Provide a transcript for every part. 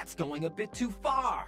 That's going a bit too far.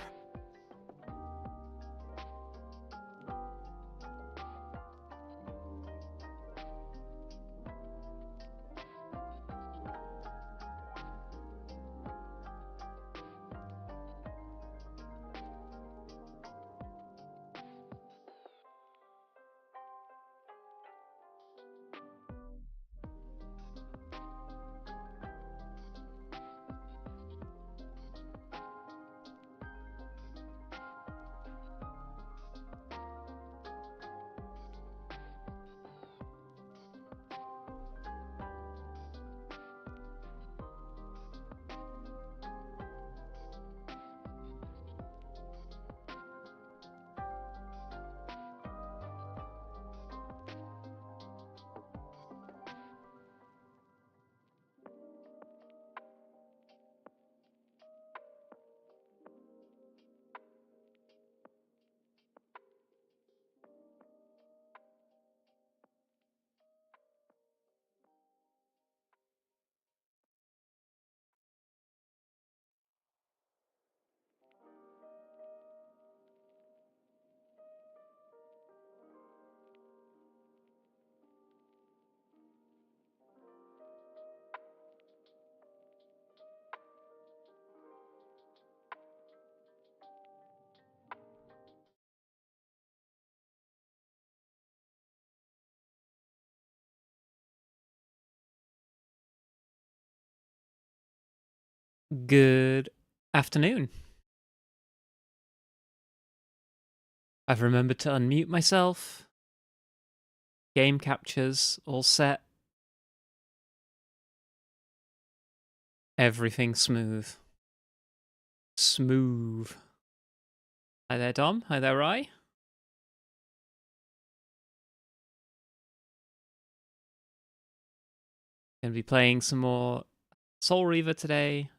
Good afternoon. I've remembered to unmute myself. Game captures all set. Everything smooth. Smooth. Hi there, Dom. Hi there, Rye. Gonna be playing some more Soul Reaver today.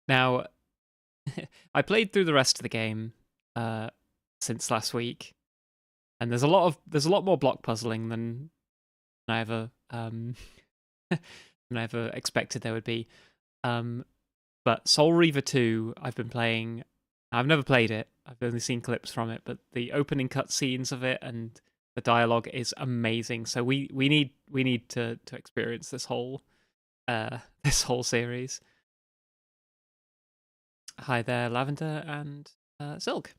Now, I played through the rest of the game since last week, and there's a lot more block puzzling than I ever than I ever expected there would be. But Soul Reaver 2, I've been playing. I've never played it. I've only seen clips from it, but the opening cutscenes of it and the dialogue is amazing. So we need to experience this whole series. Hi there, Lavender and Silk.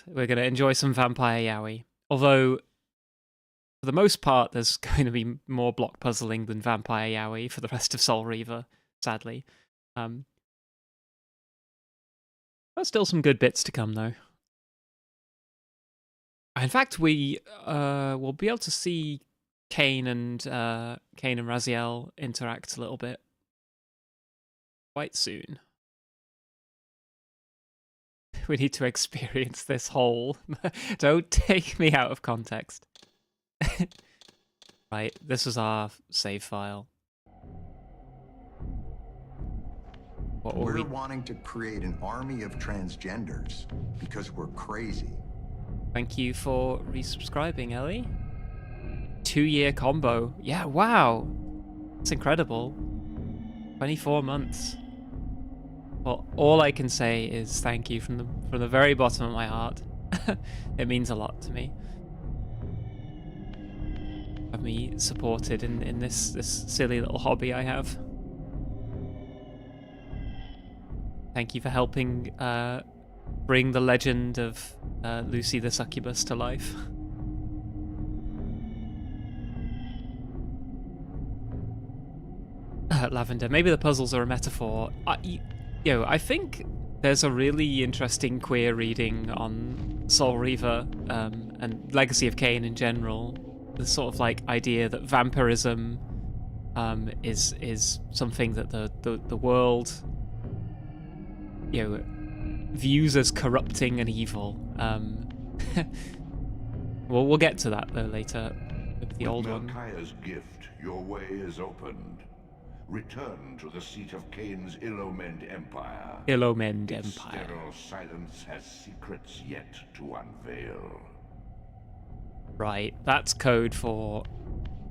We're going to enjoy some Vampire Yaoi. Although, for the most part, there's going to be more block puzzling than Vampire Yaoi for the rest of Soul Reaver, sadly. But still some good bits to come, though. In fact, we will be able to see Kane and Raziel interact a little bit quite soon. We need to experience this whole... Don't take me out of context. Right, this is our save file. What were We're wanting to create an army of transgenders because we're crazy. Thank you for resubscribing, Ellie. 2-year combo. Yeah, wow. It's incredible. 24 months. Well, all I can say is thank you from the very bottom of my heart. It means a lot to me. Have me supported in this silly little hobby I have. Thank you for helping bring the legend of Lucy the Succubus to life. Lavender, maybe the puzzles are a metaphor. I think there's a really interesting queer reading on Soul Reaver and Legacy of Kain in general. The sort of like idea that vampirism is something that the world views as corrupting and evil. We'll get to that though later with the old one. Melchiah's gift, your way is opened. Return to the seat of Kain's ill-omened empire. Ill-omened Its empire. sterile silence has secrets yet to unveil. Right, that's code for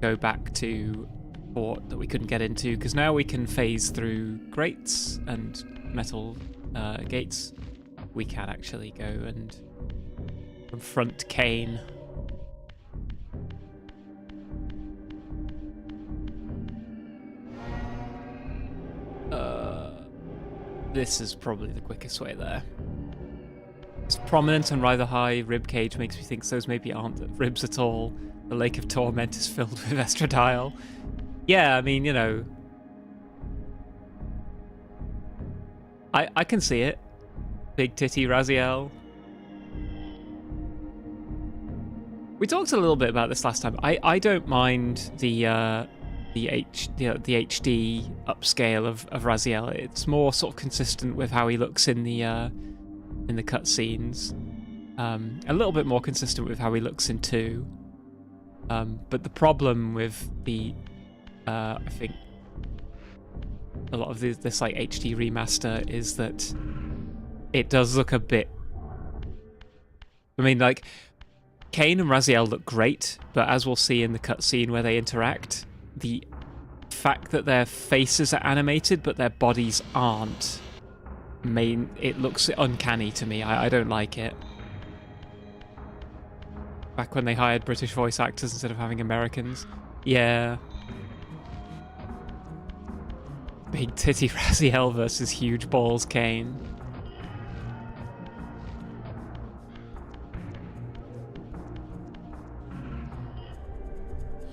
go back to fort that we couldn't get into, because now we can phase through grates and metal gates. We can actually go and confront Cain. This is probably the quickest way there. It's prominent and rather high ribcage makes me think those maybe aren't ribs at all. The Lake of Torment is filled with estradiol. Yeah, I mean, you know, I can see it. Big titty Raziel. We talked a little bit about this last time. I don't mind the HD upscale of Raziel. It's more sort of consistent with how he looks in the cutscenes. A little bit more consistent with how he looks in 2. But the problem with the I think a lot of this like HD remaster is that it does look a bit. I mean, like, Cain and Raziel look great, but as we'll see in the cutscene where they interact, the fact that their faces are animated but their bodies aren't, it looks uncanny to me. I don't like it. Back when they hired British voice actors instead of having Americans. Yeah. Big titty Raziel versus huge balls Cain.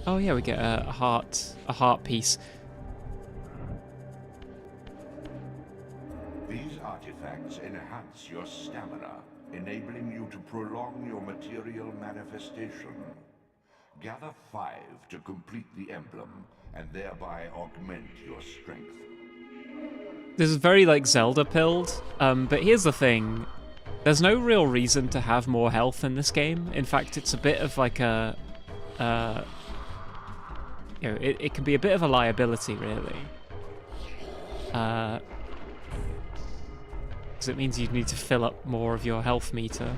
Oh yeah, we get a heart piece. These artifacts enhance your stamina, enabling you to prolong your material manifestation. Gather 5 to complete the emblem, and thereby augment your strength. This is very like Zelda pilled, but here's the thing. There's no real reason to have more health in this game. In fact, it's a bit of like a... you know, it can be a bit of a liability, really. Because it means you need to fill up more of your health meter.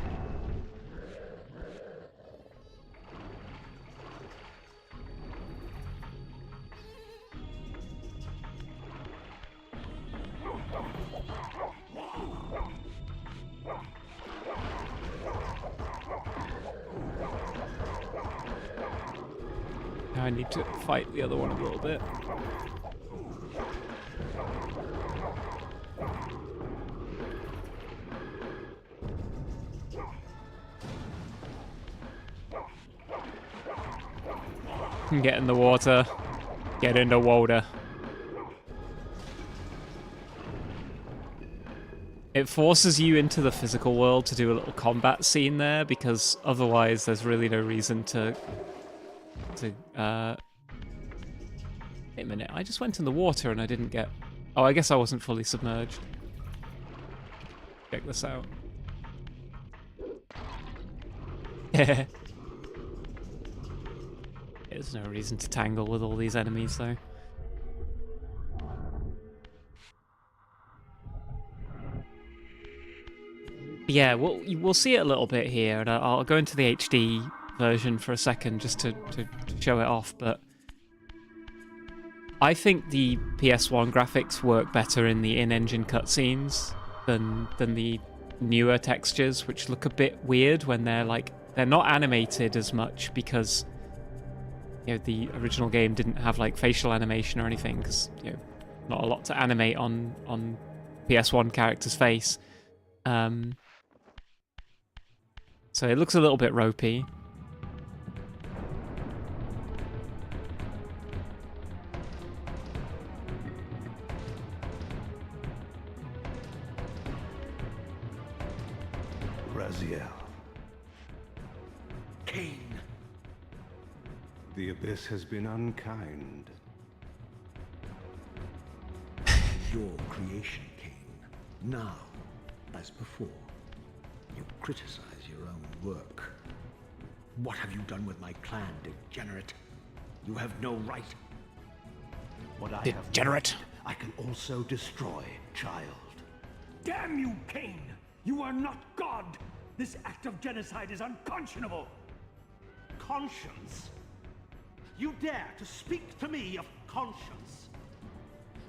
Now I need to fight the other one a little bit. Get in the water. Get in the water. It forces you into the physical world to do a little combat scene there, because otherwise there's really no reason to wait a minute, I just went in the water and I didn't get... Oh, I guess I wasn't fully submerged. Check this out. There's no reason to tangle with all these enemies, though. Yeah, we'll see it a little bit here, and I'll go into the HD version for a second just to show it off, but I think the PS1 graphics work better in the in-engine cutscenes than the newer textures, which look a bit weird when they're not animated as much, because you know the original game didn't have like facial animation or anything, because you know not a lot to animate on PS1 character's face. So it looks a little bit ropey. Raziel. Cain. The Abyss has been unkind. Your creation, Cain. Now, as before, you criticize your own work. What have you done with my clan, degenerate? You have no right. What I have Degenerate. I can also destroy, child. Damn you, Cain! You are not God! This act of genocide is unconscionable! Conscience? You dare to speak to me of conscience?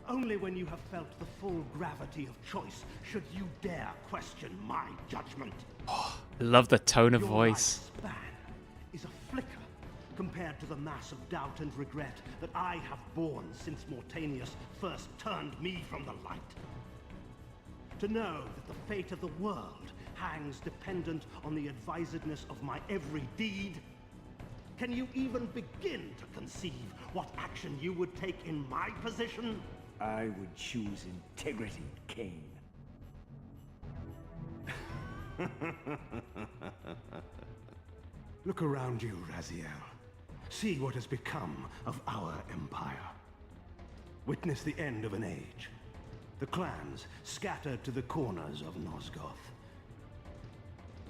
Only when you have felt the full gravity of choice should you dare question my judgment. I love the tone of Your voice. lifespan is a flicker compared to the mass of doubt and regret that I have borne since Mortanius first turned me from the light. To know that the fate of the world hangs dependent on the advisedness of my every deed. Can you even begin to conceive what action you would take in my position? I would choose integrity, Cain. Look around you, Raziel. See what has become of our empire. Witness the end of an age. The clans scattered to the corners of Nosgoth.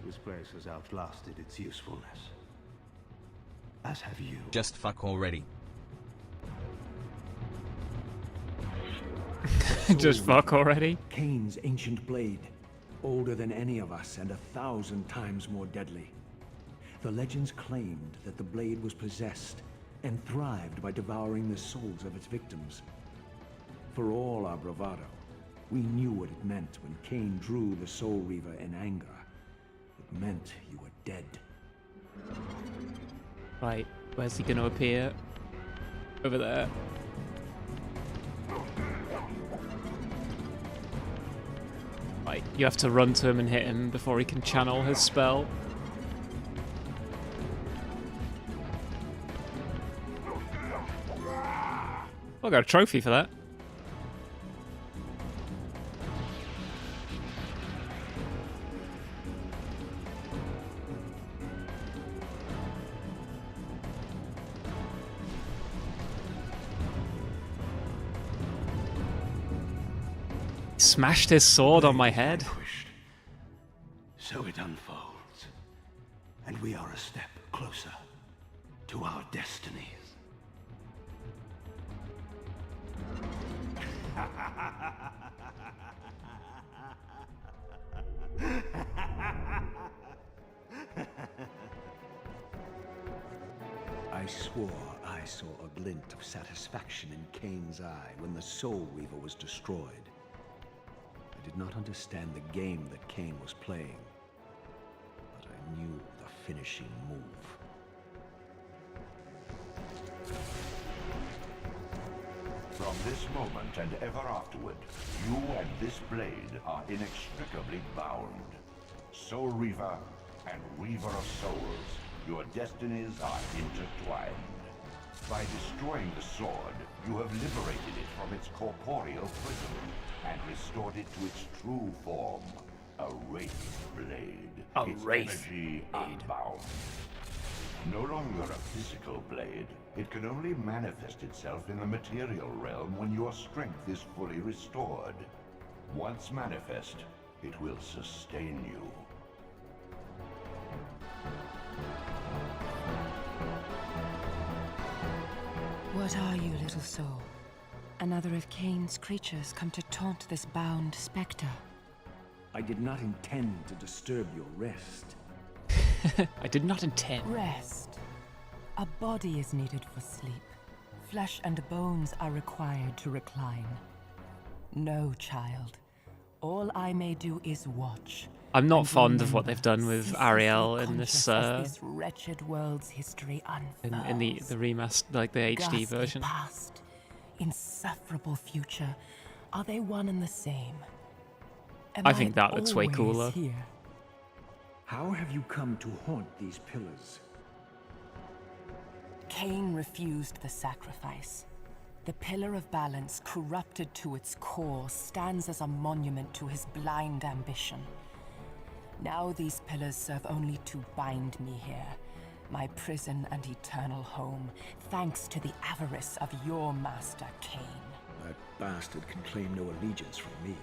This place has outlasted its usefulness. As have you. Just fuck already. Just fuck already. Cain's ancient blade, older than any of us and 1,000 times more deadly. The legends claimed that the blade was possessed and thrived by devouring the souls of its victims. For all our bravado, we knew what it meant when Cain drew the Soul Reaver in anger. It meant you were dead. Right, where's he gonna appear? Over there. Right, you have to run to him and hit him before he can channel his spell. I got a trophy for that. Smashed his sword on my head. So it unfolds, and we are a step closer to our destinies. I swore I saw a glint of satisfaction in Cain's eye when the Soul Reaver was destroyed. I did not understand the game that Cain was playing, but I knew the finishing move. From this moment and ever afterward, you and this blade are inextricably bound. Soul Reaver and Reaver of Souls, your destinies are intertwined. By destroying the sword, you have liberated it from its corporeal prison and restored it to its true form, a wraith blade. Its energy unbound. No longer a physical blade, it can only manifest itself in the material realm when your strength is fully restored. Once manifest, it will sustain you. What are you, little soul? Another of Cain's creatures come to taunt this bound spectre. I did not intend to disturb your rest. I did not intend. Rest. A body is needed for sleep. Flesh and bones are required to recline. No, child. All I may do is watch. I'm not and fond of what remember, they've done with ceaselessly Ariel in conscious this as this wretched world's history unfurls. in the remaster, like the HD Ghastly version. Past, insufferable future. Are they one and the same? Am I think that looks way always cooler. Here? How have you come to haunt these pillars? Cain refused the sacrifice. The pillar of balance, corrupted to its core, stands as a monument to his blind ambition. Now these pillars serve only to bind me here, my prison and eternal home, thanks to the avarice of your master, Cain. That bastard can claim no allegiance from me.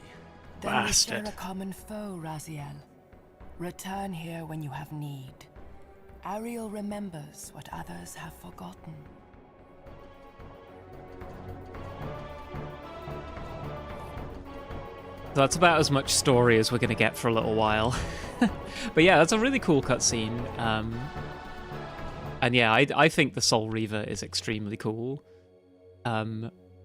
Then we share a common foe, Raziel. Return here when you have need. Ariel remembers what others have forgotten. That's about as much story as we're going to get for a little while. But yeah, that's a really cool cutscene. And yeah, I think the Soul Reaver is extremely cool.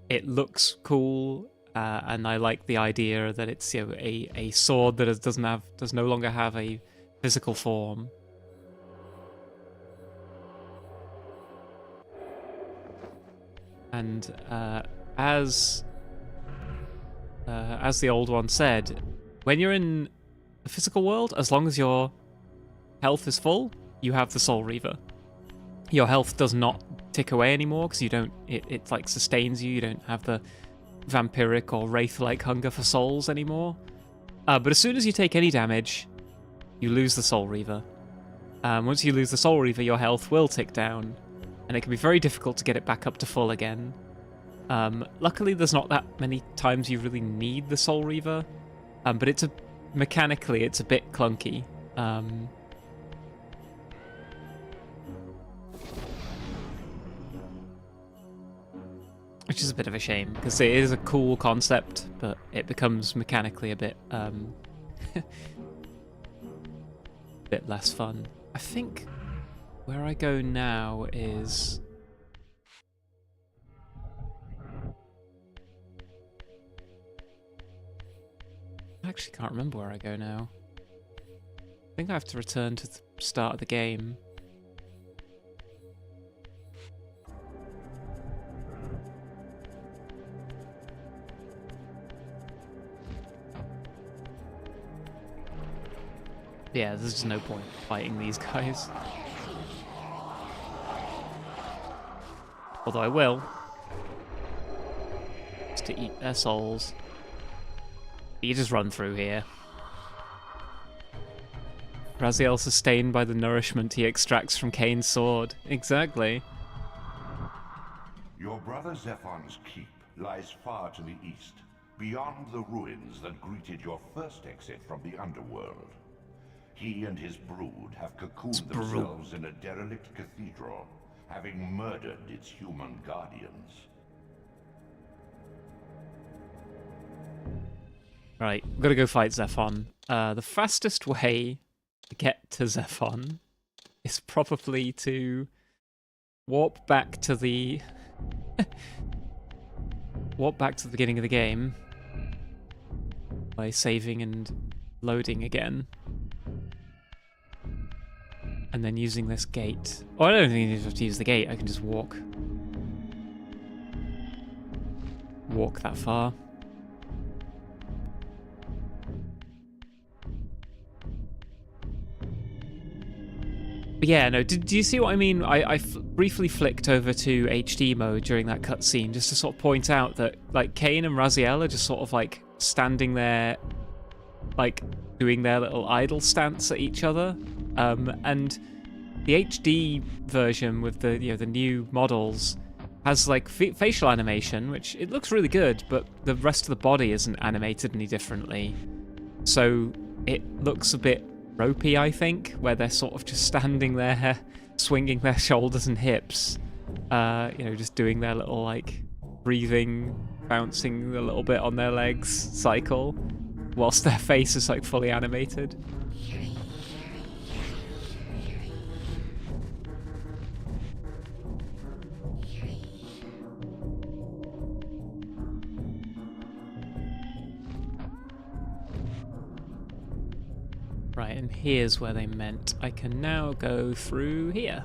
It looks cool, and I like the idea that it's, you know, a sword that does no longer have a physical form. And as the old one said, when you're in the physical world, as long as your health is full, you have the Soul Reaver. Your health does not tick away anymore because you don't. It like sustains you. You don't have the vampiric or wraith-like hunger for souls anymore. But as soon as you take any damage, you lose the Soul Reaver. Once you lose the Soul Reaver, your health will tick down, and it can be very difficult to get it back up to full again. Luckily, there's not that many times you really need the Soul Reaver, but mechanically it's a bit clunky. Which is a bit of a shame, because it is a cool concept, but it becomes mechanically a bit bit less fun. I think where I go now is... I actually can't remember where I go now. I think I have to return to the start of the game. Yeah, there's just no point fighting these guys. Although I will. Just to eat their souls. You just run through here. Raziel sustained by the nourishment he extracts from Kane's sword. Exactly. Your brother Zephon's keep lies far to the east, beyond the ruins that greeted your first exit from the underworld. He and his brood have cocooned themselves in a derelict cathedral, having murdered its human guardians. Right, I'm gonna go fight Zephon. The fastest way to get to Zephon is probably to warp back to the beginning of the game by saving and loading again. And then using this gate. Oh, I don't think you have to use the gate. I can just walk. Walk that far. But yeah, no, do you see what I mean? I briefly flicked over to HD mode during that cutscene just to sort of point out that, like, Kane and Raziel are just sort of, like, standing there, like, doing their little idle stance at each other. And the HD version with the the new models has like facial animation, which it looks really good, but the rest of the body isn't animated any differently. So it looks a bit ropey, I think, where they're sort of just standing there, swinging their shoulders and hips, just doing their little like breathing, bouncing a little bit on their legs cycle, whilst their face is like fully animated. Right, and here's where they meant I can now go through here.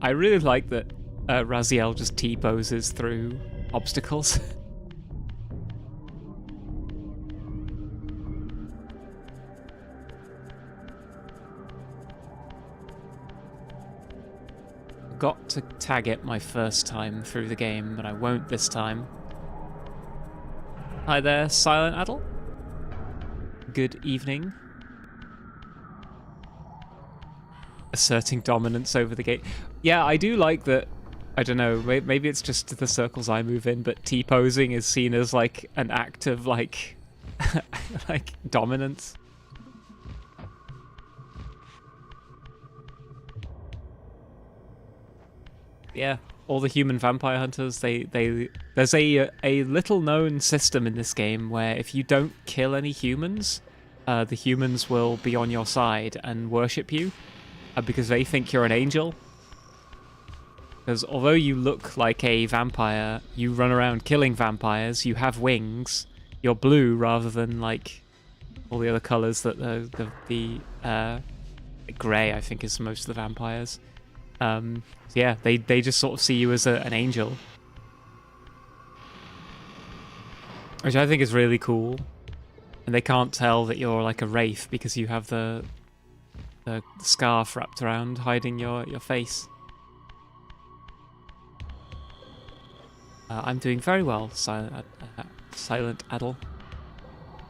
I really like that Raziel just T-poses through obstacles. Got to tag it my first time through the game, but I won't this time. Hi there, Silent Adult. Good evening. Asserting dominance over the gate. Yeah, I do like that. I don't know, maybe it's just the circles I move in, but T-posing is seen as like an act of like, like dominance. Yeah, all the human vampire hunters, they There's a little known system in this game where if you don't kill any humans, the humans will be on your side and worship you because they think you're an angel. Because although you look like a vampire, you run around killing vampires, you have wings, you're blue rather than like all the other colours that the grey, I think, is most of the vampires. So yeah, they just sort of see you as an angel. Which I think is really cool. And they can't tell that you're like a wraith because you have the scarf wrapped around hiding your face. I'm doing very well, Silent Adel.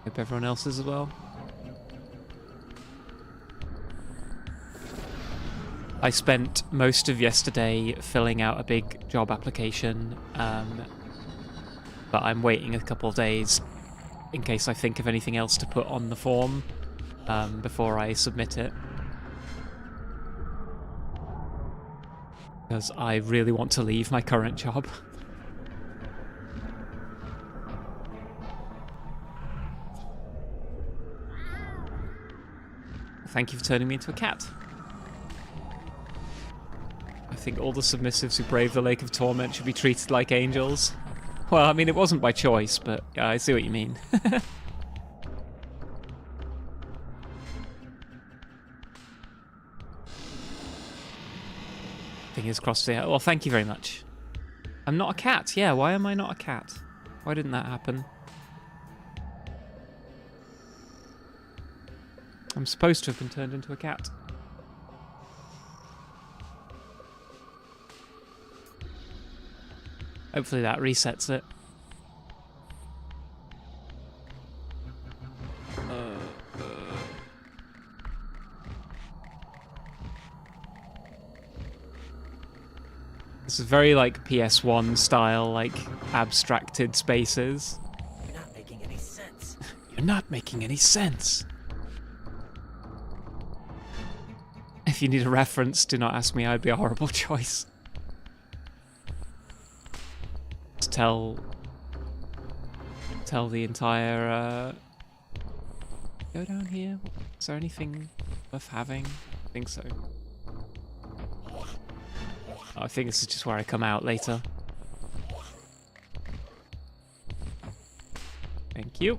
Hope everyone else is as well. I spent most of yesterday filling out a big job application, but I'm waiting a couple of days in case I think of anything else to put on the form before I submit it. Because I really want to leave my current job. Thank you for turning me into a cat. I think all the submissives who brave the Lake of Torment should be treated like angels. Well, I mean, it wasn't by choice, but yeah, I see what you mean. Fingers crossed. Yeah. Well, thank you very much. I'm not a cat. Yeah, why am I not a cat? Why didn't that happen? I'm supposed to have been turned into a cat. Hopefully that resets it. This is very like PS1 style, like abstracted spaces. You're not making any sense. You're not making any sense. If you need a reference, do not ask me. I'd be a horrible choice. Just tell the entire. Go down here. Is there anything worth having? I think so. Oh, I think this is just where I come out later. Thank you.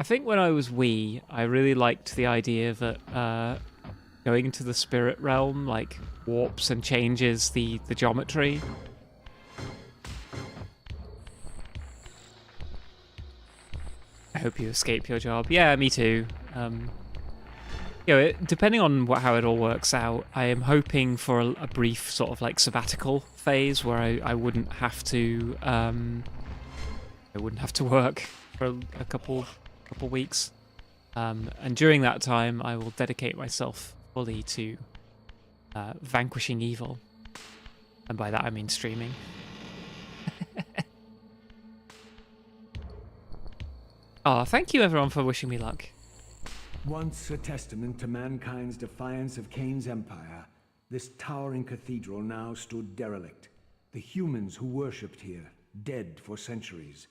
I think when I was wee, I really liked the idea that going into the spirit realm like warps and changes the geometry. I hope you escape your job. Yeah, me too. You know, depending on how it all works out, I am hoping for a brief sort of like sabbatical phase where I wouldn't have to work for a couple weeks, and during that time I will dedicate myself fully to vanquishing evil, and by that I mean streaming. Oh, thank you everyone for wishing me luck. Once a testament to mankind's defiance of Cain's empire, this towering cathedral now stood derelict. The humans who worshipped here, dead for centuries.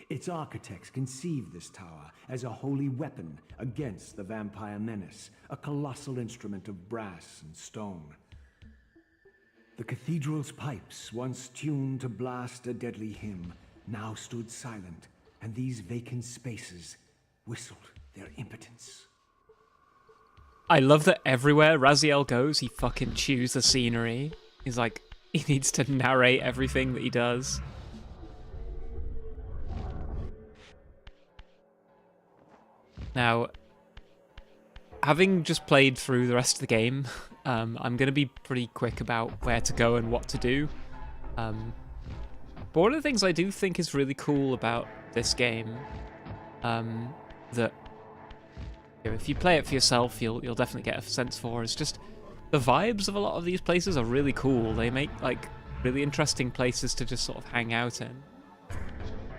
Its architects conceived this tower as a holy weapon against the vampire menace, a colossal instrument of brass and stone. The cathedral's pipes, once tuned to blast a deadly hymn, now stood silent, and these vacant spaces whistled their impotence. I love that everywhere Raziel goes, he fucking chews the scenery. He's like, he needs to narrate everything that he does. Now, having just played through the rest of the game, I'm going to be pretty quick about where to go and what to do. But one of the things I do think is really cool about this game, that you know, if you play it for yourself, you'll definitely get a sense for, is just the vibes of a lot of these places are really cool. They make like really interesting places to just sort of hang out in.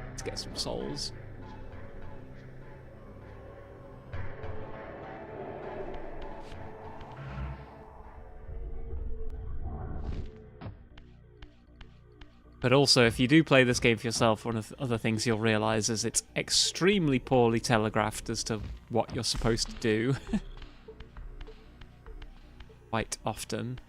Let's get some souls. But also, if you do play this game for yourself, one of the other things you'll realise is it's extremely poorly telegraphed as to what you're supposed to do. Quite often.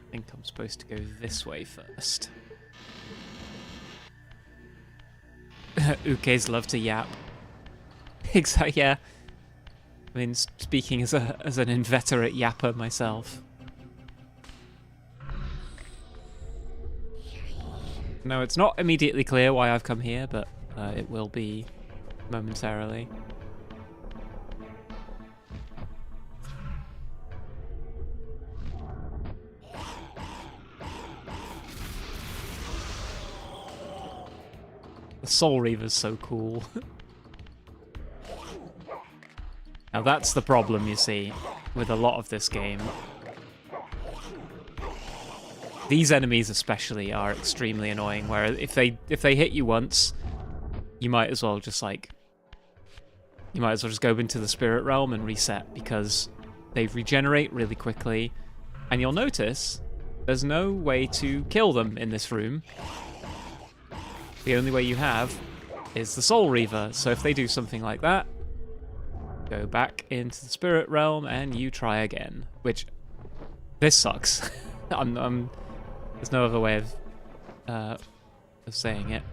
I think I'm supposed to go this way first. Ukes love to yap. Exactly, yeah. I mean, speaking as an inveterate yapper myself. No, it's not immediately clear why I've come here, but it will be momentarily. The Soul Reaver's so cool. Now that's the problem, you see, with a lot of this game. These enemies especially are extremely annoying, where if they hit you once, you might as well just go into the spirit realm and reset, because they regenerate really quickly. And you'll notice there's no way to kill them in this room. The only way you have is the Soul Reaver. So if they do something like that, go back into the spirit realm and you try again. Which, this sucks. There's no other way of saying it.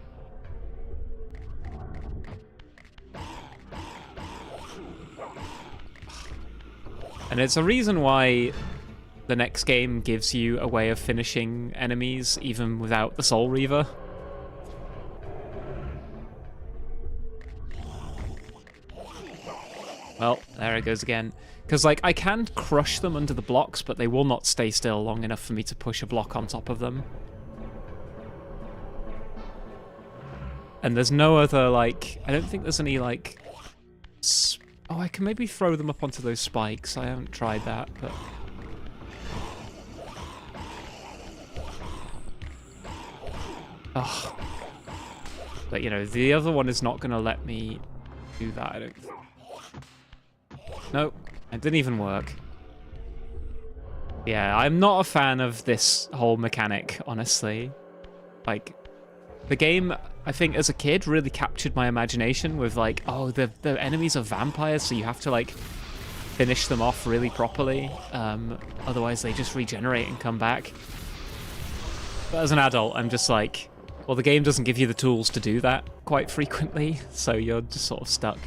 And it's a reason why the next game gives you a way of finishing enemies even without the Soul Reaver. Well, there it goes again. Because, like, I can crush them under the blocks, but they will not stay still long enough for me to push a block on top of them. And there's no other, like... I don't think there's any, like... Oh, I can maybe throw them up onto those spikes. I haven't tried that, but... Ugh. But, you know, the other one is not going to let me do that, I don't think. Nope, it didn't even work. Yeah, I'm not a fan of this whole mechanic, honestly. Like, the game, I think, as a kid, really captured my imagination with, like, oh, the enemies are vampires, so you have to, like, finish them off really properly. Otherwise, they just regenerate and come back. But as an adult, I'm just like, well, the game doesn't give you the tools to do that quite frequently, so you're just sort of stuck.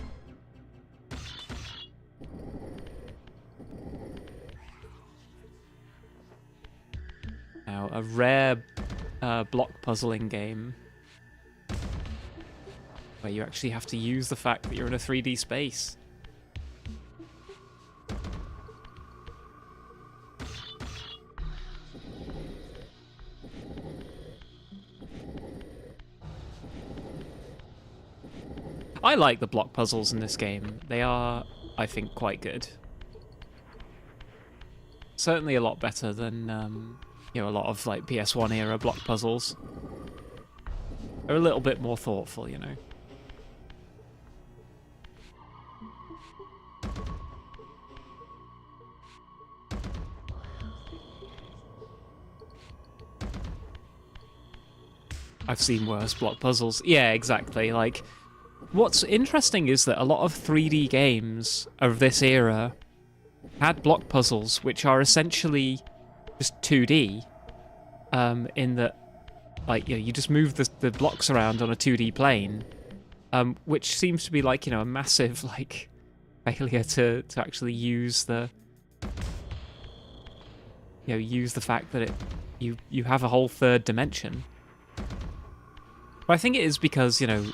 Now, a rare block puzzling game where you actually have to use the fact that you're in a 3D space. I like the block puzzles in this game. They are, I think, quite good. Certainly a lot better than you know, a lot of like PS1 era block puzzles. They're a little bit more thoughtful, you know. I've seen worse block puzzles. Yeah, exactly. Like, what's interesting is that a lot of 3D games of this era had block puzzles which are essentially just 2D, in that, like, you know, you just move the blocks around on a 2D plane, which seems to be, like, you know, a massive, like, failure to actually use the, you know, use the fact that you have a whole third dimension. But I think it is because, you know,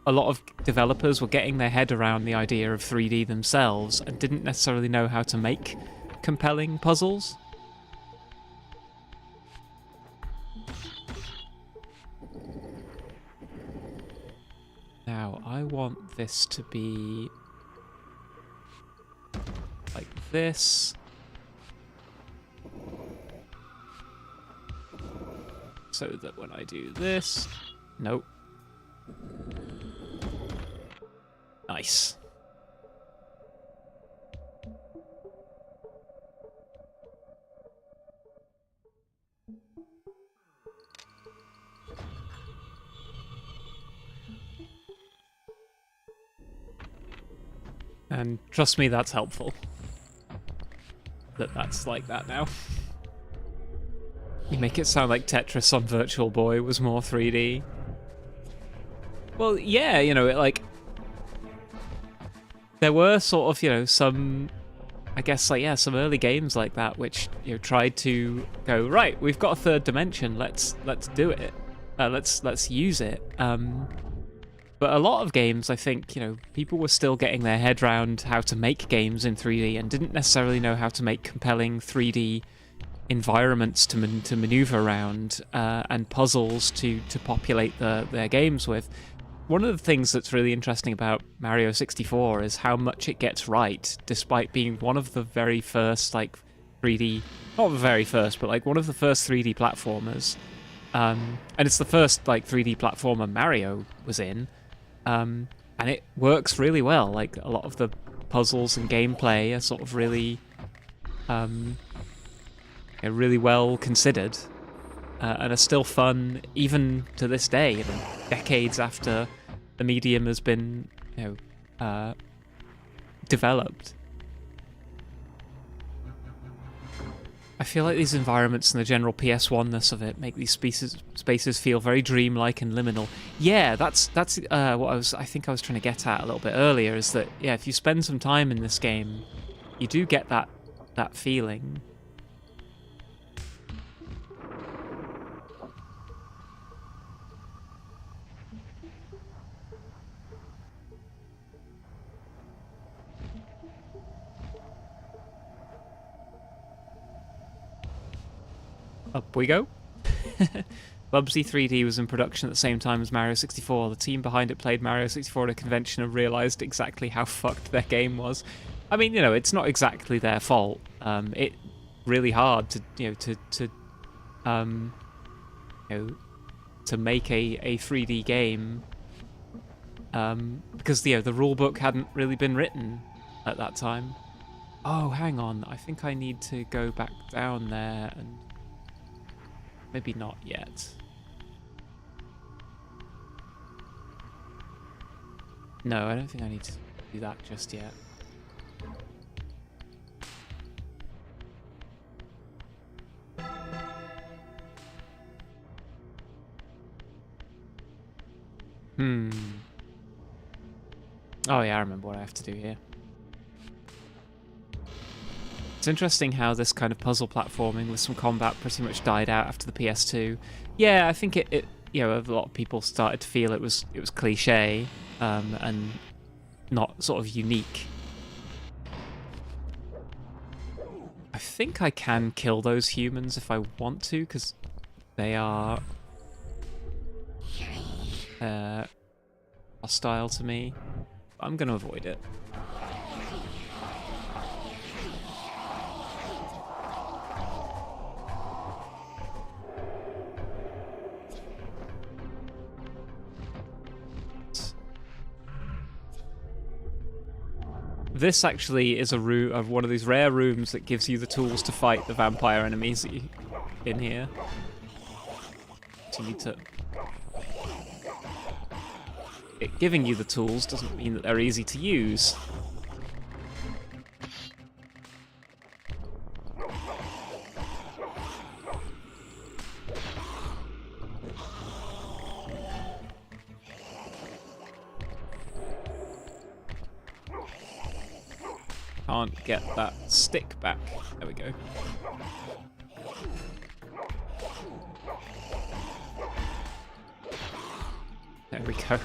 a lot of developers were getting their head around the idea of 3D themselves and didn't necessarily know how to make compelling puzzles. Now, I want this to be like this. So that when I do this... Nope. Nice. And trust me, that's helpful. That's like that now. You make it sound like Tetris on Virtual Boy was more 3D. Well, yeah, you know, there were sort of, you know, some, I guess, like, yeah, some early games like that which, you know, tried to go, right, we've got a third dimension, let's do it. Let's use it. But a lot of games, I think, you know, people were still getting their head around how to make games in 3D and didn't necessarily know how to make compelling 3D environments to maneuver around and puzzles to populate their games with. One of the things that's really interesting about Mario 64 is how much it gets right, despite being one of the very first, like, 3D... Not the very first, but, like, one of the first 3D platformers. And it's the first, like, 3D platformer Mario was in. And it works really well. Like, a lot of the puzzles and gameplay are sort of really... really well considered. And are still fun, even to this day, you know, decades after the medium has been, you know, developed. I feel like these environments and the general PS1-ness of it make these spaces feel very dreamlike and liminal. Yeah, that's what I think I was trying to get at a little bit earlier, is that, yeah, if you spend some time in this game, you do get that feeling. Up we go. Bubsy 3D was in production at the same time as Mario 64. The team behind it played Mario 64 at a convention and realised exactly how fucked their game was. I mean, you know, it's not exactly their fault. It's really hard to, you know, to make a 3D game because, you know, the rule book hadn't really been written at that time. Oh, hang on. I think I need to go back down there and... Maybe not yet. No, I don't think I need to do that just yet. Oh yeah, I remember what I have to do here. It's interesting how this kind of puzzle platforming with some combat pretty much died out after the PS2. Yeah, I think it you know, a lot of people started to feel it was cliche and not sort of unique. I think I can kill those humans if I want to, because they are hostile to me. I'm going to avoid it. This actually is a room of one of these rare rooms that gives you the tools to fight the vampire enemies in here. So you need to... It giving you the tools doesn't mean that they're easy to use. Can't get that stick back. There we go. There we go.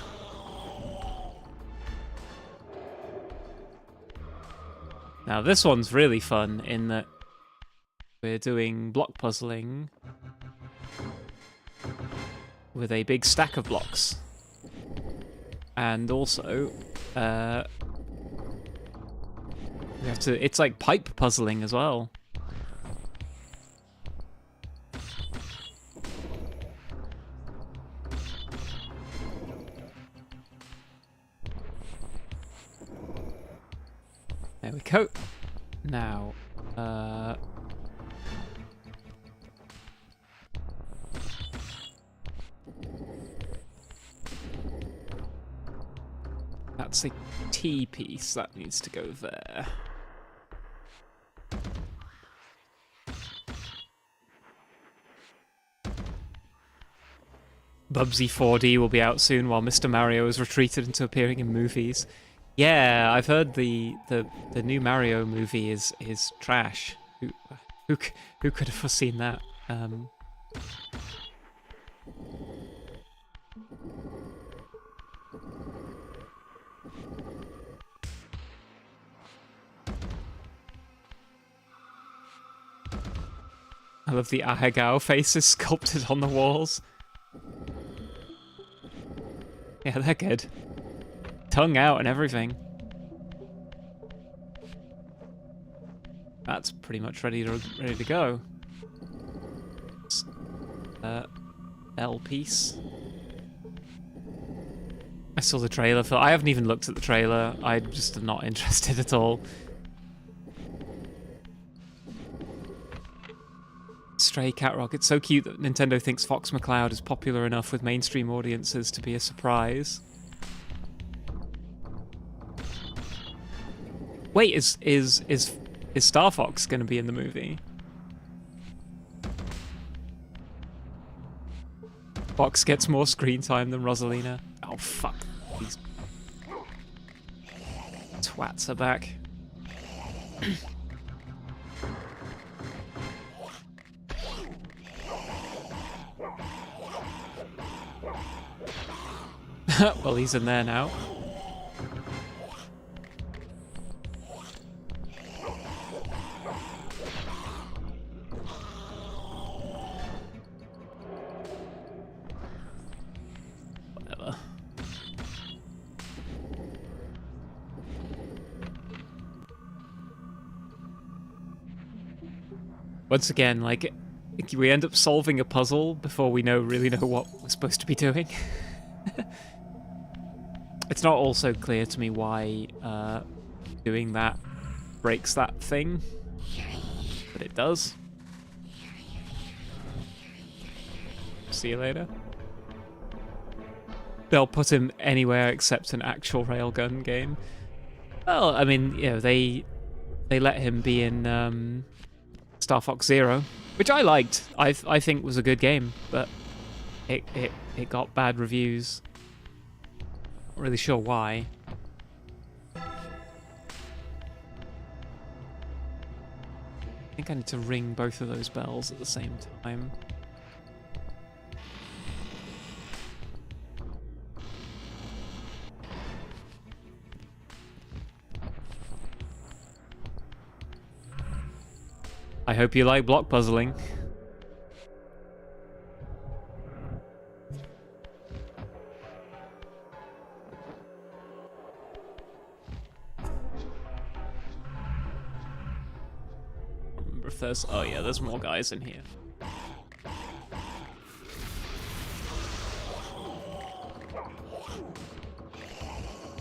Now this one's really fun in that we're doing block puzzling with a big stack of blocks. And also, we have to, it's like pipe puzzling as well. There we go. Now, That's a T piece. That needs to go there. Bubsy 4D will be out soon while Mr. Mario has retreated into appearing in movies. Yeah, I've heard the new Mario movie is trash. Who could have foreseen that? I love the Ahegao faces sculpted on the walls. Yeah, they're good. Tongue out and everything. That's pretty much ready to go. L piece. I saw the trailer for. I haven't even looked at the trailer. I just am not interested at all. Stray Cat Rock. It's so cute that Nintendo thinks Fox McCloud is popular enough with mainstream audiences to be a surprise. Wait, is Star Fox going to be in the movie? Fox gets more screen time than Rosalina. Oh fuck! These twats are back. Well, he's in there now. Whatever. Once again, like, we end up solving a puzzle before we really know what we're supposed to be doing. It's not also clear to me why doing that breaks that thing, but it does. See you later. They'll put him anywhere except an actual railgun game. Well, I mean, you know, they let him be in Star Fox Zero, which I liked. I think was a good game, but it got bad reviews. Not really sure why. I think I need to ring both of those bells at the same time. I hope you like block puzzling. If there's, oh yeah, there's more guys in here.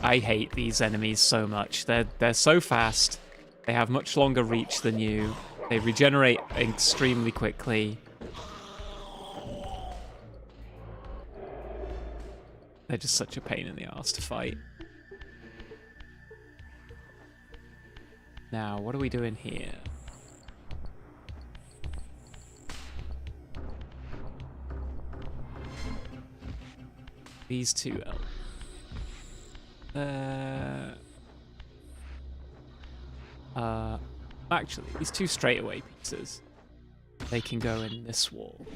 I hate these enemies so much. They're so fast. They have much longer reach than you. They regenerate extremely quickly. They're just such a pain in the ass to fight. Now, what are we doing here? These two actually, these two straightaway pieces, they can go in this wall.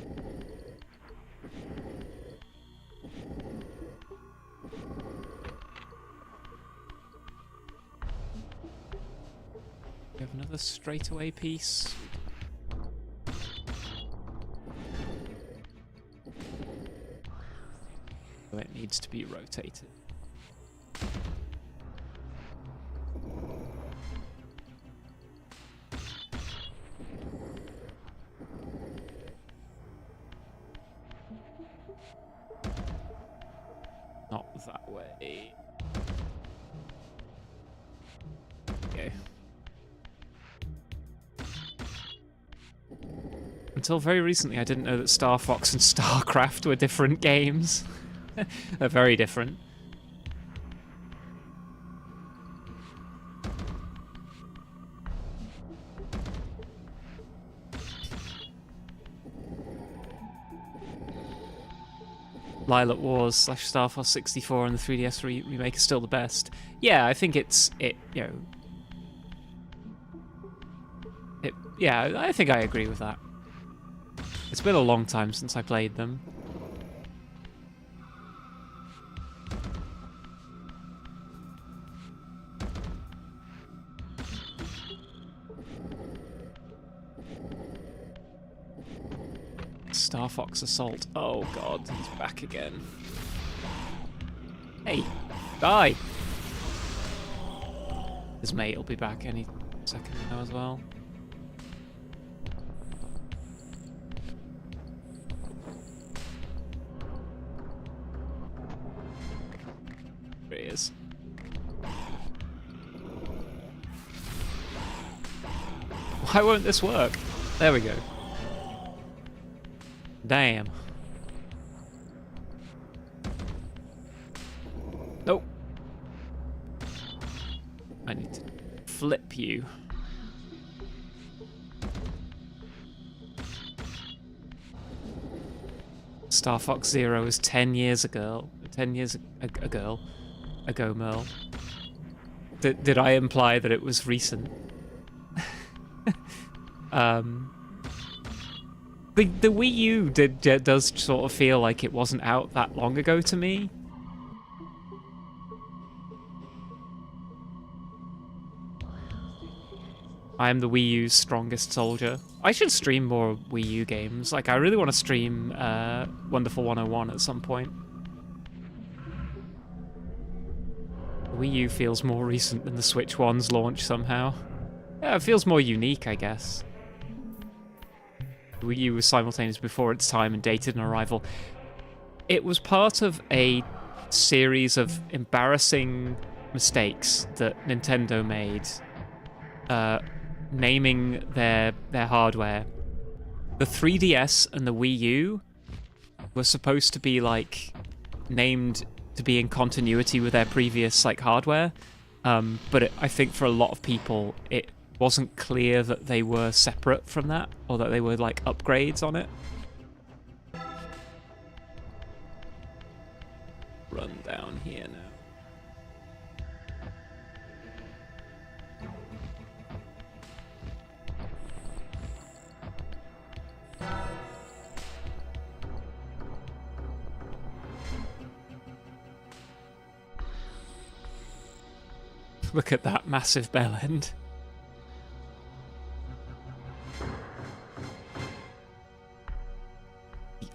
We have another straightaway piece. So it needs to be rotated. Not that way. Okay. Until very recently, I didn't know that Star Fox and StarCraft were different games. They're very different. Lilac Wars / Star Fox 64 and the 3DS remake is still the best. Yeah, I think yeah, I think I agree with that. It's been a long time since I played them. Star Fox Assault. Oh god, he's back again. Hey, die! His mate will be back any second now as well. There he is. Why won't this work? There we go. Damn. Nope. I need to flip you. Star Fox Zero is 10 years ago. 10 years ago, Merle. Did I imply that it was recent? The Wii U does sort of feel like it wasn't out that long ago to me. I am the Wii U's strongest soldier. I should stream more Wii U games. Like, I really want to stream Wonderful 101 at some point. The Wii U feels more recent than the Switch One's launch somehow. Yeah, it feels more unique, I guess. The Wii U was simultaneous before its time and dated an arrival. It was part of a series of embarrassing mistakes that Nintendo made, naming their hardware. The 3DS and the Wii U were supposed to be like named to be in continuity with their previous like hardware, but I think for a lot of people it wasn't clear that they were separate from that, or that they were like upgrades on it. Run down here now. Look at that massive bell end.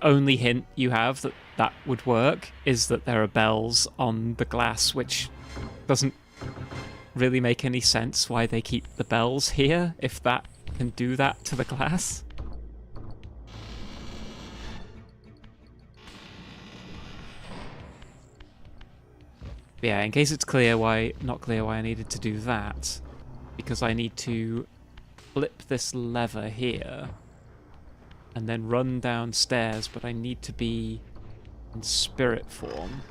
Only hint you have that that would work is that there are bells on the glass, which doesn't really make any sense why they keep the bells here if that can do that to the glass. But yeah, in case it's not clear why I needed to do that, because I need to flip this lever here and then run downstairs, but I need to be in spirit form.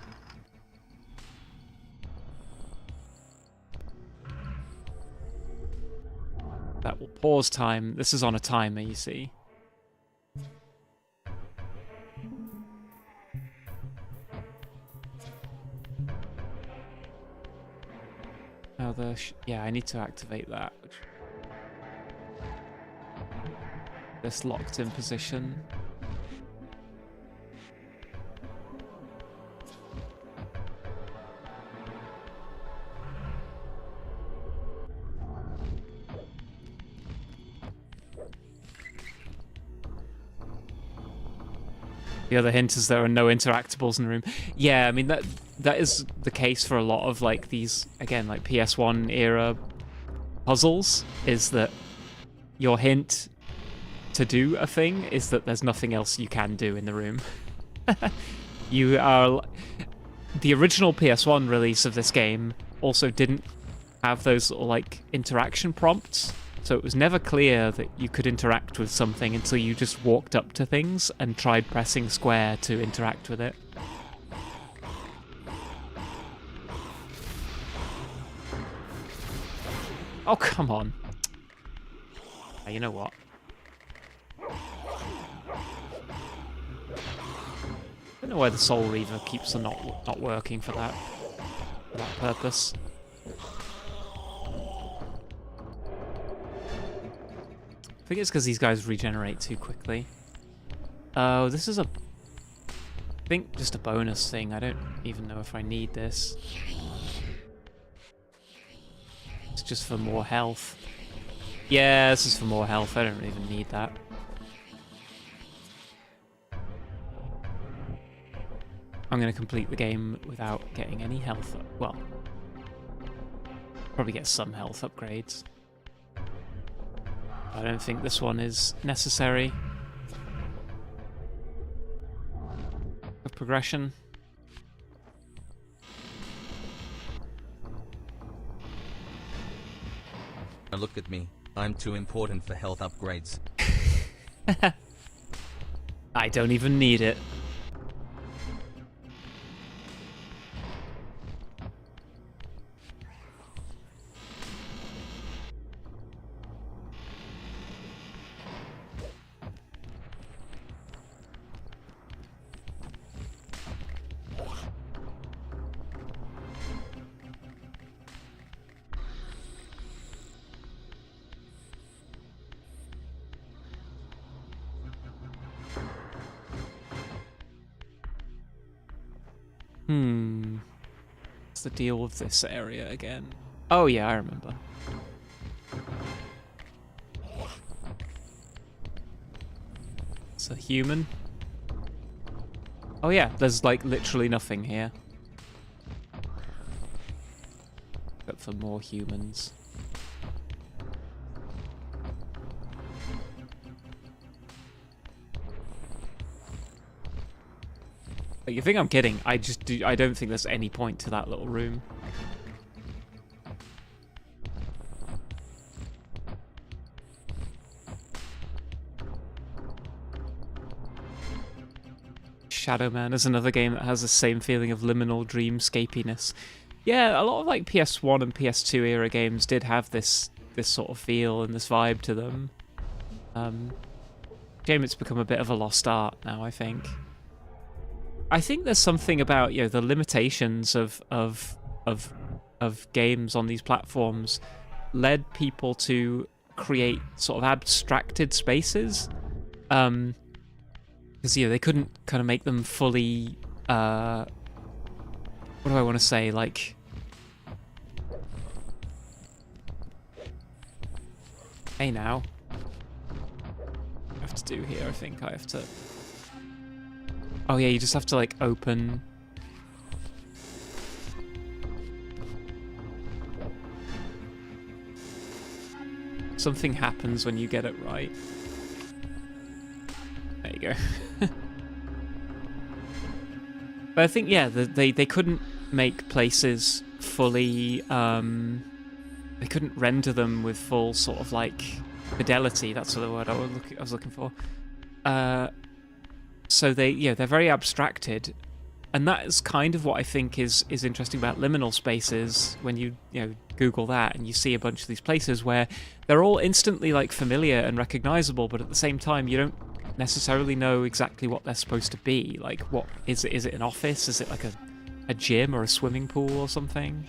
That will pause time. This is on a timer, you see. Now yeah, I need to activate that. This locked in position. The other hint is there are no interactables in the room. Yeah, I mean that is the case for a lot of like these, again, like PS1 era puzzles, is that your hint to do a thing is that there's nothing else you can do in the room. You are... The original PS1 release of this game also didn't have those little like interaction prompts, so it was never clear that you could interact with something until you just walked up to things and tried pressing square to interact with it. Oh, come on. You know what? I don't know why the Soul Reaver keeps on not working for that purpose. I think it's because these guys regenerate too quickly. Oh, this is I think just a bonus thing. I don't even know if I need this. It's just for more health. Yeah, this is for more health. I don't even need that. I'm going to complete the game without getting any health. Well, probably get some health upgrades. I don't think this one is necessary for progression. Look at me. I'm too important for health upgrades. I don't even need it. What's the deal with this area again? Oh yeah, I remember. It's a human. Oh yeah, there's like literally nothing here. Except for more humans. You think I'm kidding? I don't think there's any point to that little room. Shadow Man is another game that has the same feeling of liminal dreamscapiness. Yeah, a lot of like PS1 and PS2 era games did have this sort of feel and this vibe to them. Shame it's become a bit of a lost art now, I think. I think there's something about, you know, the limitations of games on these platforms led people to create sort of abstracted spaces. Because, you know, they couldn't kind of make them fully, what do I want to say, like, hey now, what I have to do here, I think I have to, oh yeah, you just have to like open, something happens when you get it right. There you go. But I think, yeah, they couldn't make places fully, they couldn't render them with full sort of like fidelity. That's the word I was looking for. So they're very abstracted, and that is kind of what I think is interesting about liminal spaces. When you Google that and you see a bunch of these places where they're all instantly like familiar and recognizable, but at the same time you don't necessarily know exactly what they're supposed to be. Like, what is it? Is it an office? Is it like a gym or a swimming pool or something?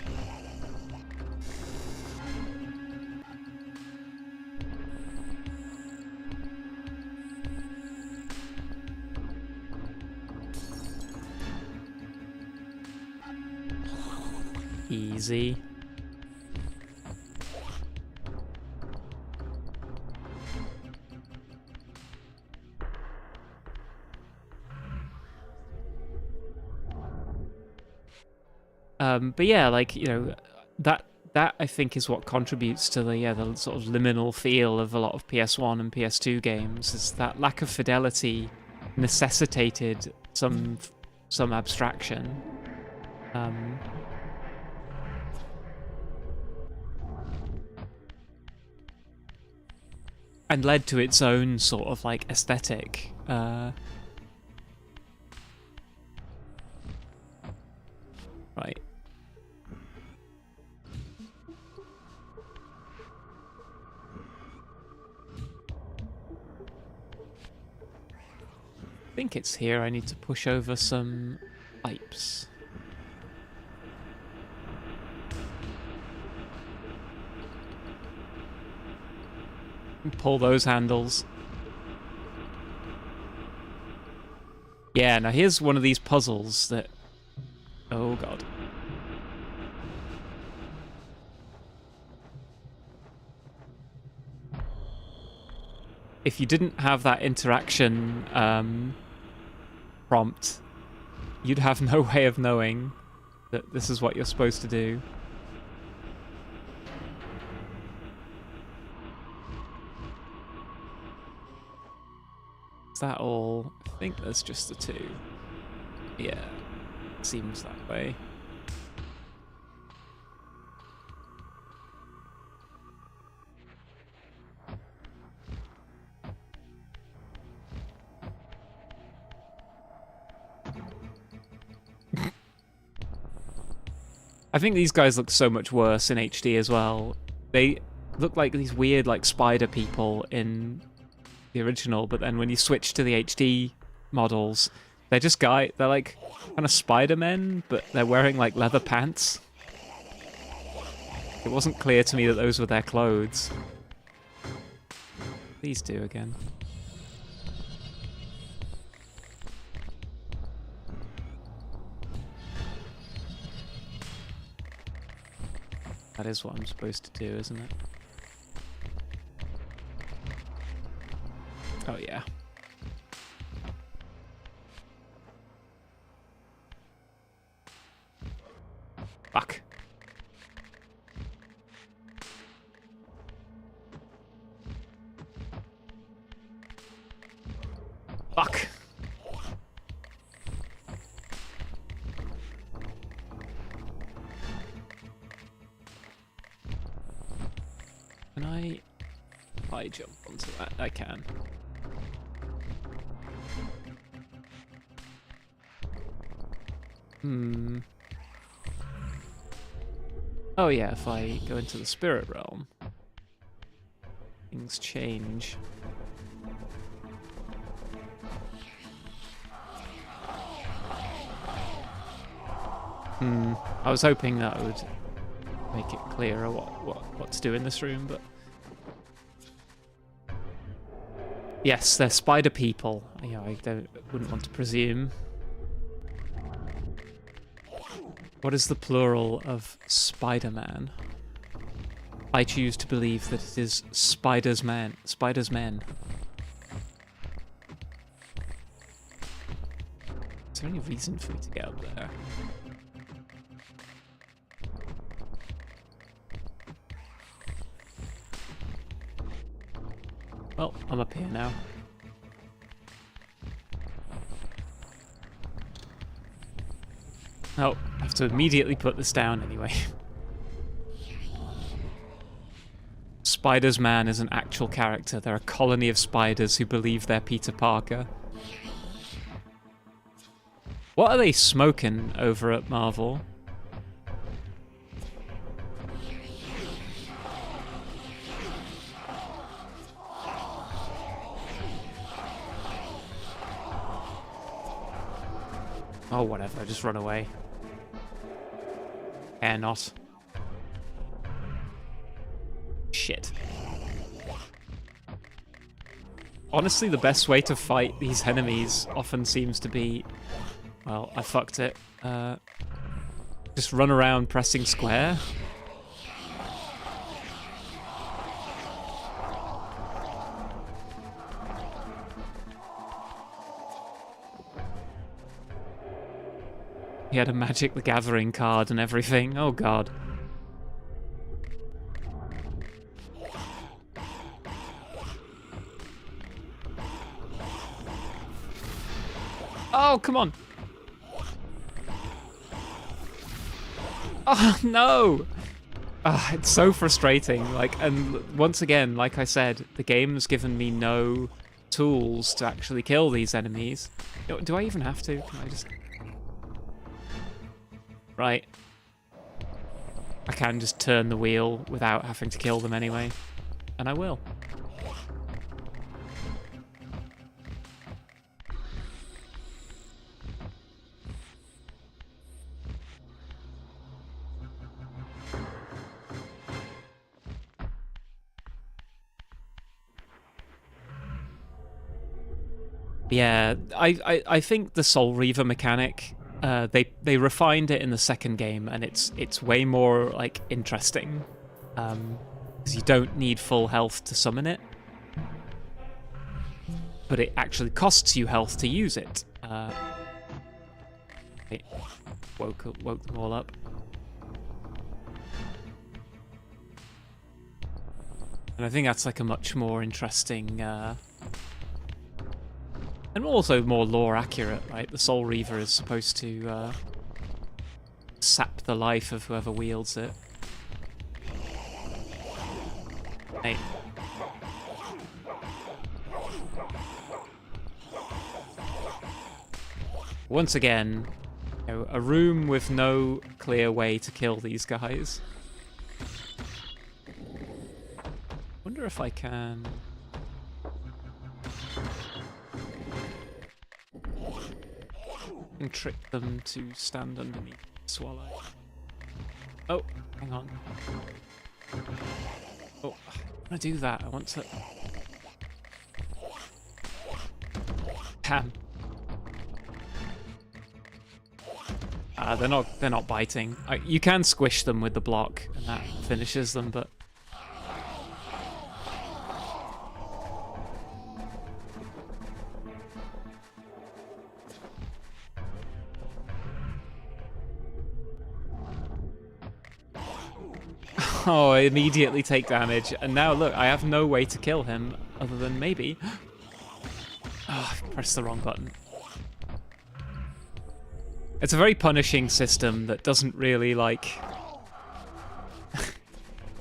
Easy. But yeah, like, you know, that I think is what contributes to the sort of liminal feel of a lot of PS1 and PS2 games, is that lack of fidelity necessitated some abstraction. And led to its own sort of like aesthetic. Right. think it's here I need to push over some pipes. And pull those handles. Yeah, now here's one of these puzzles that... Oh god. If you didn't have that interaction prompt, you'd have no way of knowing that this is what you're supposed to do. Is that all? I think there's just the two. Yeah, seems that way. I think these guys look so much worse in HD as well. They look like these weird, like, spider people in the original, but then when you switch to the HD models, they're just they're like kind of Spider-Men, but they're wearing like leather pants. It wasn't clear to me that those were their clothes. These two again. That is what I'm supposed to do, isn't it? Oh, yeah. Fuck. Fuck. Can I high jump onto that? I can. Oh yeah, if I go into the spirit realm, things change. I was hoping that would make it clearer what to do in this room, but... Yes, they're spider people. Yeah, I wouldn't want to presume. What is the plural of Spider-Man? I choose to believe that it is Spider's men. Spider's men. Is there any reason for me to get up there? Well, I'm up here now. Oh, I have to immediately put this down anyway. Spider's Man is an actual character. They're a colony of spiders who believe they're Peter Parker. What are they smoking over at Marvel? Oh, whatever, just run away. Care not. Shit. Honestly, the best way to fight these enemies often seems to be... Well, I fucked it. Just run around pressing square. He had a Magic the Gathering card and everything. Oh god. Oh, come on. Oh, no. It's so frustrating. Like, and once again, like I said, the game's given me no tools to actually kill these enemies. Do I even have to? Can I just... Right. I can just turn the wheel without having to kill them anyway. And I will. Yeah, I think the Soul Reaver mechanic, they refined it in the second game, and it's way more like interesting, because you don't need full health to summon it, but it actually costs you health to use it. It woke them all up. And I think that's like a much more interesting, and also more lore accurate, right? The Soul Reaver is supposed to sap the life of whoever wields it. Hey. Once again, you know, a room with no clear way to kill these guys. Wonder if I can... and trick them to stand underneath the swallow. Oh, hang on. Oh, I want to do that. I want to... Damn. They're not biting. You can squish them with the block, and that finishes them, but... Oh, I immediately take damage, and now look, I have no way to kill him other than maybe... Oh, I pressed the wrong button. It's a very punishing system that doesn't really, like...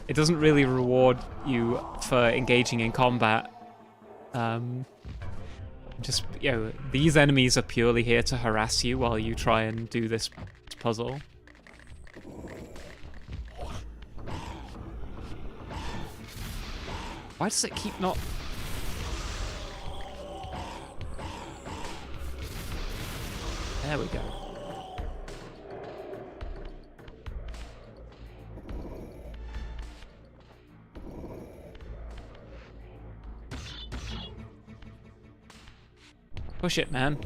it doesn't really reward you for engaging in combat. Just, you know, these enemies are purely here to harass you while you try and do this puzzle. Why does it keep not... There we go. Push it, man.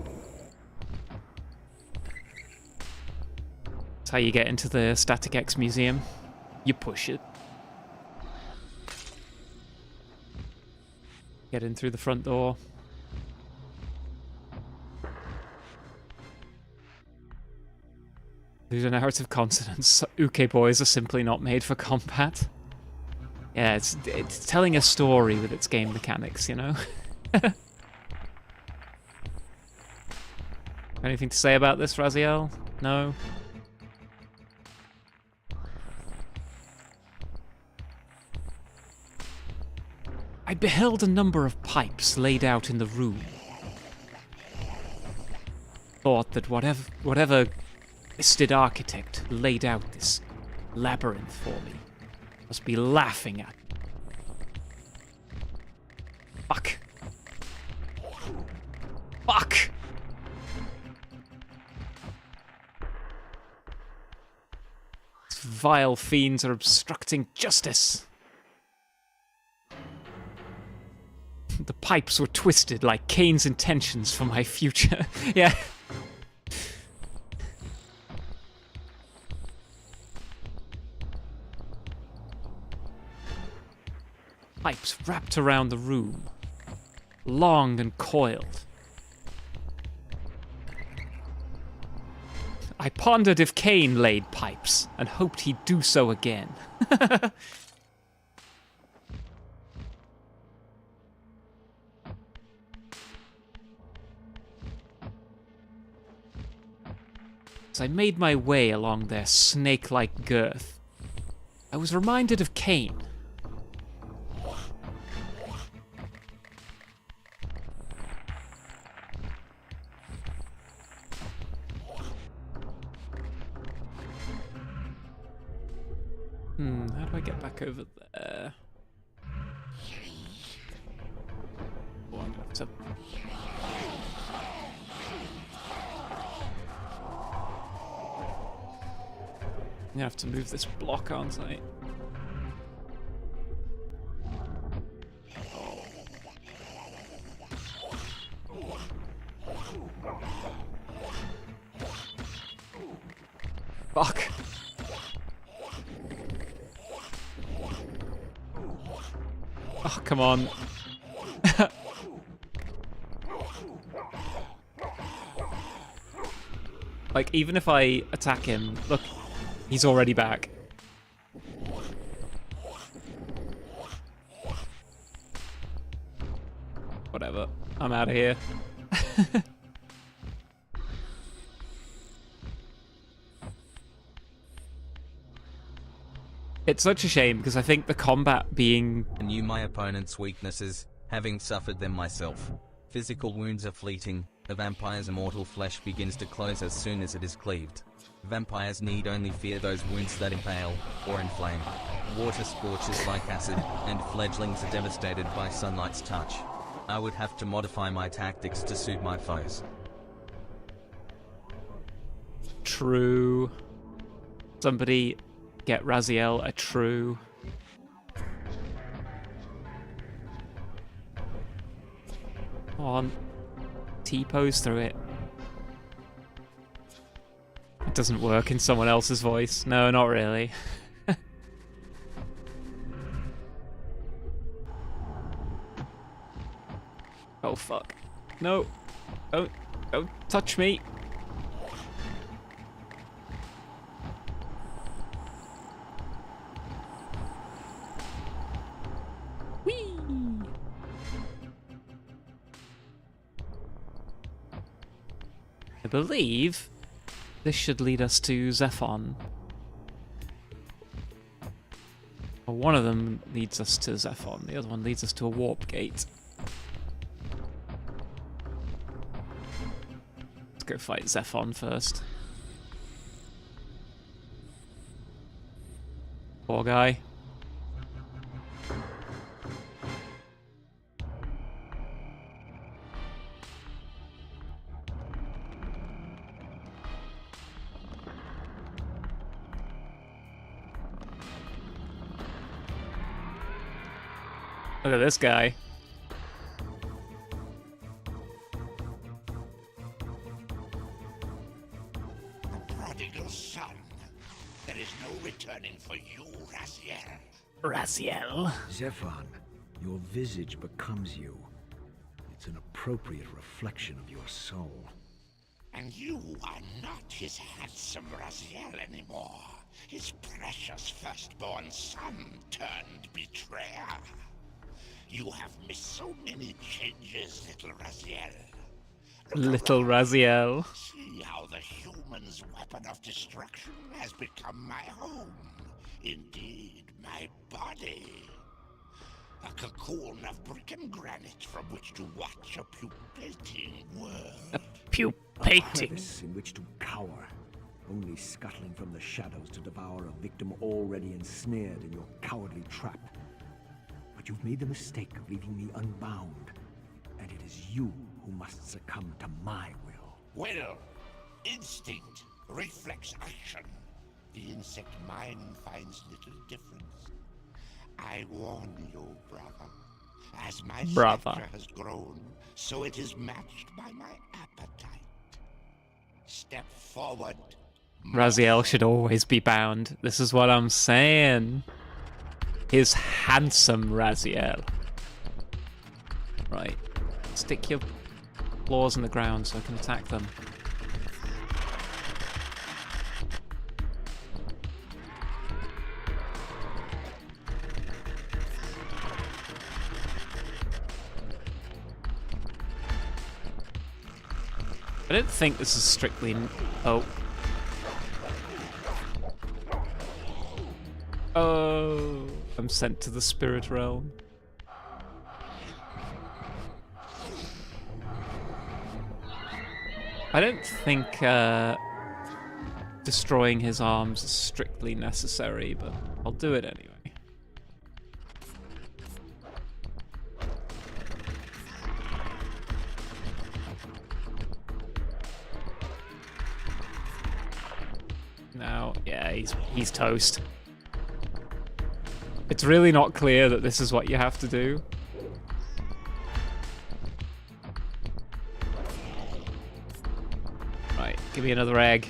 That's how you get into the Static X Museum. You push it. Get in through the front door. Due to narrative consonants, uke boys are simply not made for combat. Yeah, it's telling a story with its game mechanics, you know? Anything to say about this, Raziel? No? I beheld a number of pipes laid out in the room. Thought that whatever misted architect laid out this labyrinth for me must be laughing at me. Fuck. Fuck! These vile fiends are obstructing justice. The pipes were twisted like Cain's intentions for my future. Yeah. Pipes wrapped around the room, long and coiled. I pondered if Cain laid pipes, and hoped he'd do so again. As I made my way along their snake-like girth, I was reminded of Cain. How do I get back over there? Oh, I'm gonna have to... I'm gonna have to move this block, aren't I? Oh, come on. Like, even if I attack him, look, he's already back. Whatever, I'm out of here. It's such a shame because I think the combat being... I knew my opponent's weaknesses, having suffered them myself. Physical wounds are fleeting. A vampire's immortal flesh begins to close as soon as it is cleaved. Vampires need only fear those wounds that impale or inflame. Water scorches like acid, and fledglings are devastated by sunlight's touch. I would have to modify my tactics to suit my foes. True. Somebody get Raziel a true. Come on. T-pose through it. It doesn't work in someone else's voice. No, not really. Oh fuck. No. Don't touch me. Whee! I believe this should lead us to Zephon. Well, one of them leads us to Zephon, the other one leads us to a warp gate. Let's go fight Zephon first. Poor guy. Look at this guy. The prodigal son. There is no returning for you, Raziel. Raziel. Zephon, your visage becomes you. It's an appropriate reflection of your soul. And you are not his handsome Raziel anymore. His precious firstborn son turned betrayer. You have missed so many changes, little Raziel. Little Raziel. See how the human's weapon of destruction has become my home. Indeed, my body. A cocoon of brick and granite from which to watch a pupating world. A pupating. Crevice in which to cower, only scuttling from the shadows to devour a victim already ensnared in your cowardly trap. But you've made the mistake of leaving me unbound, and it is you who must succumb to my will. Will, instinct, reflex action. The insect mind finds little difference. I warn you, brother. As my stature has grown, so it is matched by my appetite. Step forward. Raziel should always be bound. This is what I'm saying. His handsome Raziel. Right. Stick your claws in the ground so I can attack them. I don't think this is strictly... Oh. Oh. I'm sent to the spirit realm. I don't think destroying his arms is strictly necessary, but I'll do it anyway. Now, yeah, he's toast. It's really not clear that this is what you have to do. Right, give me another egg.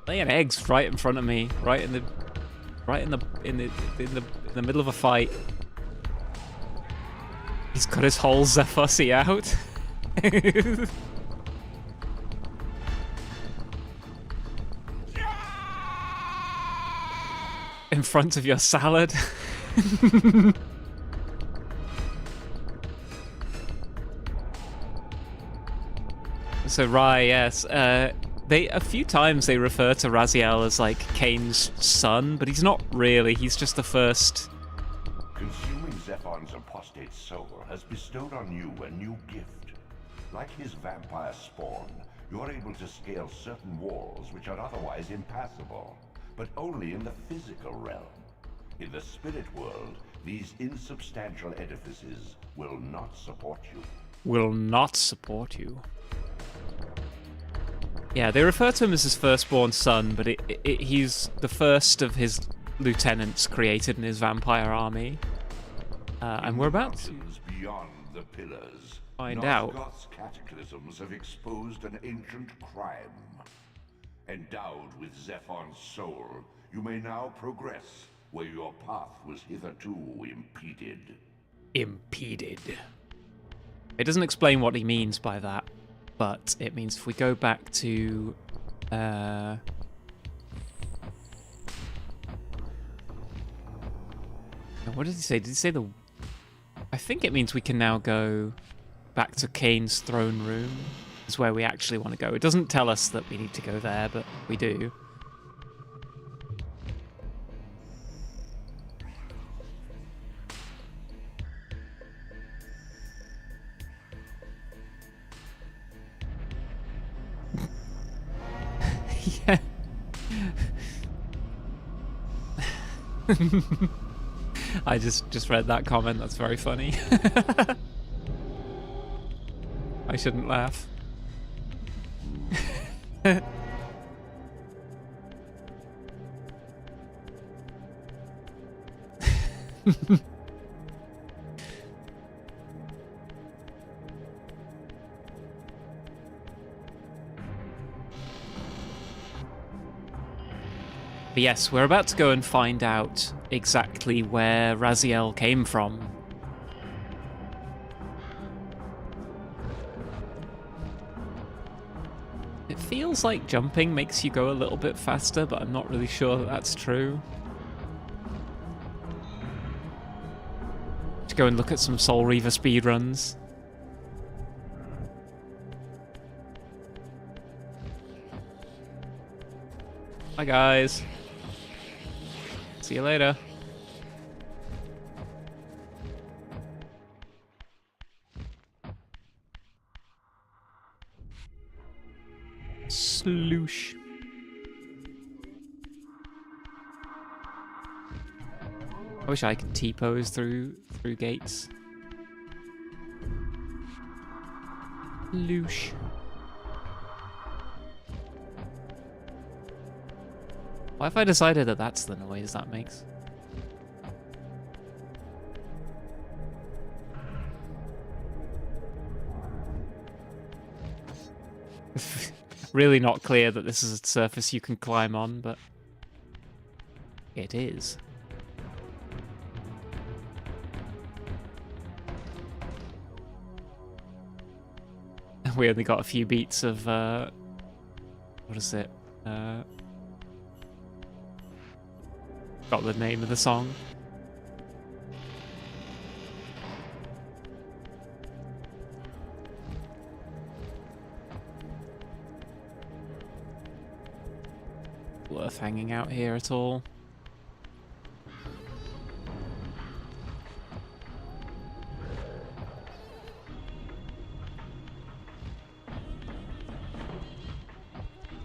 laying eggs right in front of me, right in the middle of a fight. He's got his whole Zephyr out. In front of your salad. So Rai, yes, a few times they refer to Raziel as like Kane's son, but he's not really. He's just the first. Consuming Zephon's apostate soul has bestowed on you a new gift. Like his vampire spawn, you are able to scale certain walls which are otherwise impassable, but only in the physical realm. In the spirit world, these insubstantial edifices will not support you. Will not support you. Yeah, they refer to him as his firstborn son, but he's the first of his lieutenants created in his vampire army. And we're about to beyond the pillars, find out. Nosgoth's cataclysms have exposed an ancient crime. Endowed with Zephon's soul, you may now progress where your path was hitherto impeded. Impeded. It doesn't explain what he means by that, but it means if we go back to what did he say? Did he say the... I think it means we can now go back to Kane's throne room, is where we actually want to go. It doesn't tell us that we need to go there, but we do. Yeah. I just read that comment. That's very funny. I shouldn't laugh. But yes, we're about to go and find out exactly where Raziel came from. It feels like jumping makes you go a little bit faster, but I'm not really sure that that's true. Let's go and look at some Soul Reaver speedruns. Hi guys. See you later. Sloosh. I wish I could T-pose through gates. Loosh. Why have I decided that that's the noise that makes? Really not clear that this is a surface you can climb on, but it is. We only got a few beats of, what is it? Got the name of the song. Worth hanging out here at all.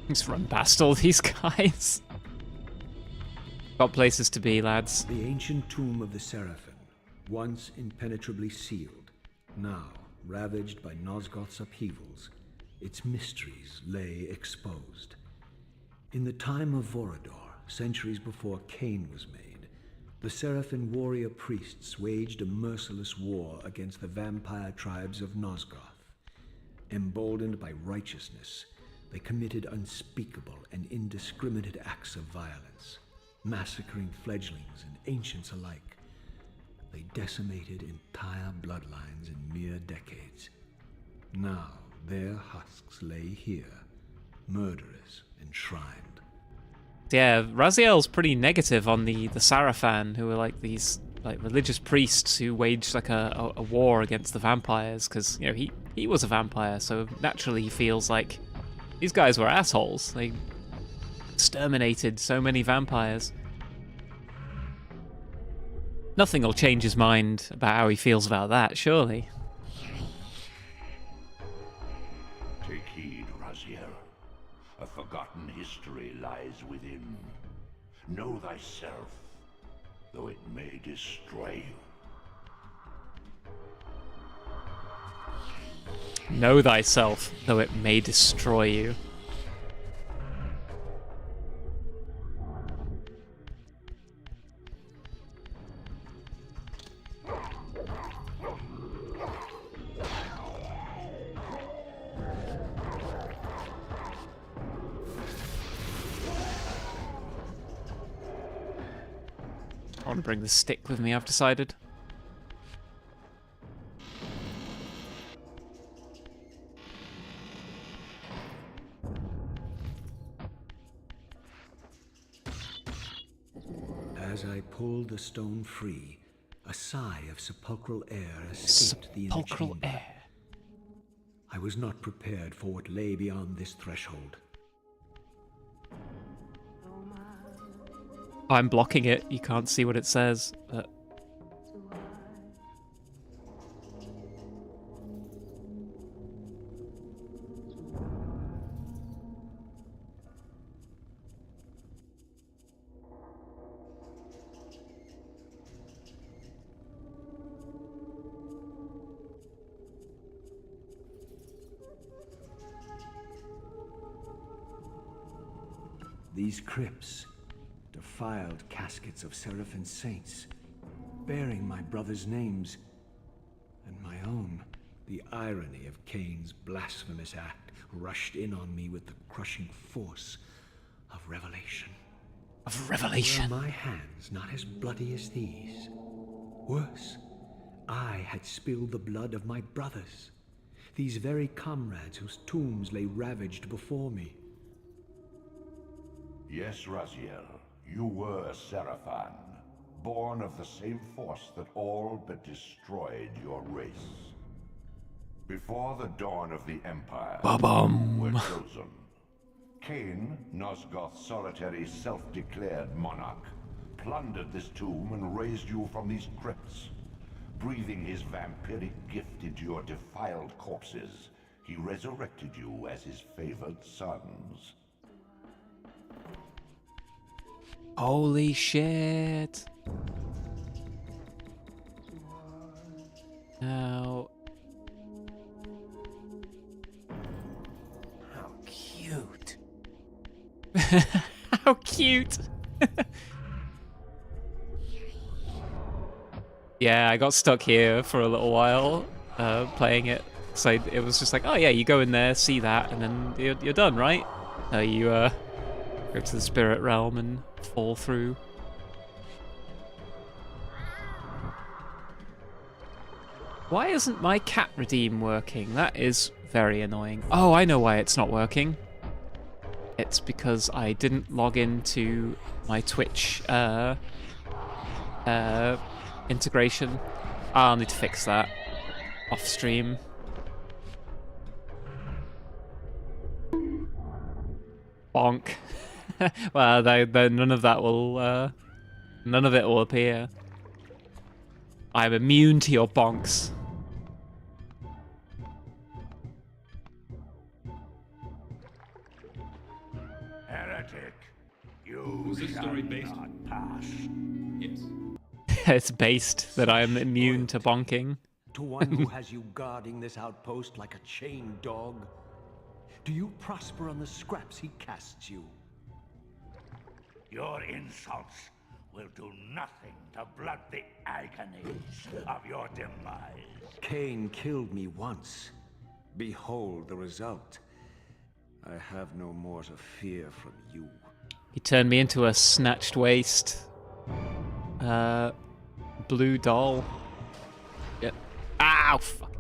Just run past all these guys. Got places to be, lads. The ancient tomb of the Seraphim, once impenetrably sealed, now ravaged by Nosgoth's upheavals, its mysteries lay exposed. In the time of Vorador, centuries before Kane was made, the Seraphim warrior priests waged a merciless war against the vampire tribes of Nosgoth. Emboldened by righteousness, They committed unspeakable and indiscriminate acts of violence, massacring fledglings and ancients alike. They decimated entire bloodlines in mere decades. Now their husks lay here, murderers enshrined. Yeah, Raziel's pretty negative on the Sarafan, who are like these like religious priests who waged like a war against the vampires, because you know he was a vampire, so naturally he feels like these guys were assholes. They exterminated so many vampires. Nothing will change his mind about how he feels about that, surely. Take heed, Raziel. A forgotten history lies within. Know thyself, though it may destroy you. Know thyself, though it may destroy you. I want to bring the stick with me, I've decided. As I pulled the stone free, a sigh of sepulchral air escaped the inner chamber. Air. I was not prepared for what lay beyond this threshold. I'm blocking it, you can't see what it says, but... These crypts, defiled caskets of Seraphin saints, bearing my brothers' names, and my own. The irony of Cain's blasphemous act rushed in on me with the crushing force of revelation. Of revelation? Were my hands not as bloody as these? Worse, I had spilled the blood of my brothers, these very comrades whose tombs lay ravaged before me. Yes, Raziel, you were a Seraphan, born of the same force that all but destroyed your race. Before the dawn of the Empire, you were chosen. Cain, Nosgoth's solitary self-declared monarch, plundered this tomb and raised you from these crypts. Breathing his vampiric gift into your defiled corpses, he resurrected you as his favored sons. Holy shit. Now... How cute. How cute. Yeah, I got stuck here for a little while, playing it. So it was just like, oh yeah, you go in there, see that, and then you're done, right? You go to the spirit realm and fall through. Why isn't my cat redeem working? That is very annoying. Oh, I know why it's not working. It's because I didn't log into my Twitch integration. I'll need to fix that off stream. Bonk. Well, none of that will, none of it will appear. I'm immune to your bonks. Heretic, Was this story based? pass. Yes. It's based that I'm immune to bonking. To one who has you guarding this outpost like a chained dog? Do you prosper on the scraps he casts you? Your insults will do nothing to blunt the agonies of your demise. Cain killed me once. Behold the result. I have no more to fear from you. He turned me into a snatched waist. Blue doll. Yep. Ow! Fuck.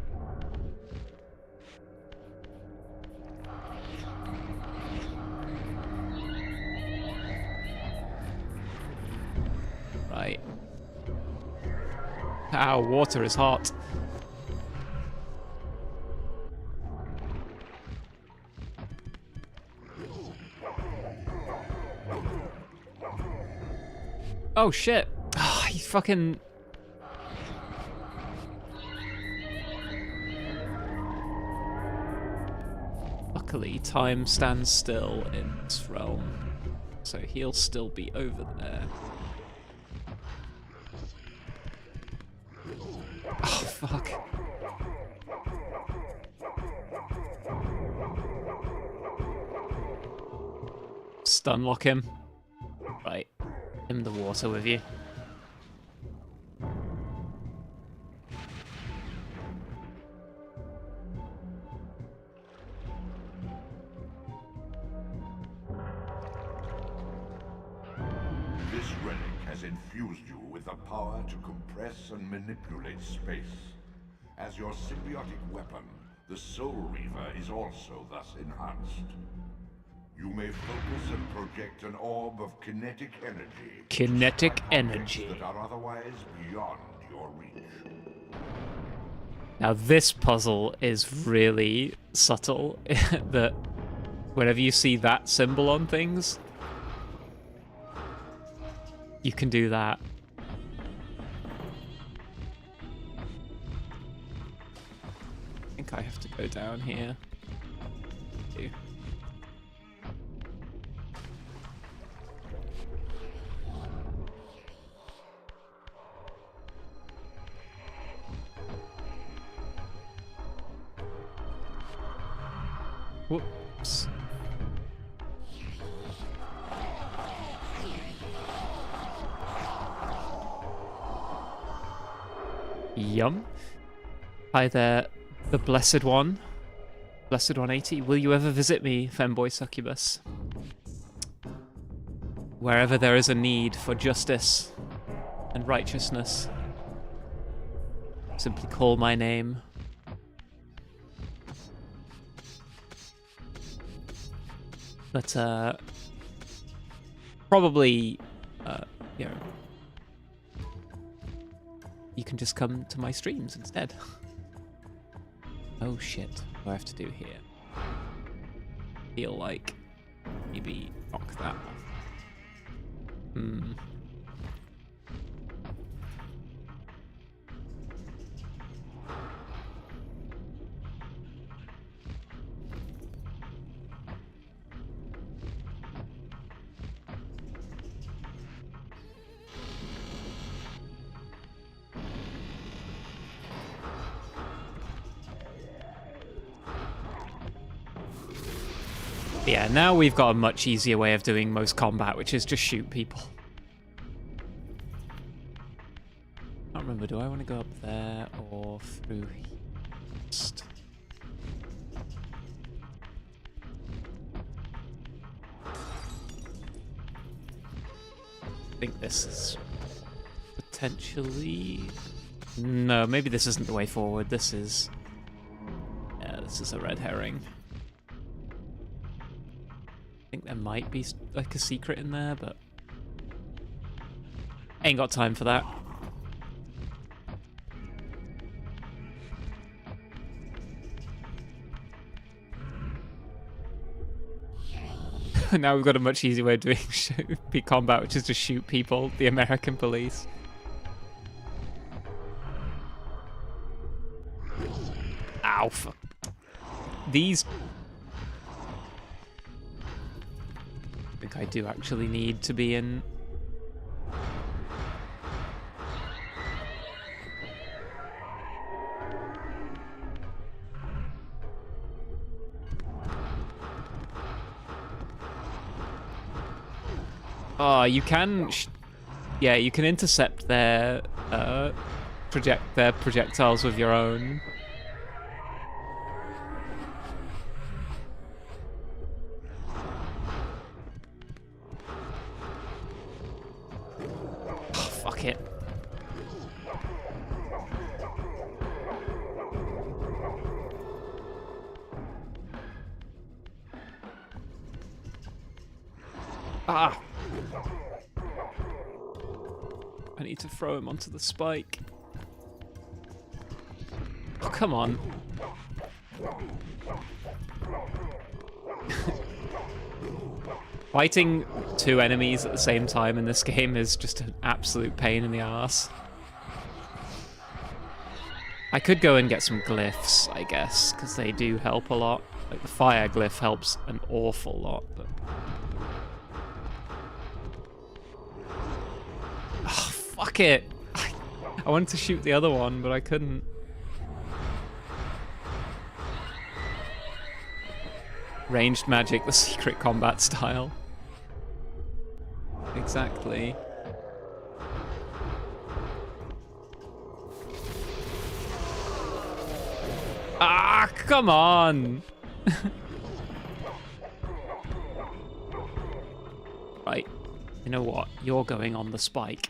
Right. Ow, water is hot. Oh shit. Oh, he fucking... Luckily, time stands still in this realm, so he'll still be over there. Oh, fuck. Stun lock him. Right. In the water with you. This relic has infused you with the power to compress and manipulate space. As your symbiotic weapon, the Soul Reaver is also thus enhanced. You may focus and project an orb of kinetic energy. Kinetic on objects energy. that are otherwise beyond your reach. Now this puzzle is really subtle. That whenever you see that symbol on things, you can do that. I think I have to go down here. Too. Whoops. Yum. Hi there, the Blessed One. Blessed 180. Will you ever visit me, femboy succubus? Wherever there is a need for justice and righteousness, simply call my name. But, probably, you know, you can just come to my streams instead. Oh shit, what do I have to do here? Feel like maybe knock that off. Yeah, now we've got a much easier way of doing most combat, which is just shoot people. I can't remember, do I want to go up there or through here? I think this is potentially... No, maybe this isn't the way forward. This is... Yeah, this is a red herring. I think there might be like a secret in there, but ain't got time for that. Now we've got a much easier way of doing combat, which is to shoot people, the American police. Ow, fuck. These... I think I do actually need to be in... Oh, you can... Yeah, you can intercept their... their projectiles with your own. Fuck it. Ah! I need to throw him onto the spike. Oh, come on. Fighting two enemies at the same time in this game is just an absolute pain in the ass. I could go and get some glyphs, I guess, because they do help a lot. Like the fire glyph helps an awful lot, but... Oh, fuck it! I wanted to shoot the other one, but I couldn't. Ranged magic, the secret combat style. Exactly. Ah, come on! Right. You know what? You're going on the spike.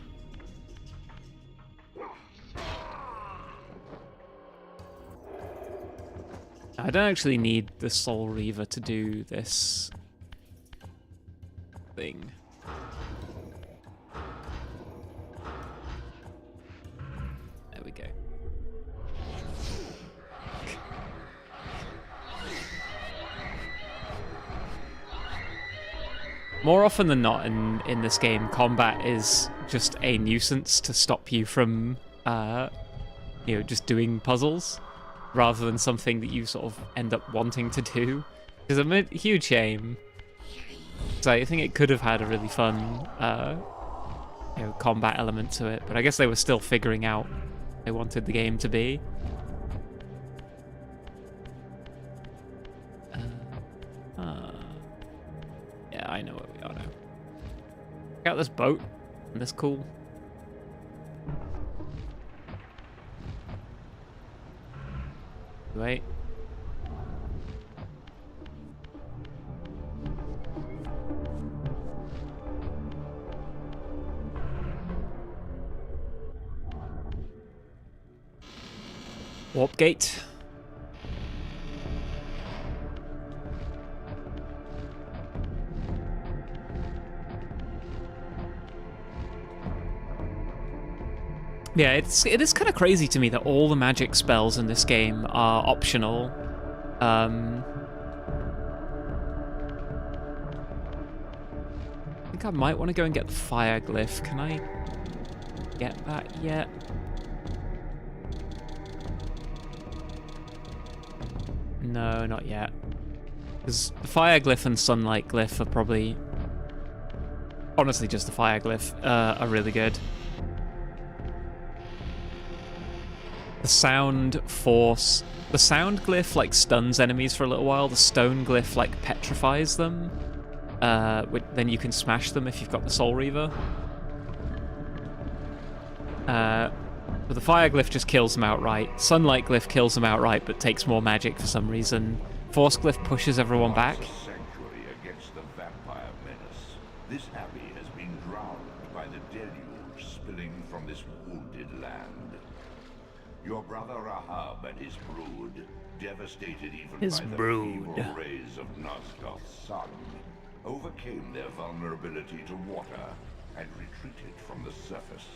I don't actually need the Soul Reaver to do this thing. There we go. More often than not in this game, combat is just a nuisance to stop you from, you know, just doing puzzles, rather than something that you sort of end up wanting to do. It's a huge shame. So I think it could have had a really fun, you know, combat element to it, but I guess they were still figuring out what they wanted the game to be. Yeah, I know where we are now. Check out this boat. Isn't this cool? Wait. Warp gate. Yeah, it is kind of crazy to me that all the magic spells in this game are optional. I think I might want to go and get the fire glyph. Can I get that yet? No, not yet. Because the fire glyph and sunlight glyph are probably... Honestly, just the fire glyph are really good. The sound force... The sound glyph, like, stuns enemies for a little while. The stone glyph, like, petrifies them. Then you can smash them if you've got the Soul Reaver. But the fire glyph just kills them outright. Sunlight glyph kills them outright, but takes more magic for some reason. Force glyph pushes everyone back. Sanctuary against the vampire menace. This abbey has been drowned by the deluge spilling from this wounded land. Your brother Rahab and his brood, devastated even by the feeble rays of Nosgoth's sun, overcame their vulnerability to water and retreated from the surface.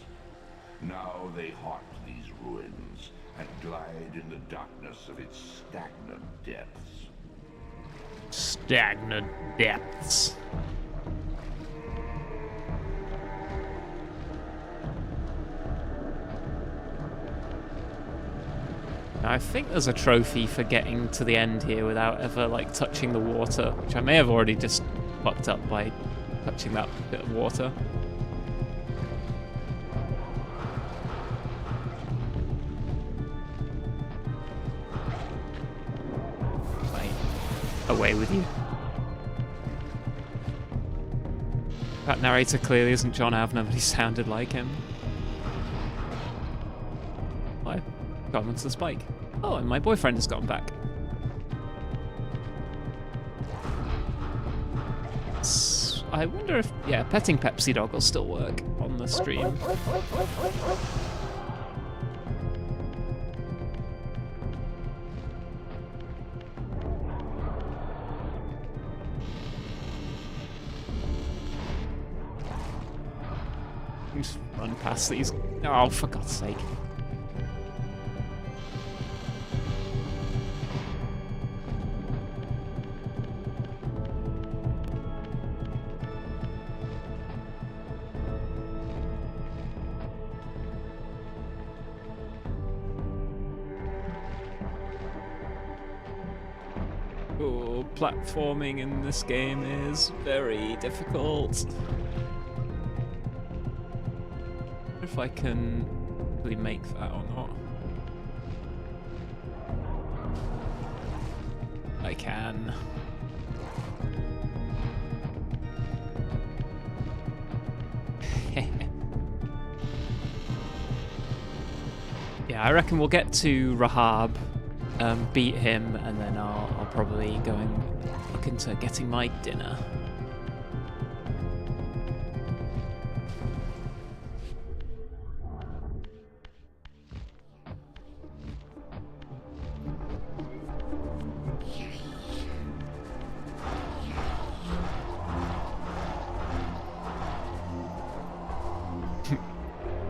Now they haunt these ruins and glide in the darkness of its stagnant depths. Stagnant depths. I think there's a trophy for getting to the end here without ever, like, touching the water, which I may have already just fucked up by touching that bit of water. Away with you. That narrator clearly isn't John Avner, but he sounded like him. I got him onto the spike. Oh, and my boyfriend has gotten back. I wonder if, yeah, petting Pepsi Dog will still work on the stream. Just run past these. Oh, for God's sake. Oh, platforming in this game is very difficult. If I can really make that or not. I can. Yeah, I reckon we'll get to Rahab, beat him, and then I'll probably go and look into getting my dinner.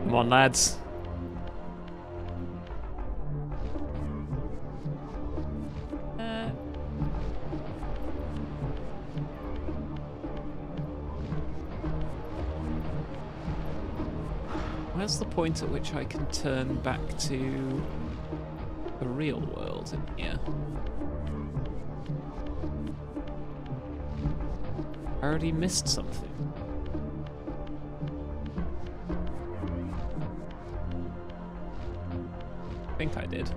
Come on, lads. Where's the point at which I can turn back to the real world in here? I already missed something. I think I did.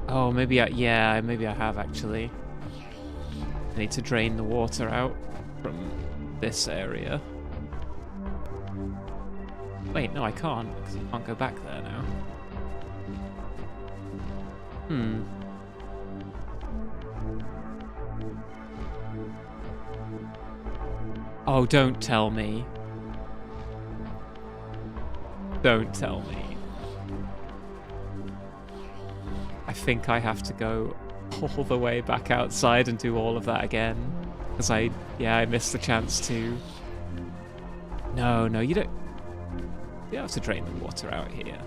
Oh, maybe I have actually. I need to drain the water out from this area. Wait, no, I can't, because you can't go back there now. Oh, don't tell me. Don't tell me. I think I have to go all the way back outside and do all of that again. Because I missed the chance to... No, you don't... You have to drain the water out here.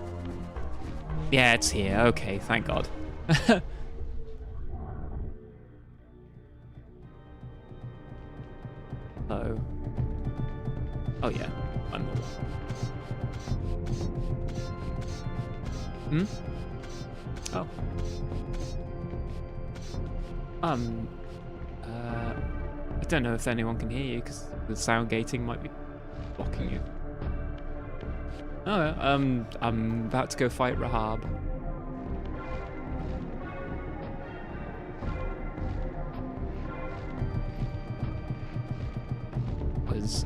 Yeah, it's here. Okay, thank God. Oh yeah, one more. Oh. I don't know if anyone can hear you because the sound gating might be blocking you. Oh, I'm about to go fight Rahab. Was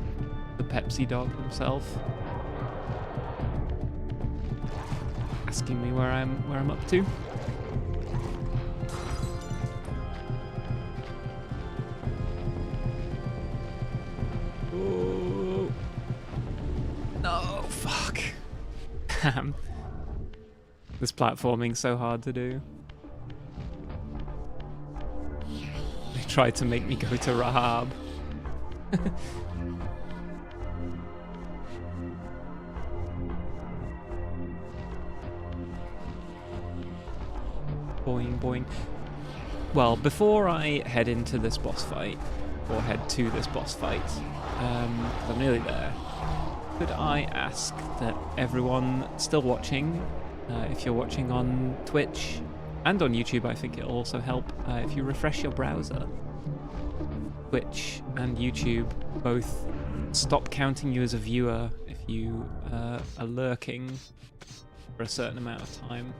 the Pepsi Dog himself asking me where I'm up to? Oh. No, fuck. Damn. This platforming's so hard to do. They tried to make me go to Rahab. Boing, boing. Well, before I head into this boss fight, or head to this boss fight, 'cause I'm nearly there, could I ask that everyone still watching, if you're watching on Twitch and on YouTube, I think it'll also help if you refresh your browser. Twitch and YouTube both stop counting you as a viewer if you are lurking for a certain amount of time.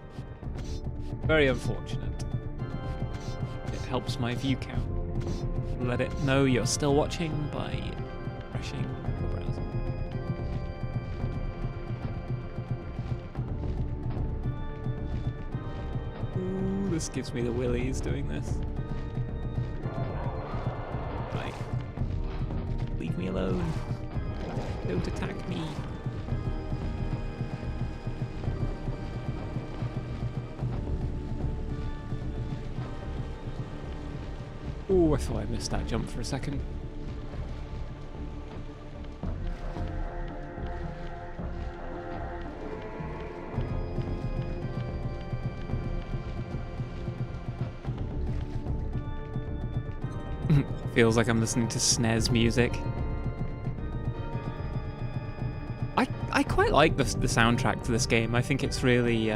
Very unfortunate. It helps my view count. Let it know you're still watching by refreshing your browser. Ooh, this gives me the willies doing this. alone. Don't attack me. Oh, I thought I missed that jump for a second. Feels like I'm listening to SNES music. I quite like the soundtrack to this game. I think it's really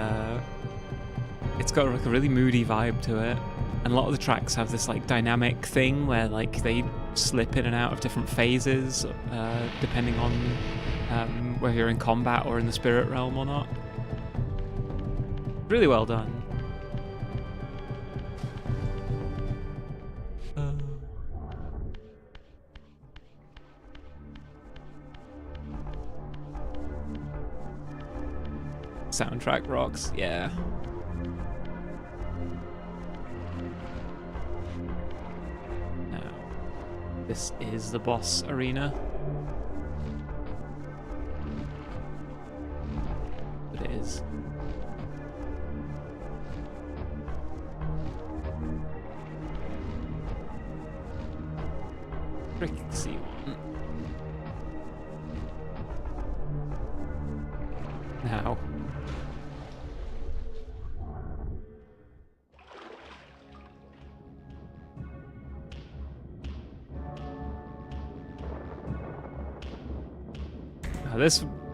it's got like a really moody vibe to it, and a lot of the tracks have this like dynamic thing where like they slip in and out of different phases depending on whether you're in combat or in the spirit realm or not. Really well done. Soundtrack rocks, yeah. Now, this is the boss arena. But it is. Tricksy one. Now.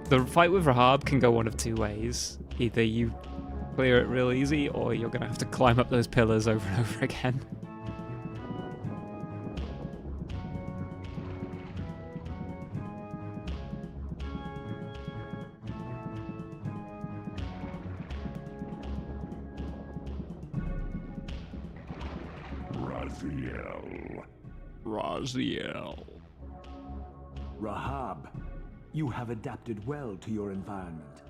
The fight with Rahab can go one of two ways. Either you clear it real easy, or you're gonna have to climb up those pillars over and over again. Raziel. Rahab, you have adapted well to your environment,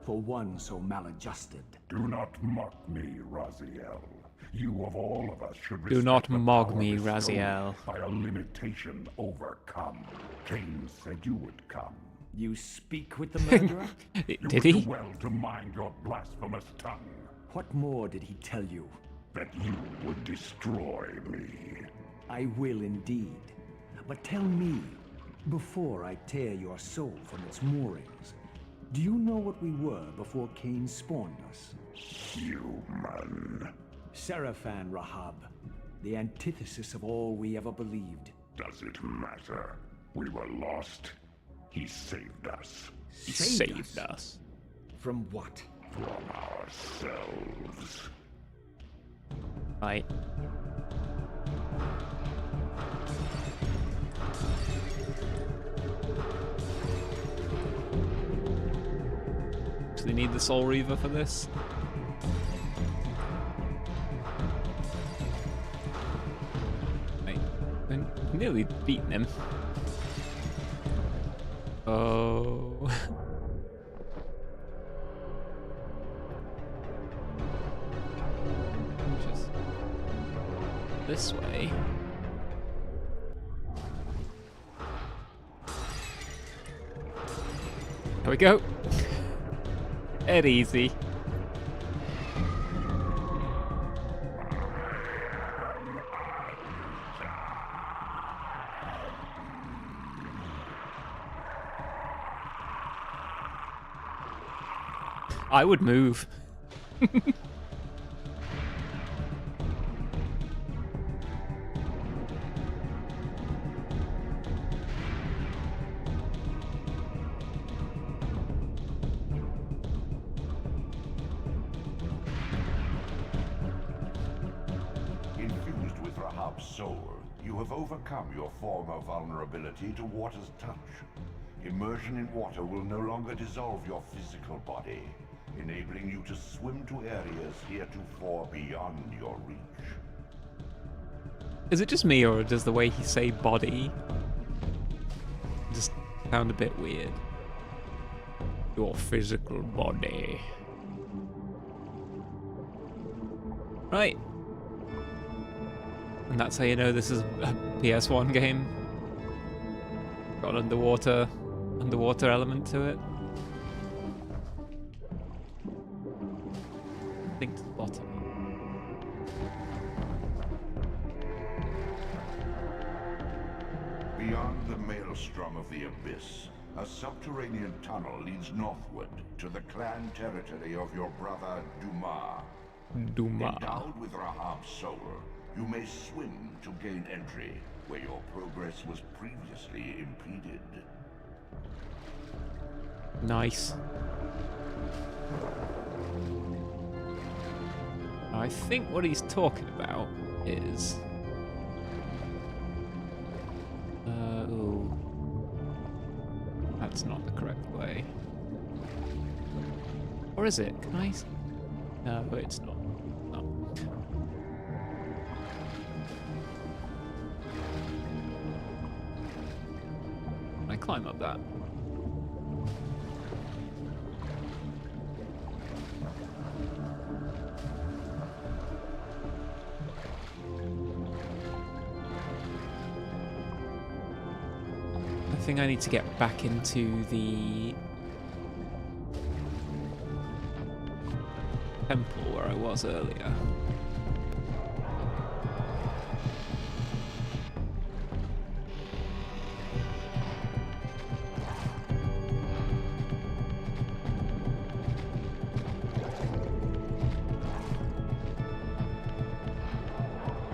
for one so maladjusted. Do not mock me, Raziel. You of all of us should Do not respect the mock power me, bestowed Raziel. by a limitation overcome. Cain said you would come. You speak with the murderer? You Did would he? do well to mind your blasphemous tongue. What more did he tell you? That you would destroy me. I will indeed. But tell me, before I tear your soul from its moorings, do you know what we were before Cain spawned us? Human. Seraphan, Rahab, the antithesis of all we ever believed. Does it matter? We were lost. He saved us. He saved us. From what? From ourselves. Right. Do they need the Soul Reaver for this? Right. I've nearly beaten him. Oh. Just this way. There we go. Dead easy. I would move. Infused with Rahab's soul, you have overcome your former vulnerability to water's touch. Immersion in water will no longer dissolve your physical body, enabling you to swim to areas heretofore beyond your reach. Is it just me, or does the way he say body just sound a bit weird? Your physical body. Right. And that's how you know this is a PS1 game. Got an underwater element to it. I think to the bottom. Beyond the maelstrom of the abyss, a subterranean tunnel leads northward to the clan territory of your brother Duma. Endowed with Rahab's soul, you may swim to gain entry where your progress was previously impeded. Nice. I think what he's talking about is... ooh. That's not the correct way. Or is it? Can I... No, it's not. No. Can I climb up that? I think I need to get back into the temple where I was earlier.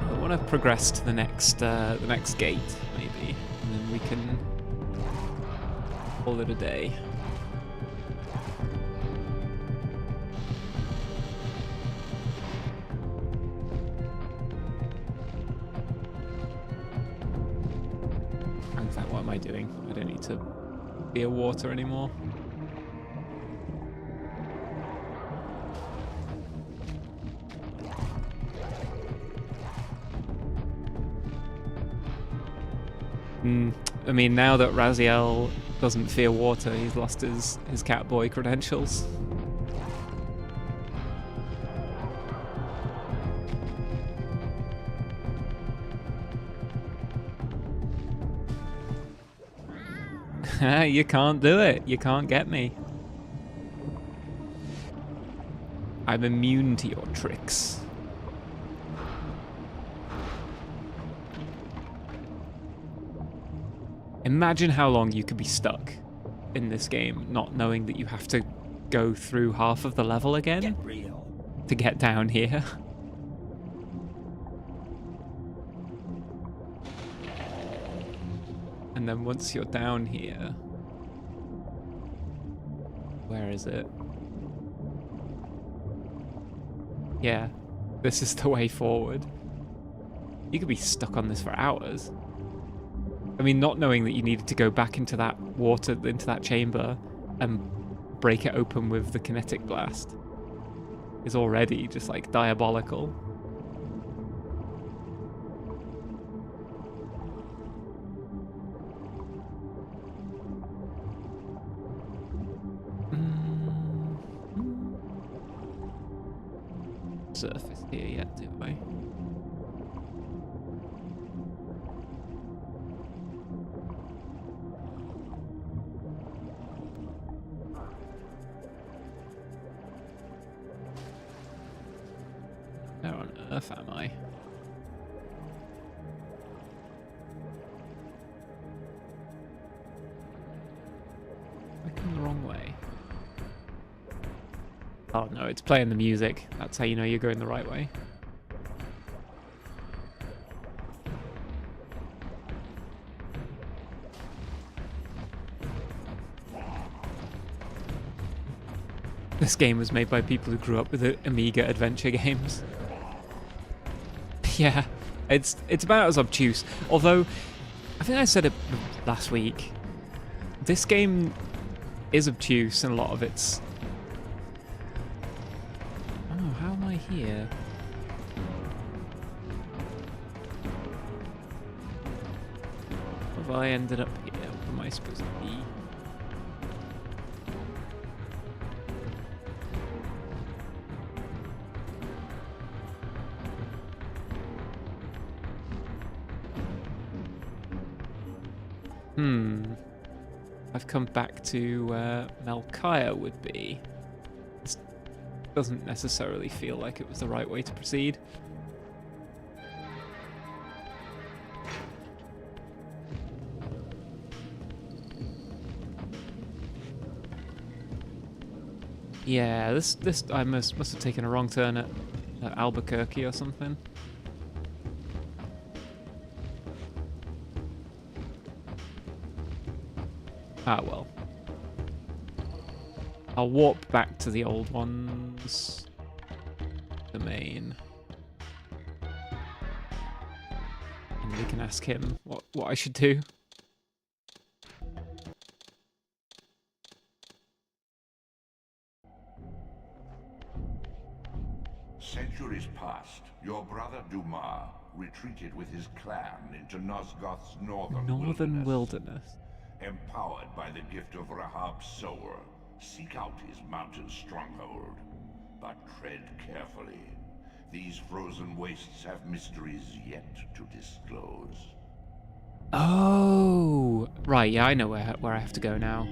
I want to progress to the next gate, maybe, and then we can call it a day. In fact, what am I doing? I don't need to be a water anymore. I mean, now that Raziel doesn't fear water, he's lost his catboy credentials. You can't do it. You can't get me. I'm immune to your tricks. Imagine how long you could be stuck in this game, not knowing that you have to go through half of the level again to get down here. And then once you're down here... Where is it? Yeah, this is the way forward. You could be stuck on this for hours. I mean, not knowing that you needed to go back into that water, into that chamber, and break it open with the kinetic blast is already just, like, diabolical. Surface here yet, do I? Where on earth am I? I'm going the wrong way. Oh no, it's playing the music. That's how you know you're going the right way. This game was made by people who grew up with Amiga adventure games. Yeah, it's about as obtuse. Although, I think I said it last week. This game is obtuse in a lot of its... Oh, how am I here? Have I ended up here? Where am I supposed to be? I've come back to where Melchiah would be. This doesn't necessarily feel like it was the right way to proceed. Yeah, this I must have taken a wrong turn at Albuquerque or something. Ah well. I'll warp back to the old one's domain. And we can ask him what I should do. Centuries past, your brother Dumas retreated with his clan into Nosgoth's northern wilderness. Empowered by the gift of Rahab's soul, seek out his mountain stronghold. But tread carefully. These frozen wastes have mysteries yet to disclose. Oh, right, yeah, I know where I have to go now.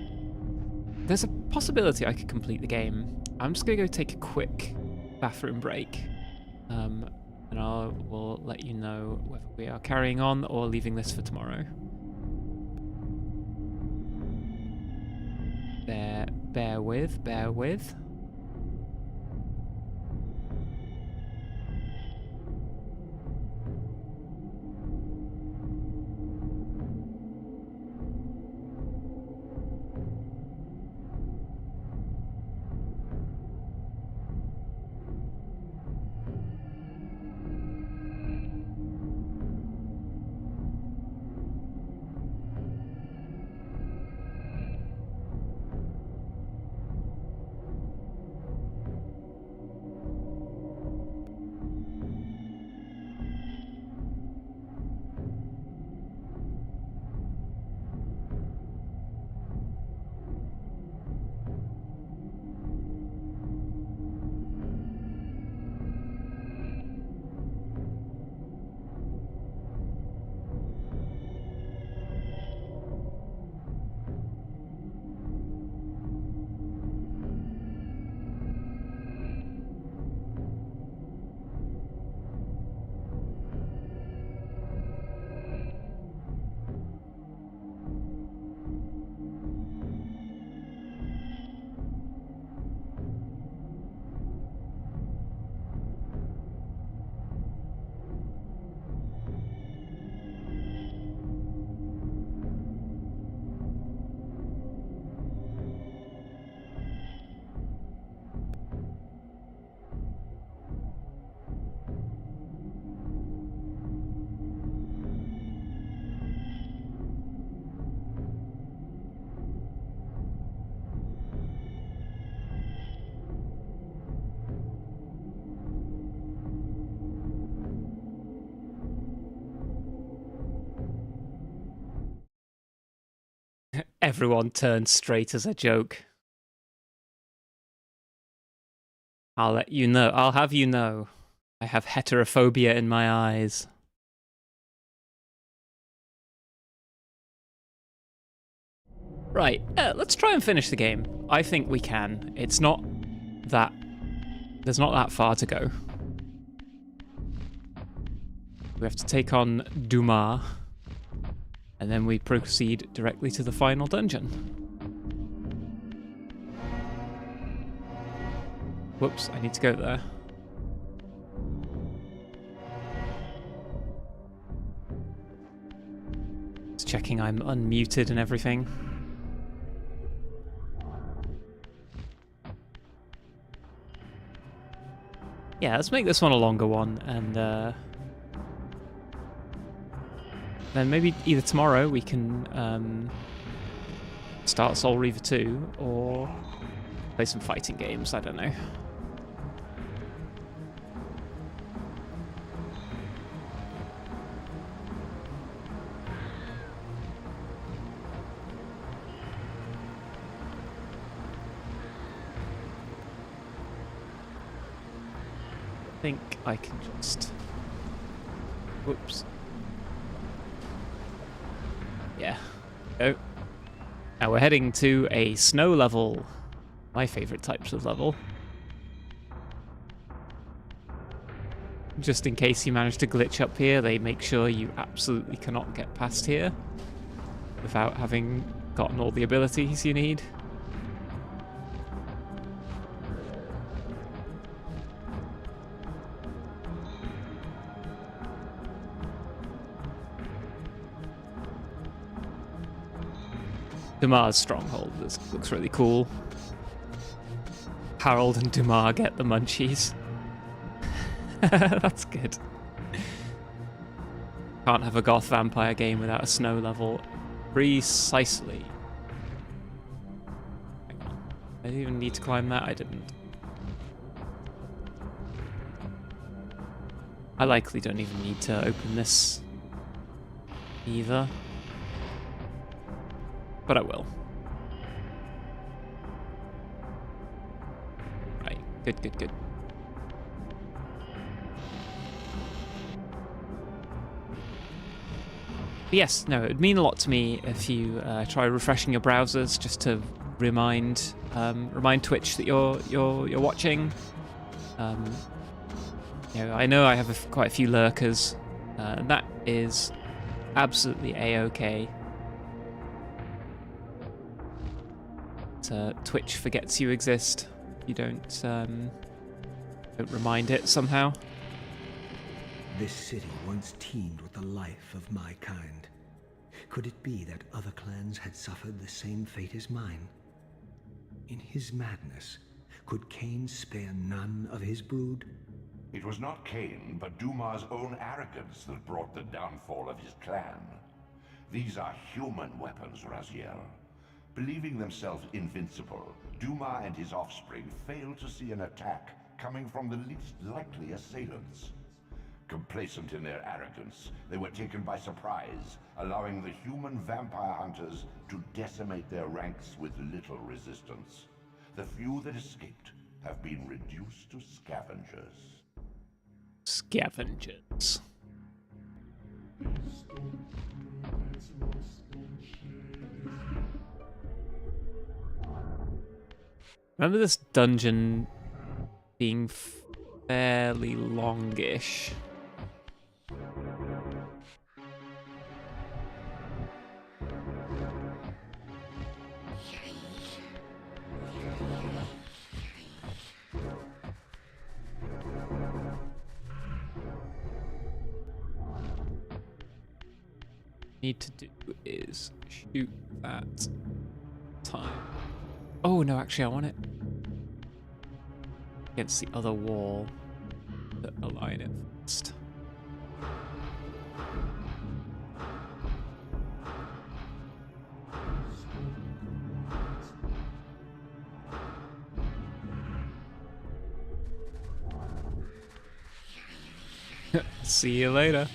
There's a possibility I could complete the game. I'm just gonna go take a quick bathroom break. And we'll let you know whether we are carrying on or leaving this for tomorrow. Bear with. Everyone turned straight as a joke. I'll let you know. I'll have you know. I have heterophobia in my eyes. Right, let's try and finish the game. I think we can. It's not that... There's not that far to go. We have to take on Dumas. And then we proceed directly to the final dungeon. Whoops, I need to go there. Just checking I'm unmuted and everything. Yeah, let's make this one a longer one, and then maybe either tomorrow we can start Soul Reaver 2 or play some fighting games, I don't know. I think I can just... Whoops. Yeah. Oh. Now we're heading to a snow level. My favourite types of level. Just in case you manage to glitch up here, they make sure you absolutely cannot get past here without having gotten all the abilities you need. Dumar's stronghold. This looks really cool. Harold and Dumar get the munchies. That's good. Can't have a goth vampire game without a snow level. Precisely. Hang on. I didn't even need to climb that. I didn't. I likely don't even need to open this either. But I will. Right. Good, good, good. Yes, no, it would mean a lot to me if you try refreshing your browsers just to remind Twitch that you're watching. I know I have quite a few lurkers, and that is absolutely a-okay. Twitch forgets you exist. You don't remind it somehow. This city once teemed with the life of my kind. Could it be that other clans had suffered the same fate as mine? In his madness, could Cain spare none of his brood? It was not Cain, but Dumar's own arrogance that brought the downfall of his clan. These are human weapons, Raziel. Believing themselves invincible, Dumar and his offspring failed to see an attack coming from the least likely assailants. Complacent in their arrogance, they were taken by surprise, allowing the human vampire hunters to decimate their ranks with little resistance. The few that escaped have been reduced to scavengers. Scavengers. Remember this dungeon being fairly longish. Need to do is shoot that time. Oh no, actually I want it against the other wall that align it first. See you later.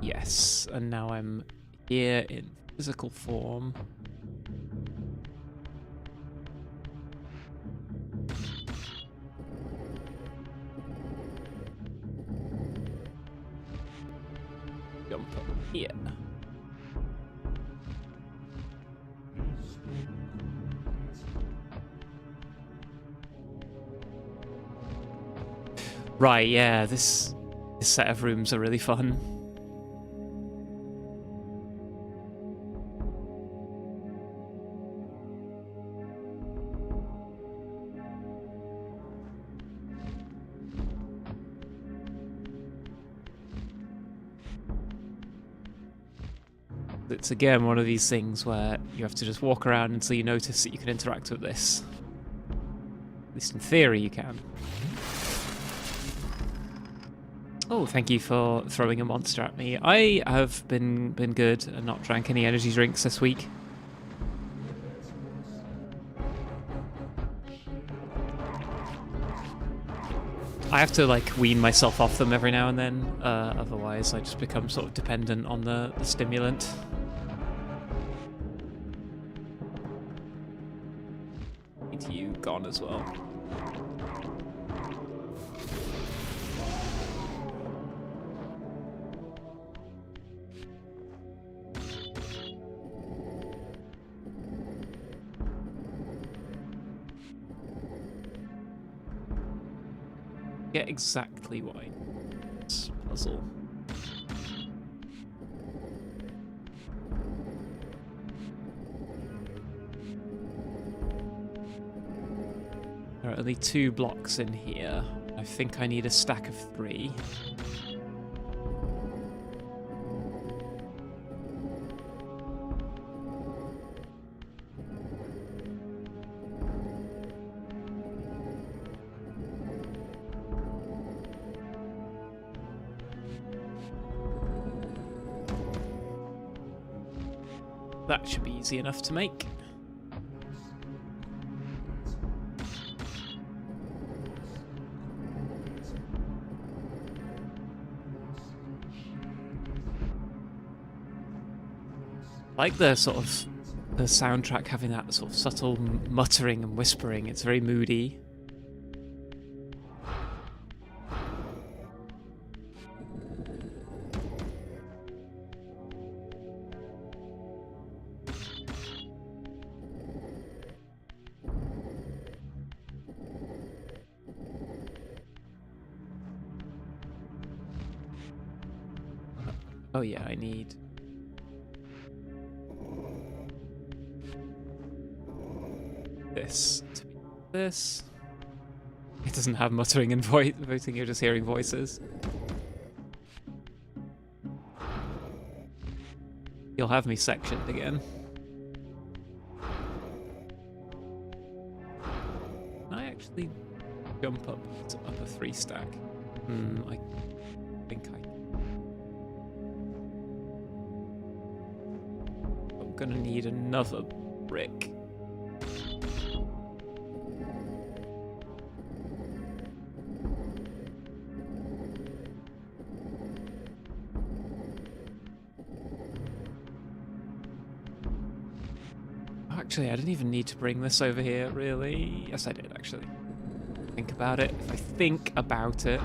Yes, and now I'm here in physical form. Jump up here. Right, yeah, this set of rooms are really fun. It's again one of these things where you have to just walk around until you notice that you can interact with this. At least in theory you can. Oh, thank you for throwing a monster at me. I have been good and not drank any energy drinks this week. I have to like wean myself off them every now and then, otherwise I just become sort of dependent on the stimulant. Need you gone as well. get exactly what I need. This puzzle. There are only 2 blocks in here. I think I need a stack of 3. That should be easy enough to make. Like the sort of the soundtrack having that sort of subtle muttering and whispering. It's very moody. Oh yeah, I need this to be this. It doesn't have muttering and voicing, you're just hearing voices. You'll have me sectioned again. Can I actually jump up to upper 3 stack? I think I can. I'm gonna need another brick. Actually, I didn't even need to bring this over here, really. Yes, I did, actually. Think about it. If I think about it.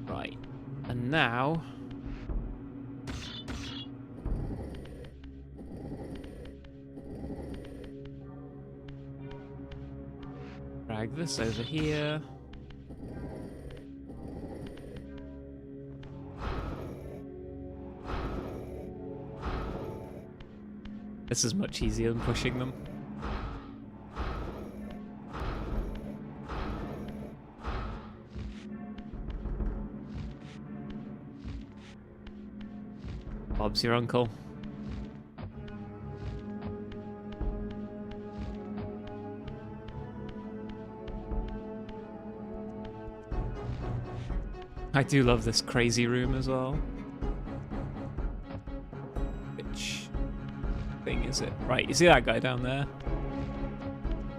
Right. And now... drag this over here. This is much easier than pushing them. Bob's your uncle. I do love this crazy room as well. Which thing is it? Right, you see that guy down there?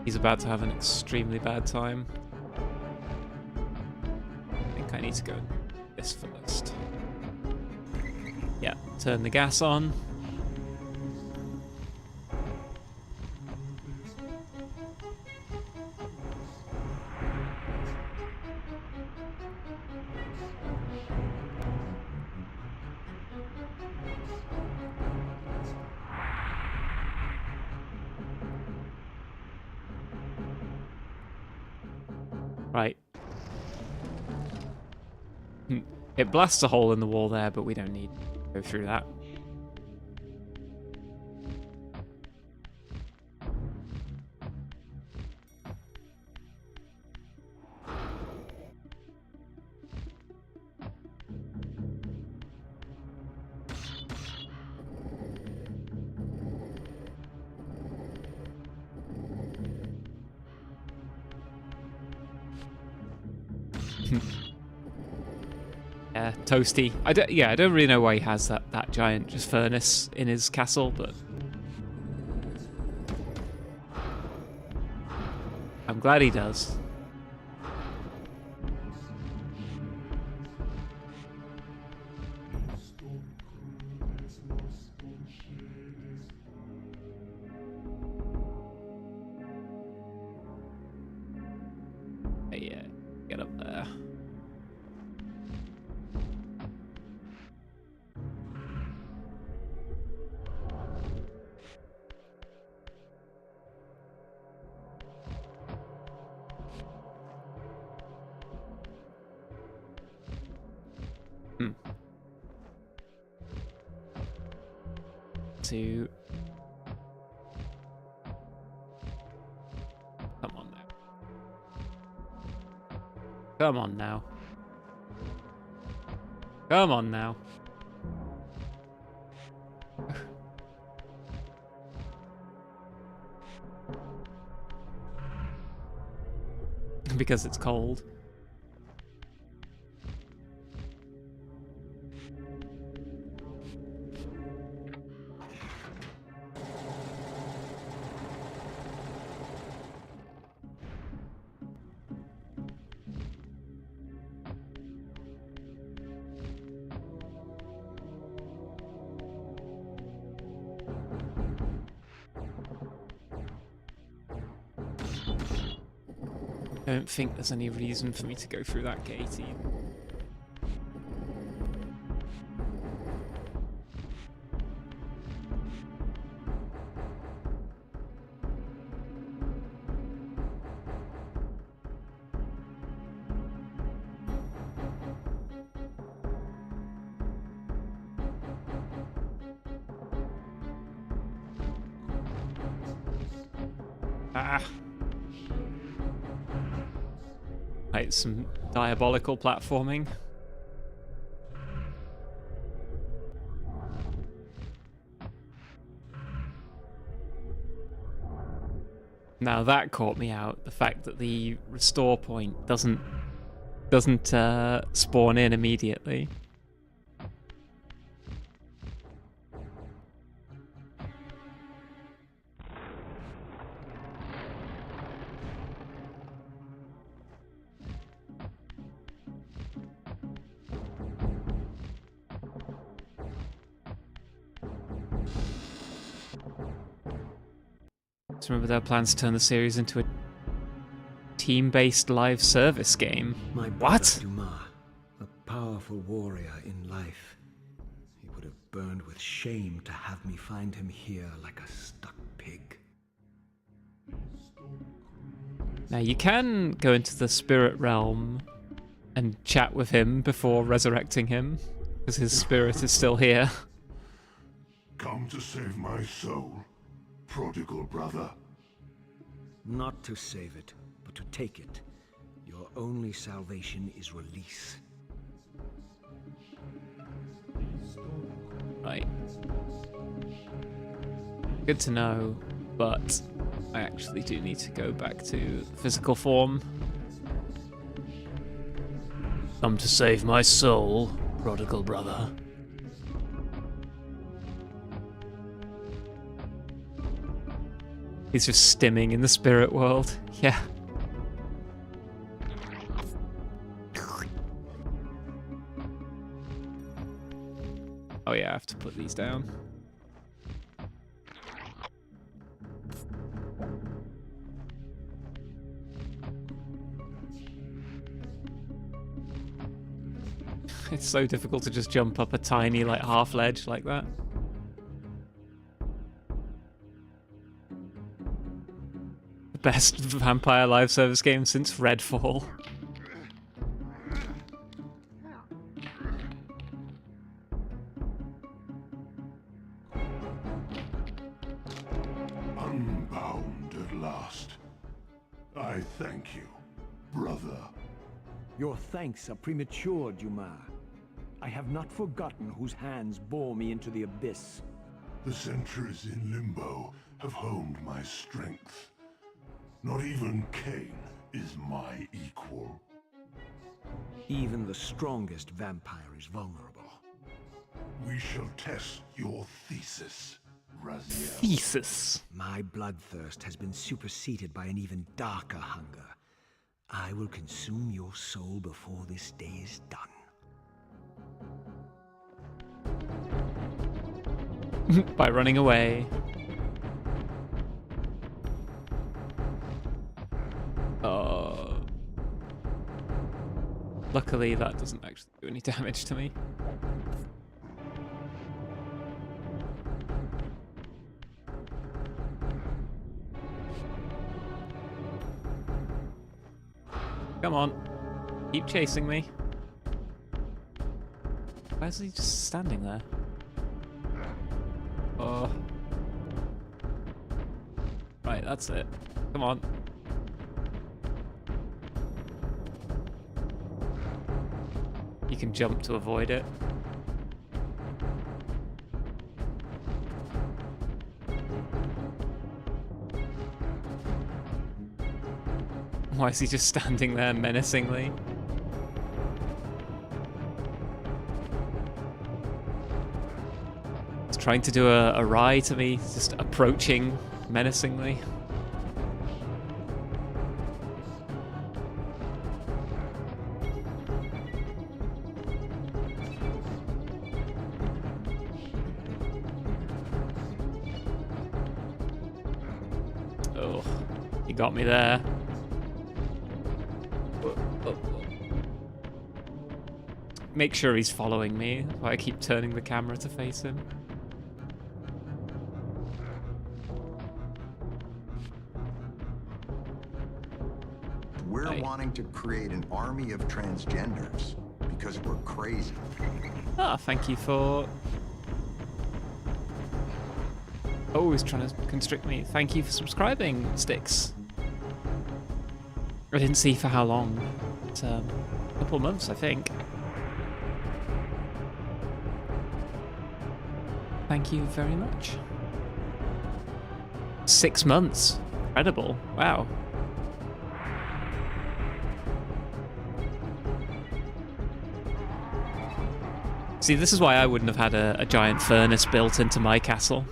He's about to have an extremely bad time. I think I need to go this first. Yeah, turn the gas on. Right. It blasts a hole in the wall there, but we don't need to go through that. Yeah, toasty. I don't really know why he has that giant just furnace in his castle, but I'm glad he does. Yeah. to... Come on now. Come on now. Come on now. Because it's cold. I don't think there's any reason for me to go through that gate either. Ah. Right, some diabolical platforming. Now that caught me out. The fact that the restore point doesn't spawn in immediately. Remember their plans to turn the series into a team-based live service game. My what? Dumas, a powerful warrior in life. He would have burned with shame to have me find him here like a stuck pig. Now you can go into the spirit realm and chat with him before resurrecting him, because his spirit is still here. Come to save my soul, prodigal brother. Not to save it, but to take it. Your only salvation is release. Right. Good to know, but I actually do need to go back to physical form. Come to save my soul, prodigal brother. He's just stimming in the spirit world. Yeah. Oh yeah, I have to put these down. It's so difficult to just jump up a tiny, like, half ledge like that. The best vampire live service game since Redfall. Unbound at last. I thank you, brother. Your thanks are premature, Dumas. I have not forgotten whose hands bore me into the abyss. The centuries in limbo have honed my strength. Not even Cain is my equal. Even the strongest vampire is vulnerable. We shall test your thesis, Raziel. Thesis. My bloodthirst has been superseded by an even darker hunger. I will consume your soul before this day is done. By running away. Luckily, that doesn't actually do any damage to me. Come on. Keep chasing me. Why is he just standing there? Oh. Right, that's it. Come on. You can jump to avoid it. Why is he just standing there menacingly? He's trying to do a wry to me, he's just approaching menacingly. Oh, he got me there. Make sure he's following me. That's why I keep turning the camera to face him. We're wanting to create an army of transgenders because we're crazy. Ah, thank you for... Oh, he's trying to constrict me. Thank you for subscribing, Sticks. I didn't see for how long. It's a couple of months, I think. Thank you very much. 6 months. Incredible. Wow. See, this is why I wouldn't have had a giant furnace built into my castle.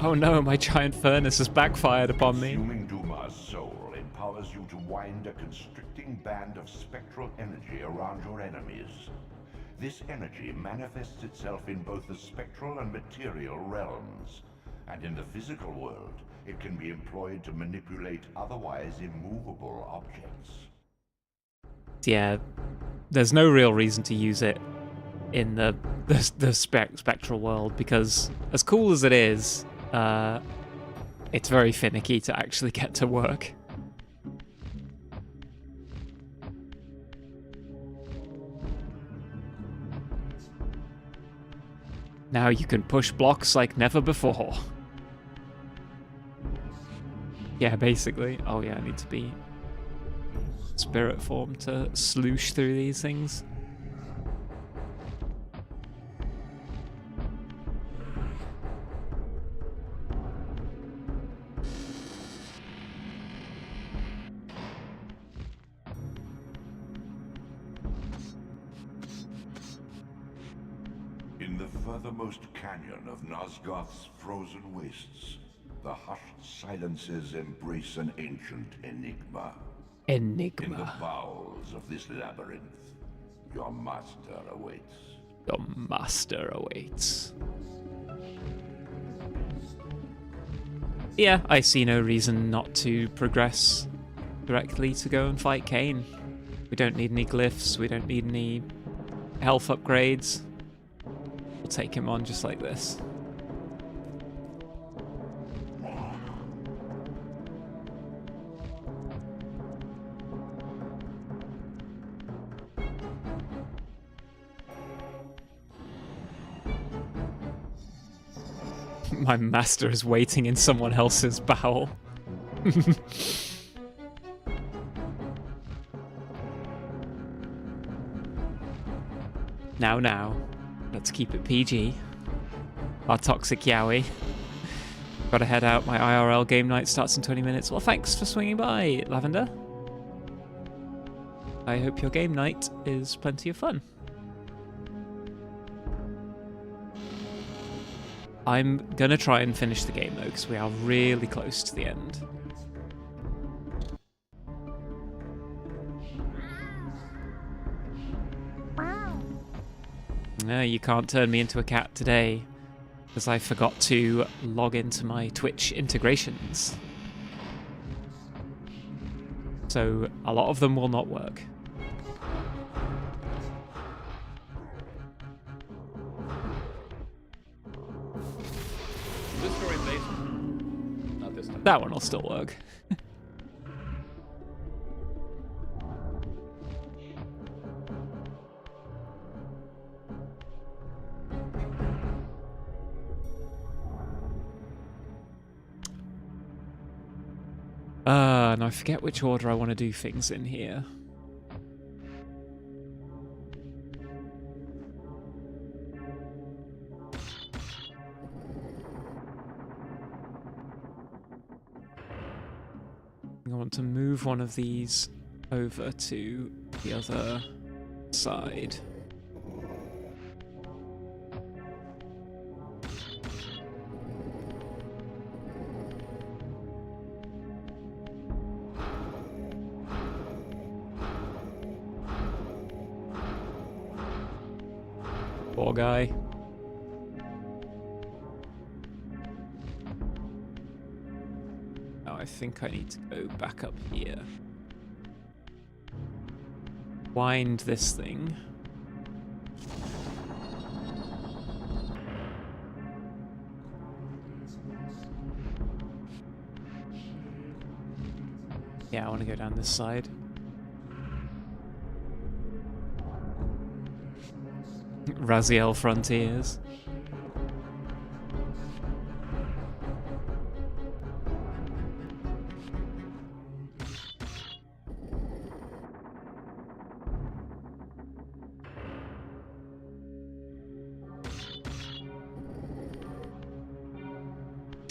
Oh no, my giant furnace has backfired upon me. Consuming Duma's soul empowers you to wind a constricting band of spectral energy around your enemies. This energy manifests itself in both the spectral and material realms, and in the physical world, it can be employed to manipulate otherwise immovable objects. Yeah, there's no real reason to use it in the spectral world, because as cool as it is, it's very finicky to actually get to work. Now you can push blocks like never before. Yeah, basically. Oh yeah, I need to be spirit form to sloosh through these things. In the furthermost canyon of Nosgoth's frozen wastes, the hushed silences embrace an ancient enigma. In the bowels of this labyrinth, your master awaits. Your master awaits. Yeah, I see no reason not to progress directly to go and fight Cain. We don't need any glyphs, we don't need any health upgrades. We'll take him on just like this. My master is waiting in someone else's bowel. Now. Let's keep it PG. Our toxic yaoi. Gotta head out. My IRL game night starts in 20 minutes. Well, thanks for swinging by, Lavender. I hope your game night is plenty of fun. I'm gonna try and finish the game though, because we are really close to the end. No, you can't turn me into a cat today, because I forgot to log into my Twitch integrations. So a lot of them will not work. Not this time. That one will still work. And I forget which order I want to do things in here. I want to move one of these over to the other side. Poor guy. Now I think I need to go back up here. Wind this thing. Yeah, I want to go down this side. Raziel Frontiers.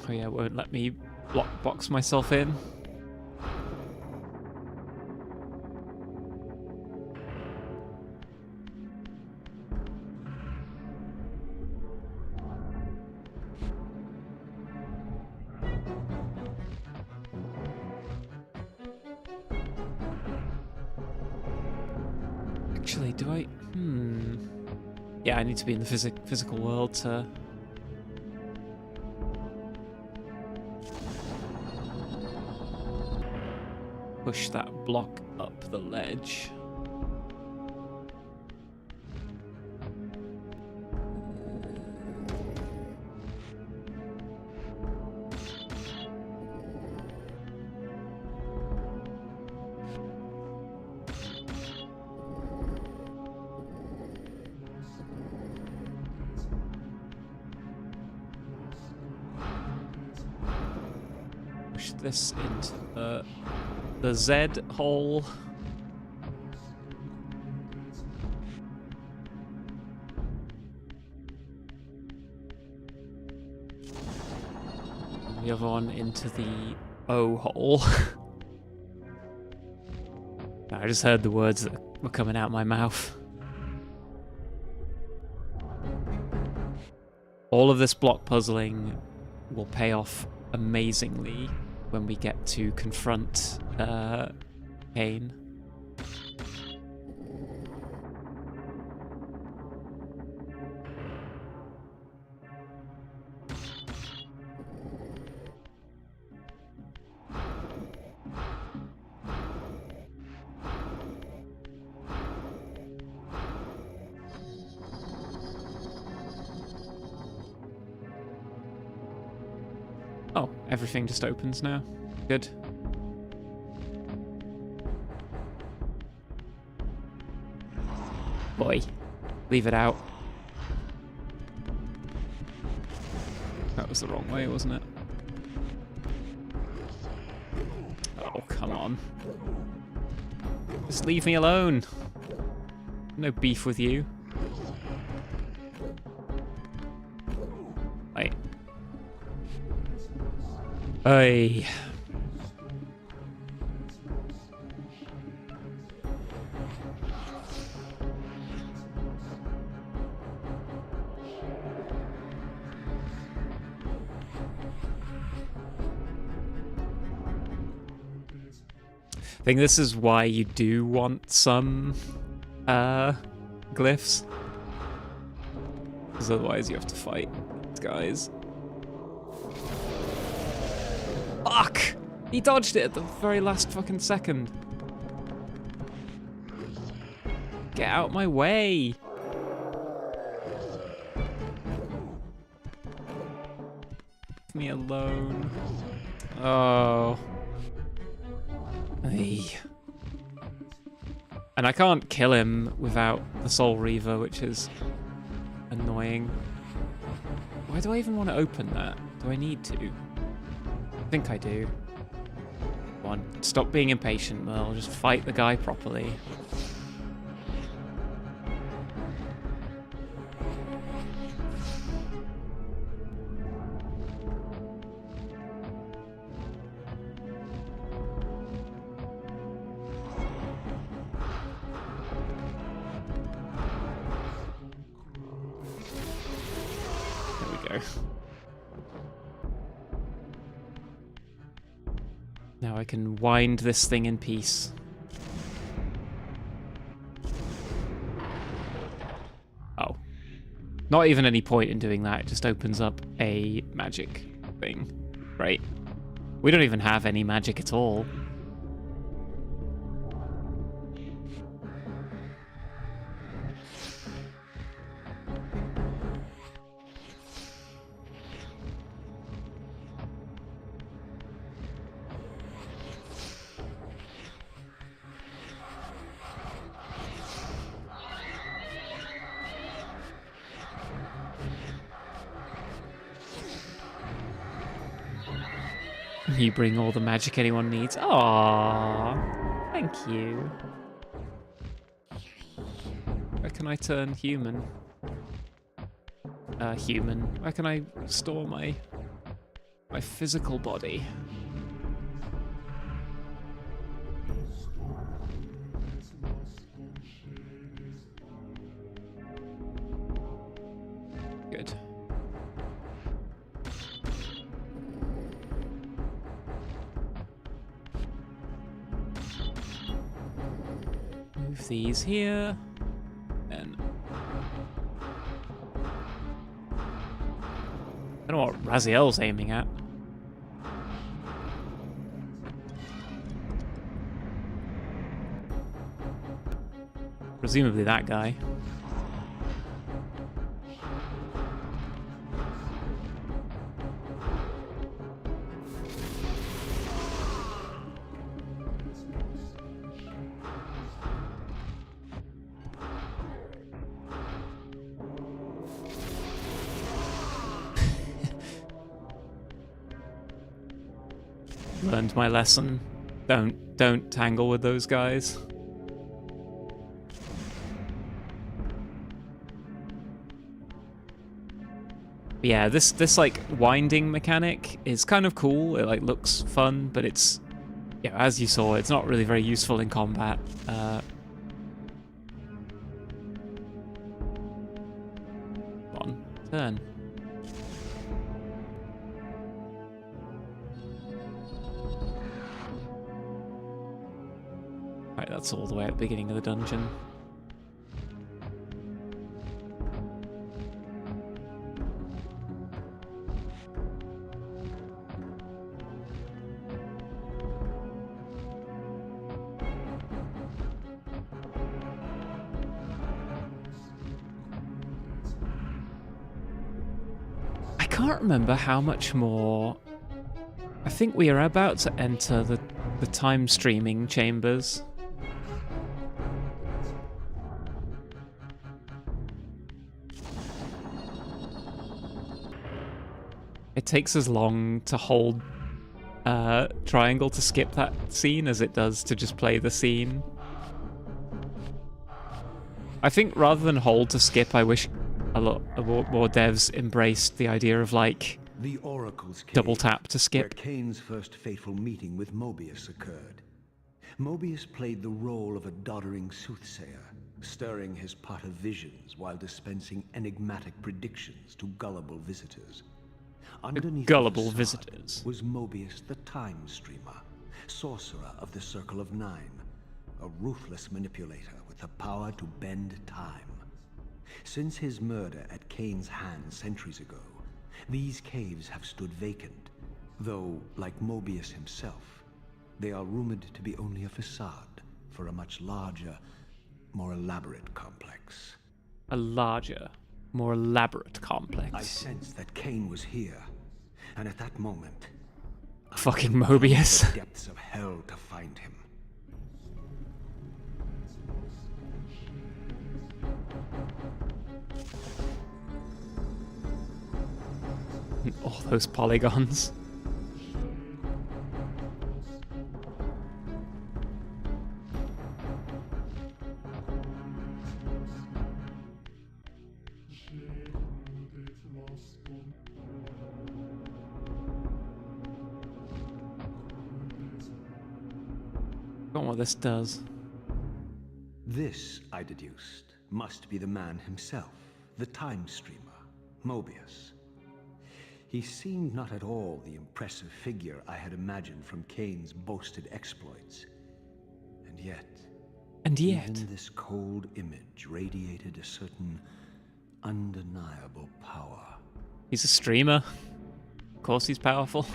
Oh yeah, it won't let me box myself in. Actually, do I? Yeah, I need to be in the physical world to... push that block up the ledge. Push this into the Z hole. The other one into the O hole. I just heard the words that were coming out my mouth. All of this block puzzling will pay off amazingly when we get to confront Cain. Oh, everything just opens now. Good. Boy, leave it out. That was the wrong way, wasn't it? Oh, come on. Just leave me alone. No beef with you. Wait. Hey. I think this is why you do want some glyphs. Because otherwise you have to fight these guys. Fuck! He dodged it at the very last fucking second. Get out my way! Leave me alone. Oh. Hey. And I can't kill him without the Soul Reaver, which is annoying. Why do I even want to open that? Do I need to? I think I do. Come on, stop being impatient, Merle. Just fight the guy properly. Now I can wind this thing in peace. Oh. Not even any point in doing that, it just opens up a magic thing. Great. We don't even have any magic at all. You bring all the magic anyone needs. Aww, thank you. Where can I turn human? Human. Where can I store my physical body? Good. Move these here, and I don't know what Raziel's aiming at. Presumably that guy. Learned my lesson. Don't tangle with those guys. But yeah, this like winding mechanic is kind of cool. It like looks fun, but it's, yeah, as you saw, it's not really very useful in combat. Come on, turn. Right, that's all the way at the beginning of the dungeon. I can't remember how much more. I think we are about to enter the time streaming chambers. It takes as long to hold triangle to skip that scene as it does to just play the scene. I think rather than hold to skip, I wish a lot more devs embraced the idea of like The Oracle's cave, double tap to where skip. Kane's first fateful meeting with Mobius occurred. Mobius played the role of a doddering soothsayer, stirring his pot of visions while dispensing enigmatic predictions to gullible visitors. Underneath Gullible the facade visitors. was Mobius the Time Streamer, sorcerer of the Circle of Nine, a ruthless manipulator with the power to bend time. Since his murder at Kane's hands centuries ago, these caves have stood vacant, though, like Mobius himself, they are rumored to be only a facade for a much larger, more elaborate complex. A larger, more elaborate complex. I sensed that Kane was here. And at that moment, Fucking I went to Mobius. the depths of hell to find him. All those polygons. I don't know what this does. This, I deduced, must be the man himself, the time streamer, Mobius. He seemed not at all the impressive figure I had imagined from Kane's boasted exploits. And yet, even this cold image radiated a certain undeniable power. He's a streamer. Of course he's powerful.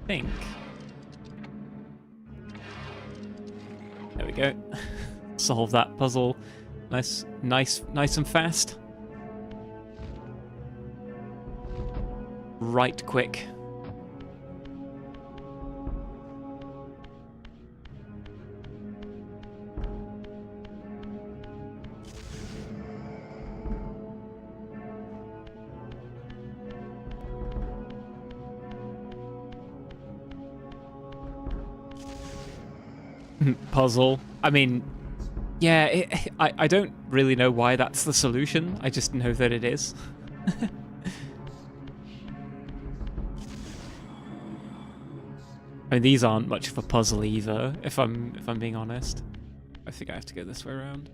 I think. There we go. Solve that puzzle. Nice and fast. Right quick. Puzzle. I mean, yeah, I don't really know why that's the solution. I just know that it is. I mean, these aren't much of a puzzle either, if I'm being honest. I think I have to go this way around.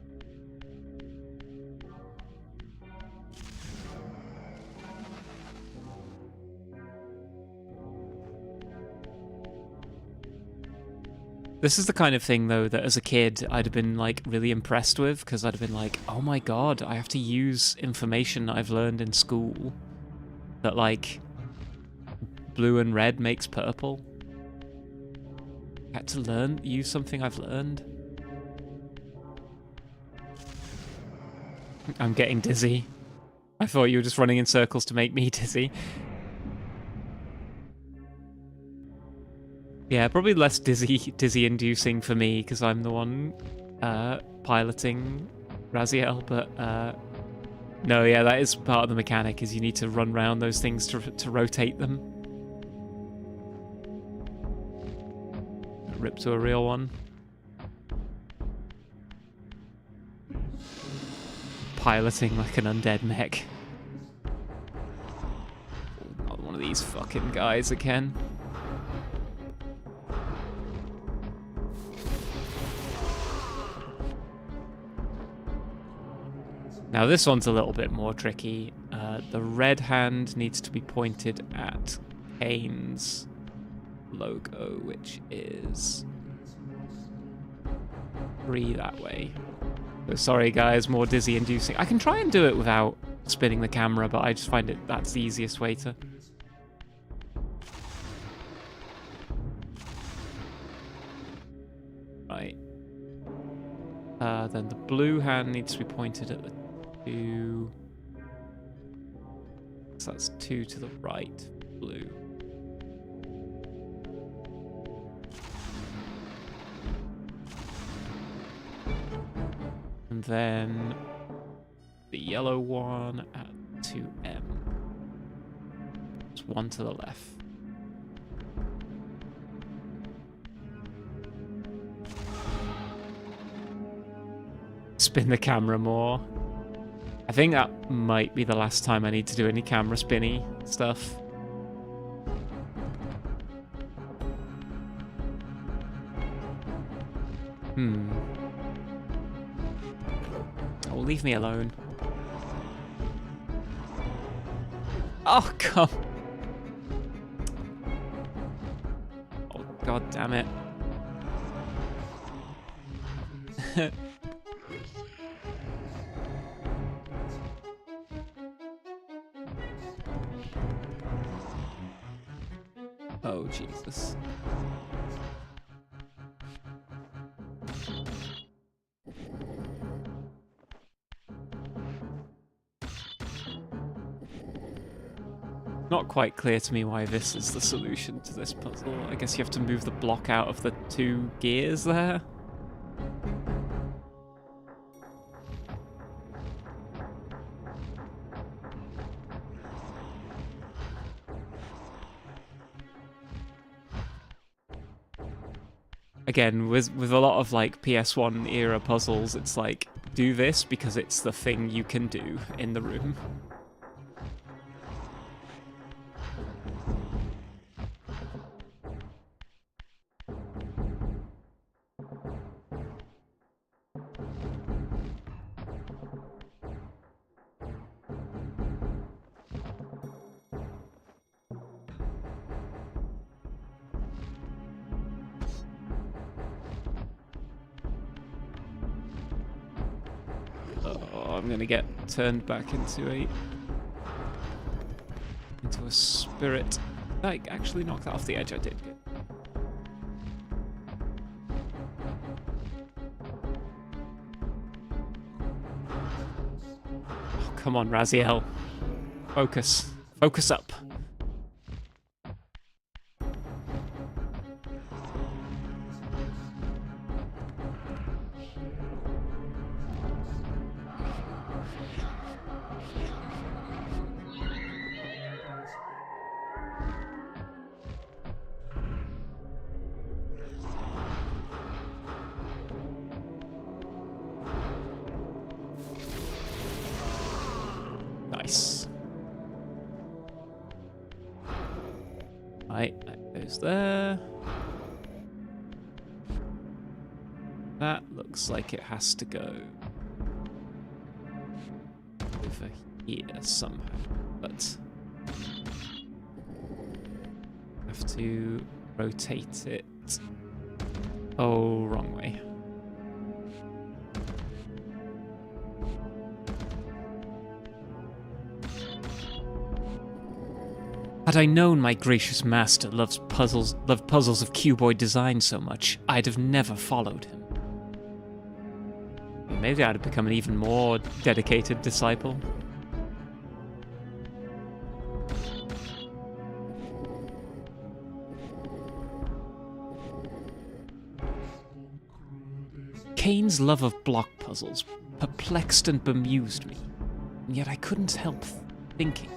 This is the kind of thing, though, that as a kid I'd have been, like, really impressed with, because I'd have been like, oh my god, I have to use information that I've learned in school. That, like, blue and red makes purple. I had to use something I've learned. I'm getting dizzy. I thought you were just running in circles to make me dizzy. Yeah, probably less dizzy-inducing for me, because I'm the one piloting Raziel, but no, yeah, that is part of the mechanic, is you need to run around those things to rotate them. Rip to a real one. Piloting like an undead mech. Not one of these fucking guys again. Now this one's a little bit more tricky. The red hand needs to be pointed at Kane's logo, which is 3 that way. So sorry guys, more dizzy inducing. I can try and do it without spinning the camera, but I just find that's the easiest way to. Right. Then the blue hand needs to be pointed at the 2. So that's 2 to the right, blue. And then the yellow one at 2M. It's 1 to the left. Spin the camera more. I think that might be the last time I need to do any camera spinny stuff. Oh, leave me alone. Oh, come. Oh, god damn it. Oh, Jesus. Not quite clear to me why this is the solution to this puzzle. I guess you have to move the block out of the 2 gears there. Again, with a lot of like PS1 era puzzles, it's like, do this because it's the thing you can do in the room. I'm gonna get turned back into a spirit. I actually knocked that off the edge. I did good. Oh, come on, Raziel. Focus. Focus up. Nice. Right, that goes there. That looks like it has to go over here somehow, but have to rotate it. Oh, wrong way. Had I known my gracious master loved puzzles of cuboid design so much, I'd have never followed him. Maybe I'd have become an even more dedicated disciple. Kane's love of block puzzles perplexed and bemused me, and yet I couldn't help thinking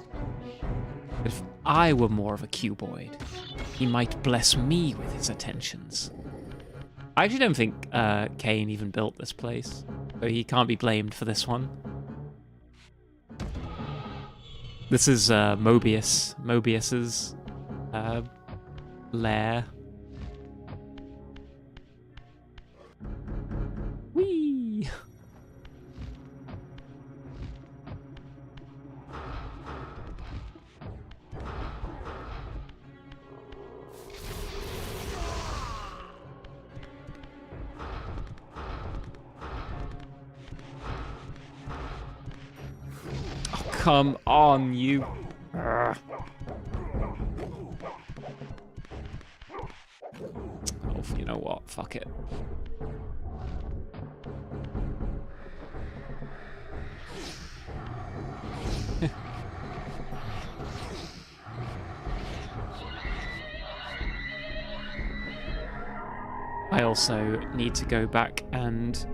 that if I were more of a cuboid, he might bless me with his attentions. I actually don't think Kane even built this place, so he can't be blamed for this one. This is Mobius's lair. Whee! Oh, come on, you. Oh, you know what? Fuck it. I also need to go back and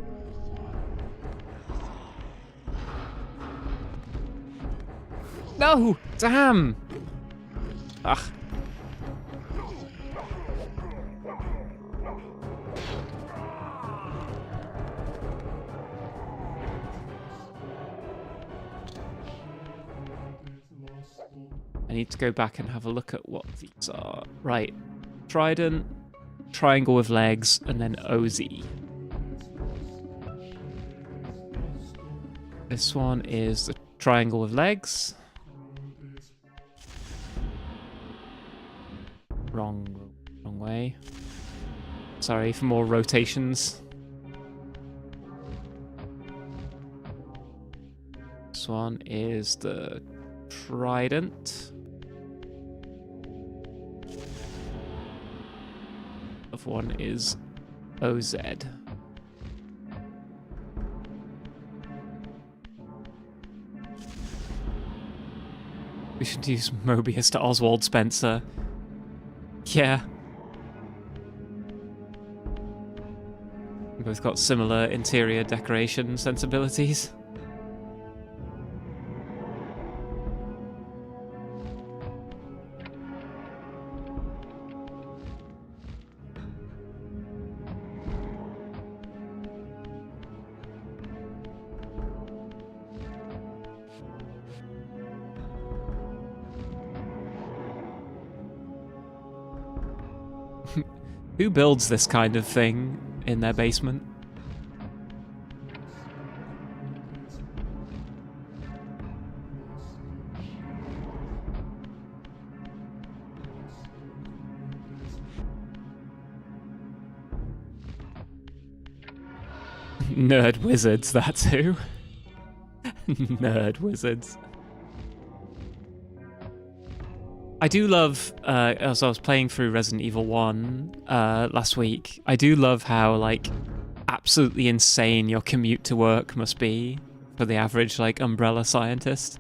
no! Damn! Ugh. I need to go back and have a look at what these are. Right. Trident, triangle with legs, and then OZ. This one is the triangle with legs. Wrong way. Sorry for more rotations. This one is the trident. The other one is OZ. We should use Mobius to Oswald Spencer. Yeah. We both got similar interior decoration sensibilities. Who builds this kind of thing in their basement? Nerd wizards, that's who. Nerd wizards. I do love, as I was playing through Resident Evil 1 last week, I do love how, like, absolutely insane your commute to work must be for the average, like, umbrella scientist.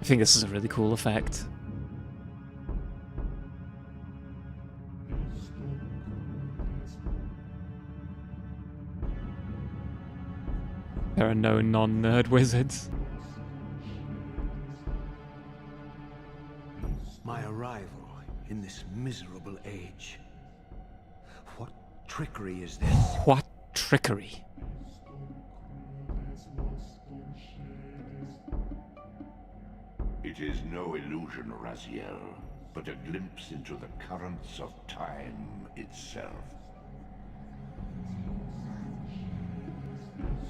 I think this is a really cool effect. There are no non-nerd wizards. My arrival in this miserable age. What trickery is this? What trickery? It is no illusion, Raziel, but a glimpse into the currents of time itself.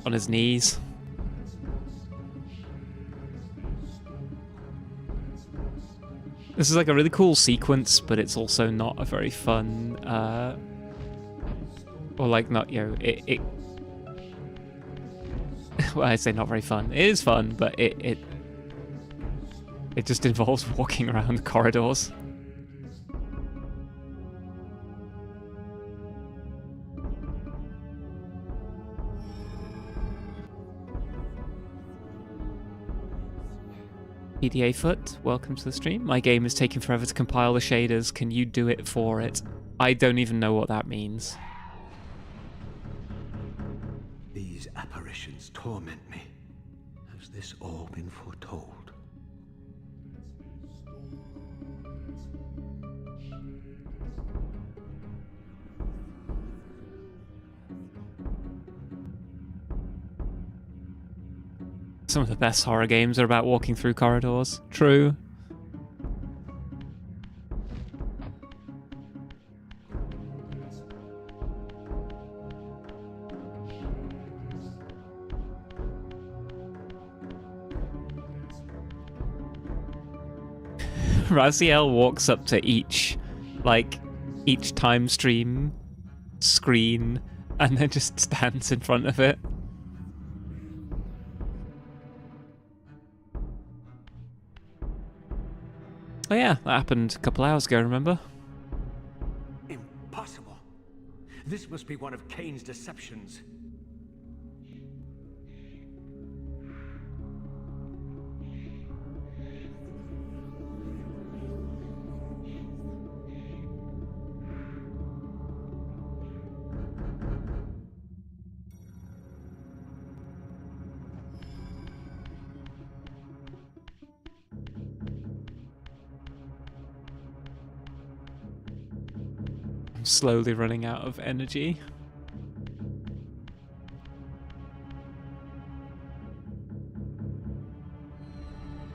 On his knees. This is like a really cool sequence, but it's also not a very fun, or like not, you know, it well, I say not very fun. It is fun, but it just involves walking around the corridors. PDA Foot, welcome to the stream. My game is taking forever to compile the shaders. Can you do it for it? I don't even know what that means. These apparitions torment me. Has this all been foretold? Some of the best horror games are about walking through corridors. True. Raziel walks up to each time stream screen and then just stands in front of it. Oh yeah, that happened a couple hours ago, remember? Impossible. This must be one of Kane's deceptions. I'm slowly running out of energy.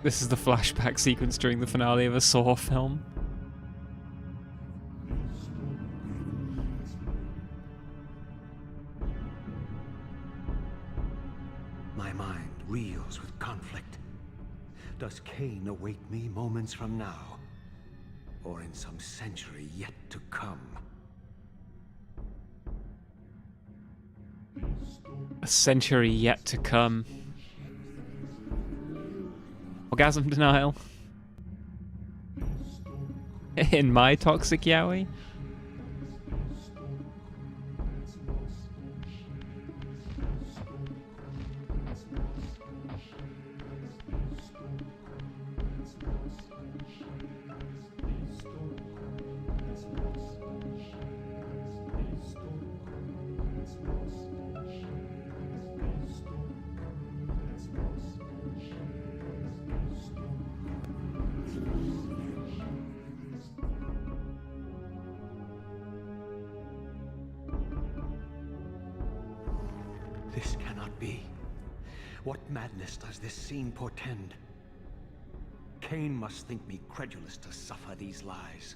This is the flashback sequence during the finale of a Saw film. My mind reels with conflict. Does Kane await me moments from now? Or in some century yet to come? A century yet to come. Orgasm denial. In my toxic yaoi? This cannot be. What madness does this scene portend? Cain must think me credulous to suffer these lies.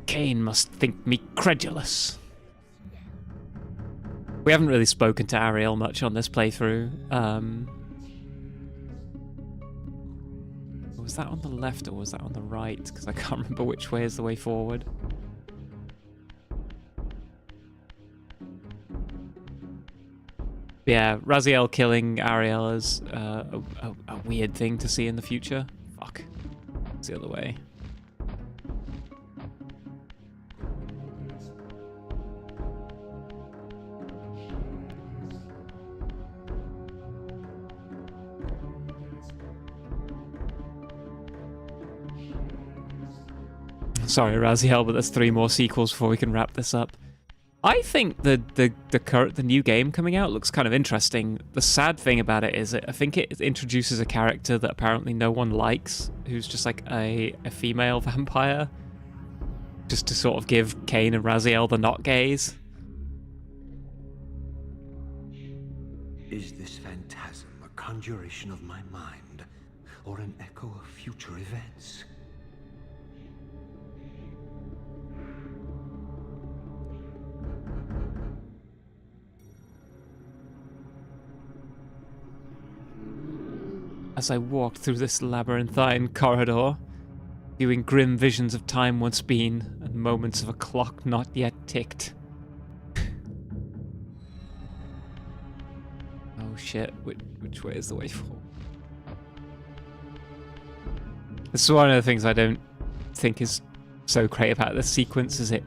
Cain must think me credulous. We haven't really spoken to Ariel much on this playthrough. Was that on the left or was that on the right? Because I can't remember which way is the way forward. Yeah, Raziel killing Ariel is a weird thing to see in the future. Fuck. It's the other way. Sorry, Raziel, but there's 3 more sequels before we can wrap this up. I think the new game coming out looks kind of interesting. The sad thing about it is I think it introduces a character that apparently no one likes, who's just like a female vampire, just to sort of give Cain and Raziel the not gays. Is this phantasm a conjuration of my mind, or an echo of future events? As I walked through this labyrinthine corridor, viewing grim visions of time once been and moments of a clock not yet ticked. Oh shit, which way is the way forward? This is one of the things I don't think is so great about this sequence, is it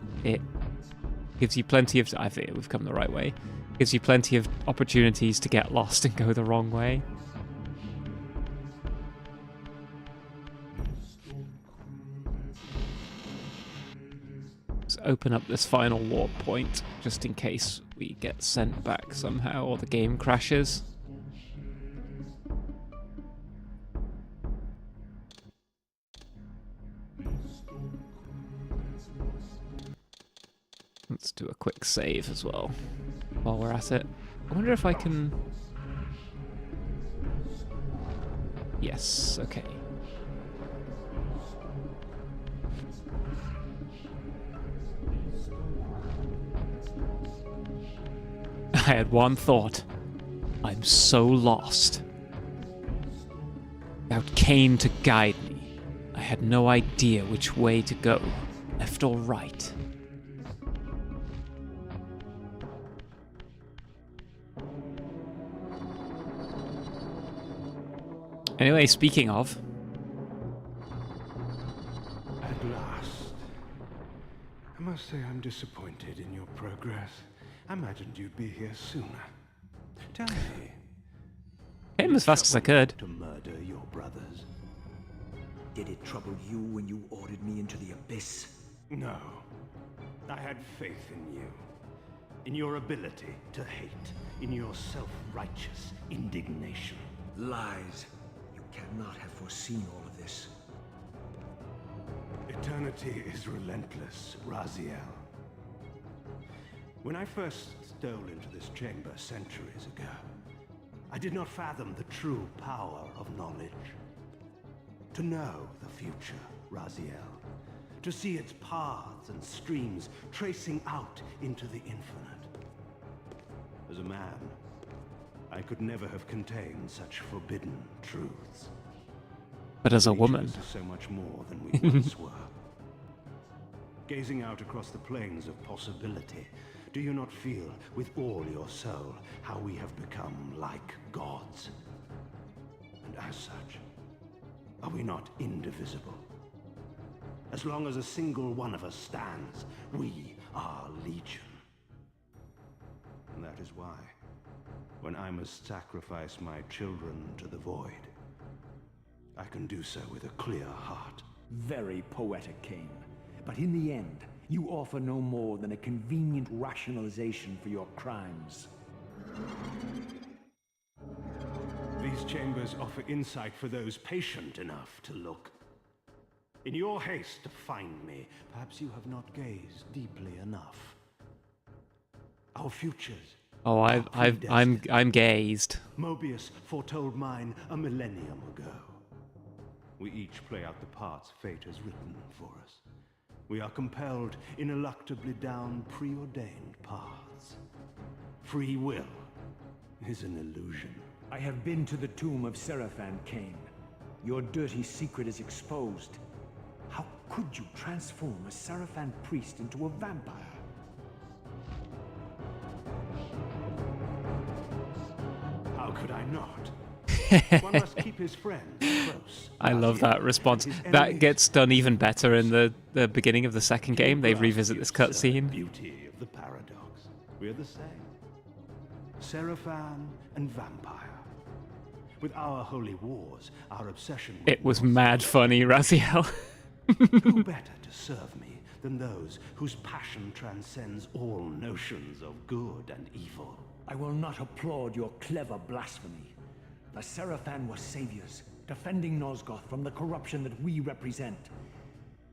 gives you plenty of... I think we've come the right way. Gives you plenty of opportunities to get lost and go the wrong way. Open up this final warp point just in case we get sent back somehow or the game crashes. Let's do a quick save as well while we're at it. I wonder if I can... Yes, okay. I had one thought. I'm so lost. Without Cain to guide me, I had no idea which way to go, left or right. Anyway, speaking of... At last. I must say I'm disappointed in your progress. I imagined you'd be here sooner. Tell me. Came as fast as I could. To murder your brothers? Did it trouble you when you ordered me into the abyss? No. I had faith in you. In your ability to hate. In your self-righteous indignation. Lies. You cannot have foreseen all of this. Eternity is relentless, Raziel. When I first stole into this chamber centuries ago, I did not fathom the true power of knowledge. To know the future, Raziel. To see its paths and streams tracing out into the infinite. As a man, I could never have contained such forbidden truths. But as a woman... Nature is so much more than we once were. Gazing out across the plains of possibility, do you not feel with all your soul how we have become like gods? And as such, are we not indivisible? As long as a single one of us stands, we are legion. And that is why, when I must sacrifice my children to the void, I can do so with a clear heart. Very poetic, Cain. But in the end, you offer no more than a convenient rationalization for your crimes. These chambers offer insight for those patient enough to look. In your haste to find me, perhaps you have not gazed deeply enough. Our futures. Oh, I'm gazed. Mobius foretold mine a millennium ago. We each play out the parts fate has written for us. We are compelled ineluctably down preordained paths. Free will is an illusion. I have been to the tomb of Seraphan, Cain. Your dirty secret is exposed. How could you transform a Seraphan priest into a vampire? How could I not? One must keep his friends close. I love that response. That gets done even better in the beginning of the second game. They revisit this cutscene. Beauty of the paradox. We're the same. Seraphan and vampire. With our holy wars, our obsession with It was mad funny, Raziel. who better to serve me than those whose passion transcends all notions of good and evil? I will not applaud your clever blasphemy. The Seraphan were saviors, defending Nosgoth from the corruption that we represent.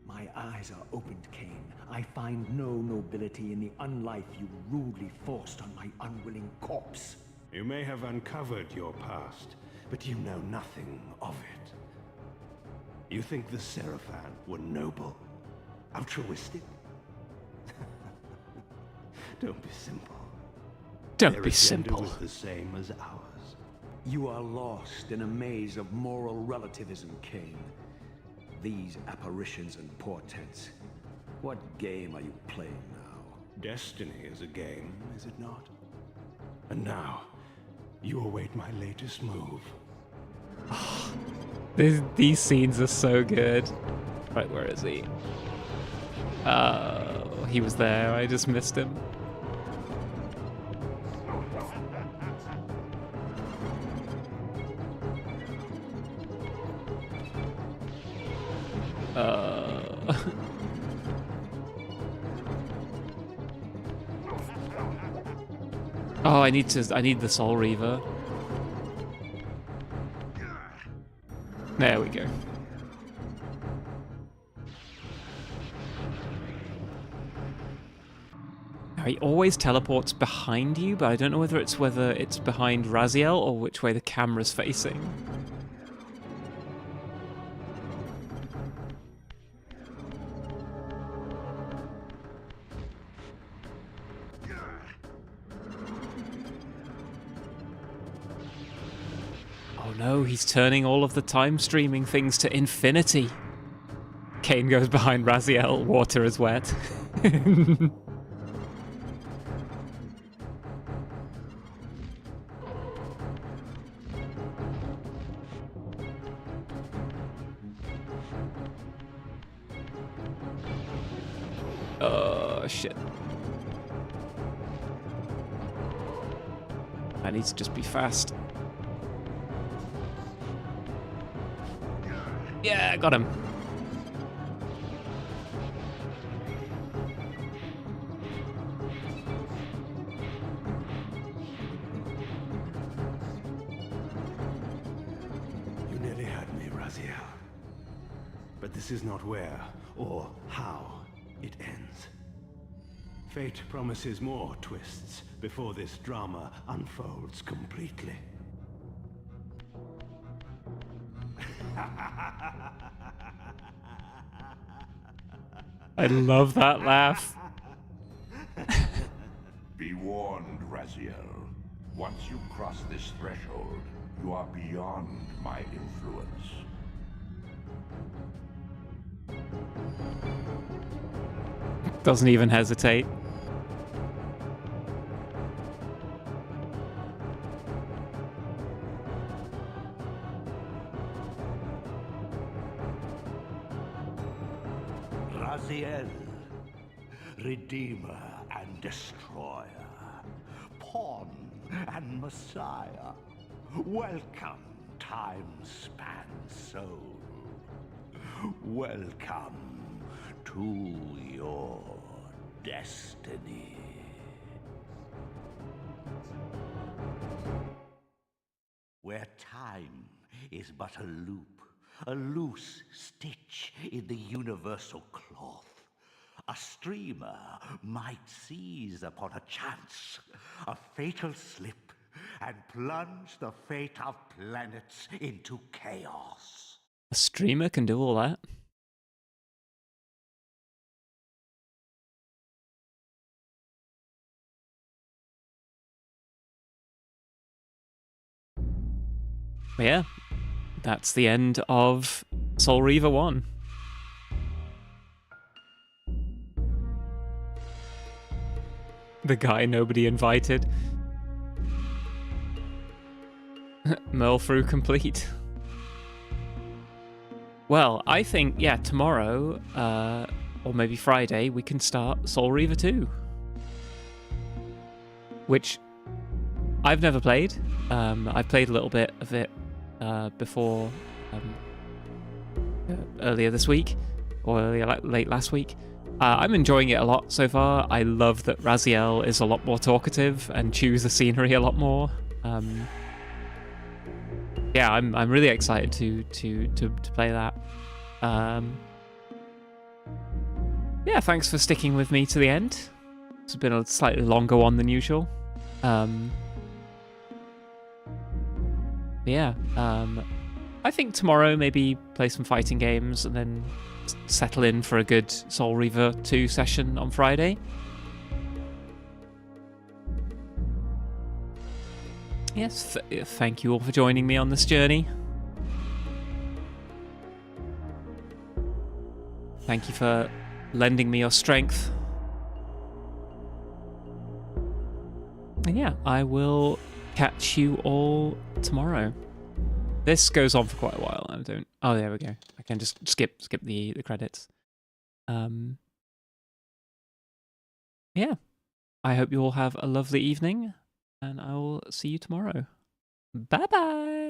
My eyes are opened, Cain. I find no nobility in the unlife you rudely forced on my unwilling corpse. You may have uncovered your past, but you know nothing of it. You think the Seraphan were noble, altruistic? Don't be simple. Don't Their be agenda simple. was the same as ours. You are lost in a maze of moral relativism, Cain. These apparitions and portents. What game are you playing now? Destiny is a game, is it not? And now, you await my latest move. These scenes are so good. Right, where is he? He was there. I just missed him. Oh, I need the Soul Reaver. There we go. Now, he always teleports behind you, but I don't know whether it's behind Raziel or which way the camera's facing. Oh no, he's turning all of the time streaming things to infinity. Cain goes behind Raziel, water is wet. Oh shit. I need to just be fast. Yeah, got him. You nearly had me, Raziel. But this is not where or how it ends. Fate promises more twists before this drama unfolds completely. I love that laugh. Be warned, Raziel. Once you cross this threshold, you are beyond my influence. Doesn't even hesitate. Raziel, Redeemer and Destroyer, Pawn and Messiah. Welcome, time-span soul. Welcome to your destiny. Where time is but a loop, a loose stitch in the universal cloth, a streamer might seize upon a chance, a fatal slip, and plunge the fate of planets into chaos. A streamer can do all that. But yeah, that's the end of Soul Reaver 1. The guy nobody invited. Merle through complete. Well, I think, yeah, tomorrow, or maybe Friday, we can start Soul Reaver 2. Which I've never played. I've played a little bit of it before, earlier this week, or late last week. I'm enjoying it a lot so far. I love that Raziel is a lot more talkative and chews the scenery a lot more. Yeah, I'm really excited to play that. Yeah, thanks for sticking with me to the end. It's been a slightly longer one than usual. Yeah, I think tomorrow maybe play some fighting games and then settle in for a good Soul Reaver 2 session on Friday. Yes, thank you all for joining me on this journey. Thank you for lending me your strength. And yeah, I will catch you all tomorrow. This goes on for quite a while. I don't. Oh, there we go. I can just skip the credits. Yeah. I hope you all have a lovely evening, and I will see you tomorrow. Bye bye.